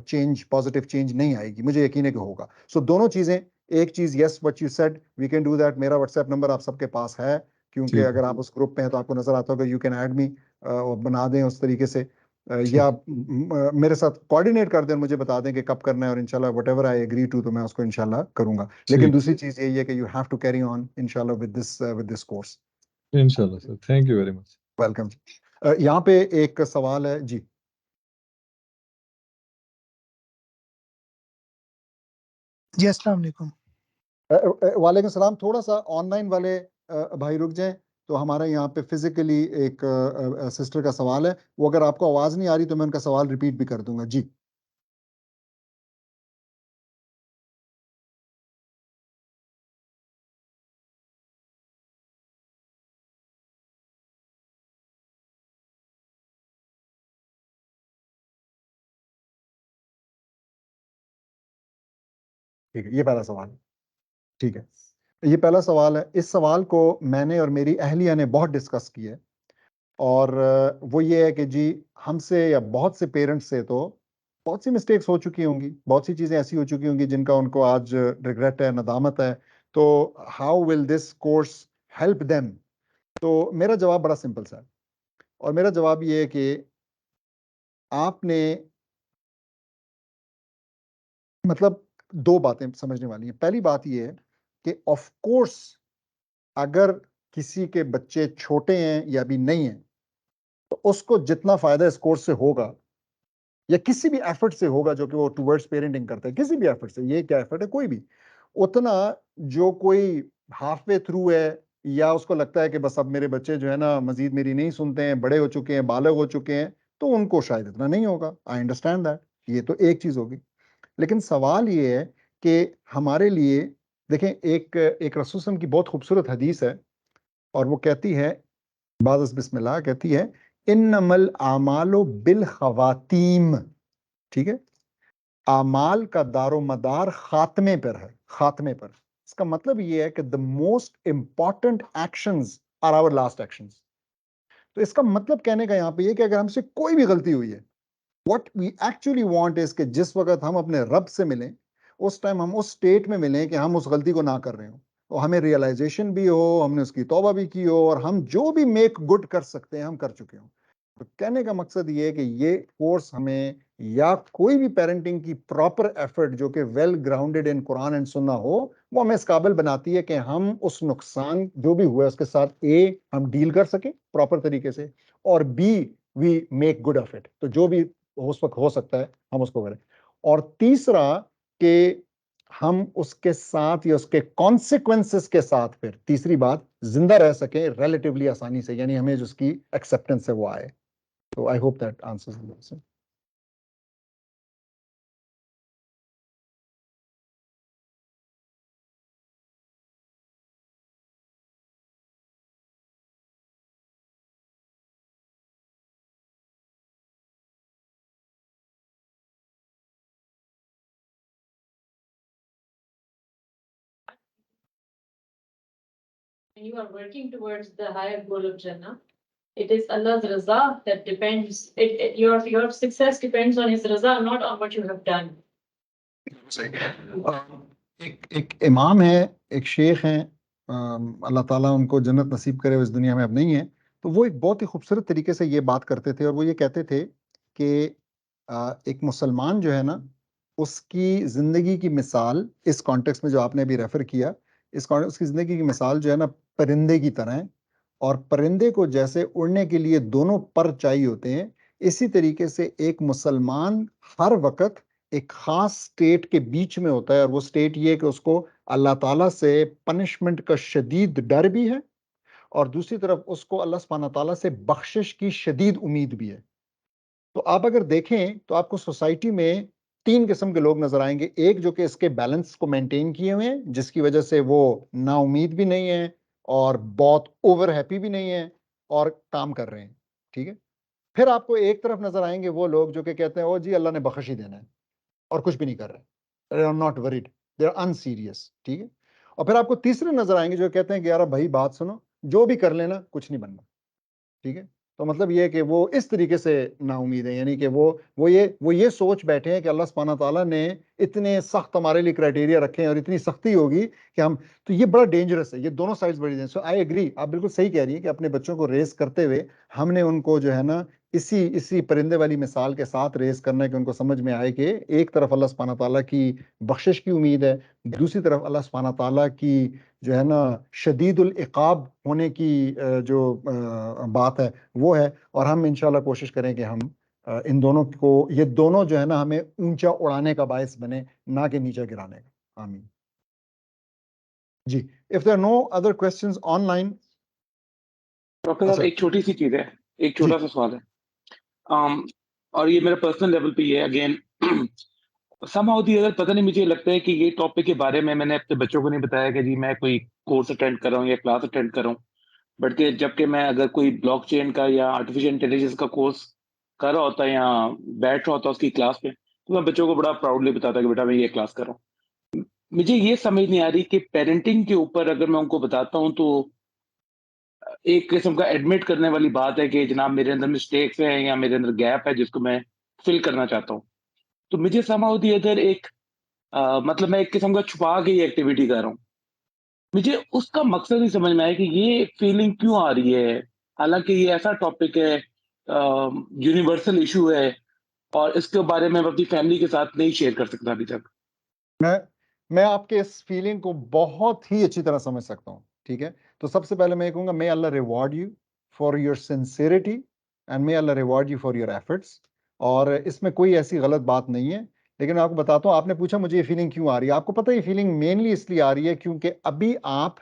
चेंज, पॉजिटिव चेंज नहीं आएगी। मुझे यकीन है कि होगा। सो दोनों चीजें, एक चीज yes what you said, we can do that. मेरा व्हाट्सएप नंबर आप सबके पास है, क्योंकि ठीक अगर आप उस ग्रुप में हैं तो आपको नजर आता होगा, यू कैन ऐड मी, बना दें उस तरीके से, या मेरे साथ कोऑर्डिनेट कर दें, मुझे बता दें कि कब करना है, और इंशाल्लाह व्हाटएवर आई एग्री टू तो मैं उसको इंशाल्लाह करूंगा। लेकिन ठीक दूसरी चीज यही है कि you have to carry on इंशाल्लाह विद दिस कोर्स। इंशाल्लाह sir, thank you very much. Welcome. यहाँ पे एक सवाल है जी। जी अस्सलाम वालेकुम। वालेकुम सलाम। थोड़ा सा ऑनलाइन वाले भाई रुक जाएं, तो हमारे यहाँ पे फिजिकली एक सिस्टर का सवाल है, वो अगर आपको आवाज नहीं आ रही तो मैं उनका सवाल रिपीट भी कर दूंगा जी। ठीक है, ये पहला सवाल है। ठीक है, ये पहला सवाल है। इस सवाल को मैंने और मेरी अहलिया ने बहुत डिस्कस किया है, और वो ये है कि जी हमसे या बहुत से पेरेंट्स से तो बहुत सी मिस्टेक्स हो चुकी होंगी, बहुत सी चीज़ें ऐसी हो चुकी होंगी जिनका उनको आज रिग्रेट है, नदामत है। तो how will this course help them? तो मेरा जवाब बड़ा सिंपल सा है, और मेरा जवाब ये है कि आपने मतलब दो बातें समझने वाली हैं। पहली बात ये है कि ऑफ कोर्स अगर किसी के बच्चे छोटे हैं या अभी नहीं हैं, तो उसको जितना फायदा इस कोर्स से होगा या किसी भी एफर्ट से होगा जो कि वो टुवर्ड्स पेरेंटिंग करता है, किसी भी एफर्ट से, ये क्या एफर्ट है कोई भी, उतना जो कोई हाफ वे थ्रू है या उसको लगता है कि बस अब मेरे बच्चे जो है ना मजीद मेरी नहीं सुनते हैं, बड़े हो चुके हैं, बालग हो चुके हैं, तो उनको शायद इतना नहीं होगा। आई अंडरस्टैंड दैट, ये तो एक चीज होगी। लेकिन सवाल ये है कि हमारे लिए देखें, एक रसूल सल्लल्लाहु की बहुत खूबसूरत हदीस है, और वो कहती है, बाज़ बिस्मिल्लाह कहती है, इन्नमल आमालो बिल खवातीम। ठीक है, आमाल का दारो मदार खात्मे पर है, खात्मे पर। इसका मतलब ये है कि the most important actions are our last actions. तो इसका मतलब कहने का यहाँ पे ये कि अगर हमसे कोई भी गलती हुई है, what we actually want is कि जिस वक्त हम अपने रब से मिलें, उस टाइम हम उस स्टेट में मिलें कि हम उस गलती को ना कर रहे हो, और हमें रियलाइजेशन भी हो, हमने उसकी तौबा भी की हो, और हम जो भी मेक गुड कर सकते हैं हम कर चुके हो। तो कहने का मकसद ये है कि ये कोर्स हमें, या कोई भी पेरेंटिंग की प्रॉपर एफर्ट जो कि well grounded in Quran and सुन्ना हो, वो हमें इस काबिल बनाती है कि हम उस नुकसान जो भी हुआ है उसके साथ ए हम डील कर सके प्रॉपर तरीके से, और be we make good of it. तो जो भी उस वक्त हो सकता है हम उसको करें। और तीसरा कि हम उसके साथ या उसके कॉन्सिक्वेंसेस के साथ फिर तीसरी बात जिंदा रह सके रिलेटिवली आसानी से, यानी हमें जो उसकी एक्सेप्टेंस है वो आए। तो I hope that answers the question. When you are working towards the higher goal of Jannah, it is Allah's raza that depends. Your success depends on His raza, not on what you have done. एक इमाम है, एक शेख हैं, अल्लाह ताला उनको जन्नत नसीब करे, वो इस दुनिया में अब नहीं है। तो वो एक बहुत ही खूबसूरत तरीके से ये बात करते थे, और वो ये कहते थे कि एक मुसलमान जो है ना, उसकी ज़िंदगी की मिसाल इस कॉन्टेक्स्ट में जो आपने अभी रेफर किया, उसकी ज़िंदगी की मिसाल जो है ना परिंदे की तरह है। और परिंदे को जैसे उड़ने के लिए दोनों पर चाहिए होते हैं, इसी तरीके से एक मुसलमान हर वक्त एक खास स्टेट के बीच में होता है, और वो स्टेट ये है कि उसको अल्लाह ताला से पनिशमेंट का शदीद डर भी है, और दूसरी तरफ उसको अल्लाह सुब्हानहू ताला से बख्शिश की शदीद उम्मीद भी है। तो आप अगर देखें तो आपको सोसाइटी में तीन किस्म के लोग नजर आएंगे। एक जो कि इसके बैलेंस को मेंटेन किए हुए हैं, जिसकी वजह से वो ना उम्मीद भी नहीं है और बहुत ओवर हैप्पी भी नहीं है और काम कर रहे हैं। ठीक है, फिर आपको एक तरफ नजर आएंगे वो लोग जो कि कहते हैं ओ जी अल्लाह ने बख्श ही देना है, और कुछ भी नहीं कर रहे, they are not worried, they are unserious. ठीक है, और फिर आपको तीसरे नजर आएंगे जो कहते हैं कि यार भाई बात सुनो, जो भी कर लेना कुछ नहीं बनना। ठीक है, तो मतलब ये है कि वो इस तरीके से नाउमीद है, यानी कि वो ये सोच बैठे हैं कि अल्लाह सुब्हानहू ताला ने इतने सख्त हमारे लिए क्राइटेरिया रखे हैं और इतनी सख्ती होगी कि हम, तो ये बड़ा डेंजरस है, ये दोनों साइड्स बड़ी डेंजरस। सो आई एग्री, आप बिल्कुल सही कह रही हैं कि अपने बच्चों को रेस करते हुए हमने उनको जो है ना इसी परिंदे वाली मिसाल के साथ रेस करना है कि उनको समझ में आए कि एक तरफ अल्लाह सुब्हानहू ताला की बख्शिश की उम्मीद है, दूसरी तरफ अल्लाह सुब्हानहू ताला की जो है ना शदीदुल इकाब होने की जो बात है वो है। और हम इंशाल्लाह कोशिश करें कि हम इन दोनों को, ये दोनों जो है ना हमें ऊंचा उड़ाने का बायस बने, ना कि नीचे गिराने का। आमीन जी। If there are no other questions online. Doctor साहब एक छोटी सी चीज है, एक छोटा सा सवाल है, और ये मेरा पर्सनल लेवल पे ये है, अगेन समहाउ दी अदर, पता नहीं मुझे लगता है कि ये टॉपिक के बारे में मैंने अपने बच्चों को नहीं बताया कि जी मैं कोई कोर्स अटेंड कर रहा हूँ या क्लास अटेंड कर रहा हूँ, बट कि जबकि मैं अगर कोई ब्लॉकचेन का या आर्टिफिशियल इंटेलिजेंस का कोर्स कर रहा होता या बैठ रहा होता उसकी क्लास पे, तो मैं बच्चों को बड़ा प्राउडली बताता कि बेटा मैं ये क्लास कर रहा हूँ। मुझे ये समझ नहीं आ रही कि पेरेंटिंग के ऊपर अगर मैं उनको बताता हूँ तो एक किस्म का एडमिट करने वाली बात है कि जनाब मेरे अंदर मिस्टेक्स हैं या मेरे अंदर गैप है जिसको मैं फिल करना चाहता हूँ। तो मुझे somehow the other एक मतलब मैं एक किस्म का छुपा के ये एक्टिविटी कर रहा हूँ। मुझे उसका मकसद नहीं समझ में आया कि ये फीलिंग क्यों आ रही है? हालाँकि ये ऐसा टॉपिक है यूनिवर्सल इश्यू है और इसके बारे में मैं अपनी फैमिली के साथ नहीं शेयर कर सकता अभी तक। मैं आपके इस फीलिंग को बहुत ही अच्छी तरह समझ सकता हूँ, ठीक है? तो सबसे पहले मैं ये कहूँगा, may Allah reward you for your sincerity and may Allah reward you for your efforts. और इसमें कोई ऐसी गलत बात नहीं है, लेकिन मैं आपको बताता हूँ, आपने पूछा मुझे ये फीलिंग क्यों आ रही है। आपको पता है ये फीलिंग मेनली इसलिए आ रही है क्योंकि अभी आप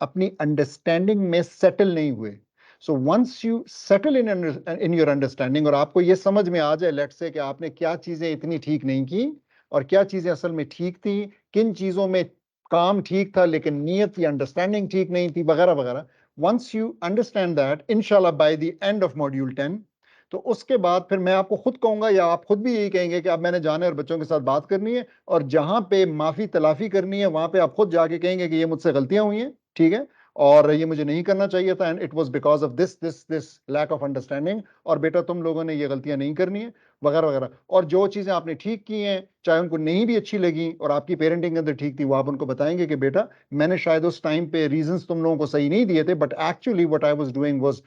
अपनी अंडरस्टैंडिंग में सेटल नहीं हुए। So once you settle in your understanding और आपको ये समझ में आ जाए लेट्स से कि आपने क्या चीजें इतनी ठीक नहीं की और क्या चीजें असल में ठीक थी, किन चीजों में काम ठीक था लेकिन नीयत या अंडरस्टैंडिंग ठीक नहीं थी, वगैरह वगैरह। वंस यू अंडरस्टैंड दैट, इंशाल्लाह by the end of module 10, तो उसके बाद फिर मैं आपको खुद कहूंगा या आप खुद भी यही कहेंगे कि अब मैंने जाने और बच्चों के साथ बात करनी है और जहां पे माफी तलाफी करनी है वहां पे आप खुद जाके कहेंगे कि ये मुझसे गलतियां हुई हैं, ठीक है, और ये मुझे नहीं करना चाहिए था and it was because of this lack of understanding, और बेटा तुम लोगों ने ये गलतियां नहीं करनी है, वगैरह वगैरह। और जो चीजें आपने ठीक की हैं, चाहे उनको नहीं भी अच्छी लगी और आपकी पेरेंटिंग के अंदर ठीक थी, वो आप उनको बताएंगे कि बेटा मैंने शायद उस टाइम पे रीजंस तुम लोगों को सही नहीं दिए थे, but actually what I was doing was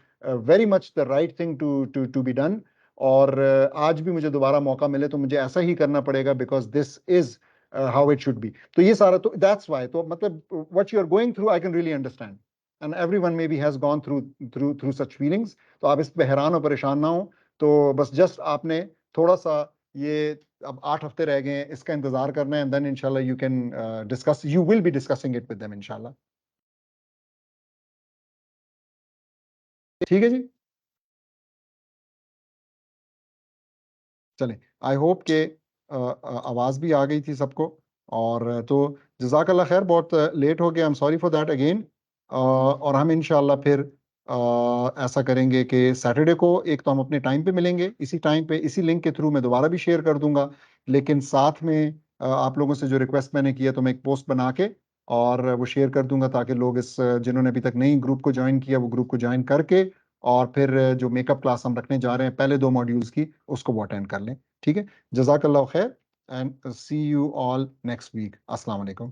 very much the right thing to be done. और आज भी मुझे दोबारा मौका मिले तो मुझे ऐसा ही करना पड़ेगा because this is how it should be. तो ये सारा, तो दैट्स वाई, तो मतलब what you are going through I can really understand and everyone maybe has gone through such feelings. तो आप इस पे हैरान और परेशान ना हो। तो बस जस्ट आपने थोड़ा सा ये, अब 8 हफ्ते रह गए हैं, इसका इंतजार करना है एंड देन इंशाल्लाह you can discuss, you will be discussing it with them इंशाल्लाह। ठीक है जी, चलें, आई होप के आवाज भी आ गई थी सबको। और तो जज़ाकल्लाह खैर, बहुत लेट हो गया, I am sorry for that again. और हम इंशाल्लाह फिर ऐसा करेंगे कि सैटरडे को एक तो हम अपने टाइम पे मिलेंगे, इसी टाइम पे इसी लिंक के थ्रू मैं दोबारा भी शेयर कर दूंगा, लेकिन साथ में आप लोगों से जो रिक्वेस्ट मैंने किया तो मैं एक पोस्ट बना के और वो शेयर कर दूंगा ताकि लोग इस जिन्होंने अभी तक नहीं ग्रुप को ज्वाइन किया वो ग्रुप को ज्वाइन करके और फिर जो मेकअप क्लास हम रखने जा रहे हैं पहले 2 मॉड्यूल्स की, उसको वो अटेंड कर लें। ठीक है, जज़ाकल्लाह खैर and see you all next week. अस्सलाम वालेकुम।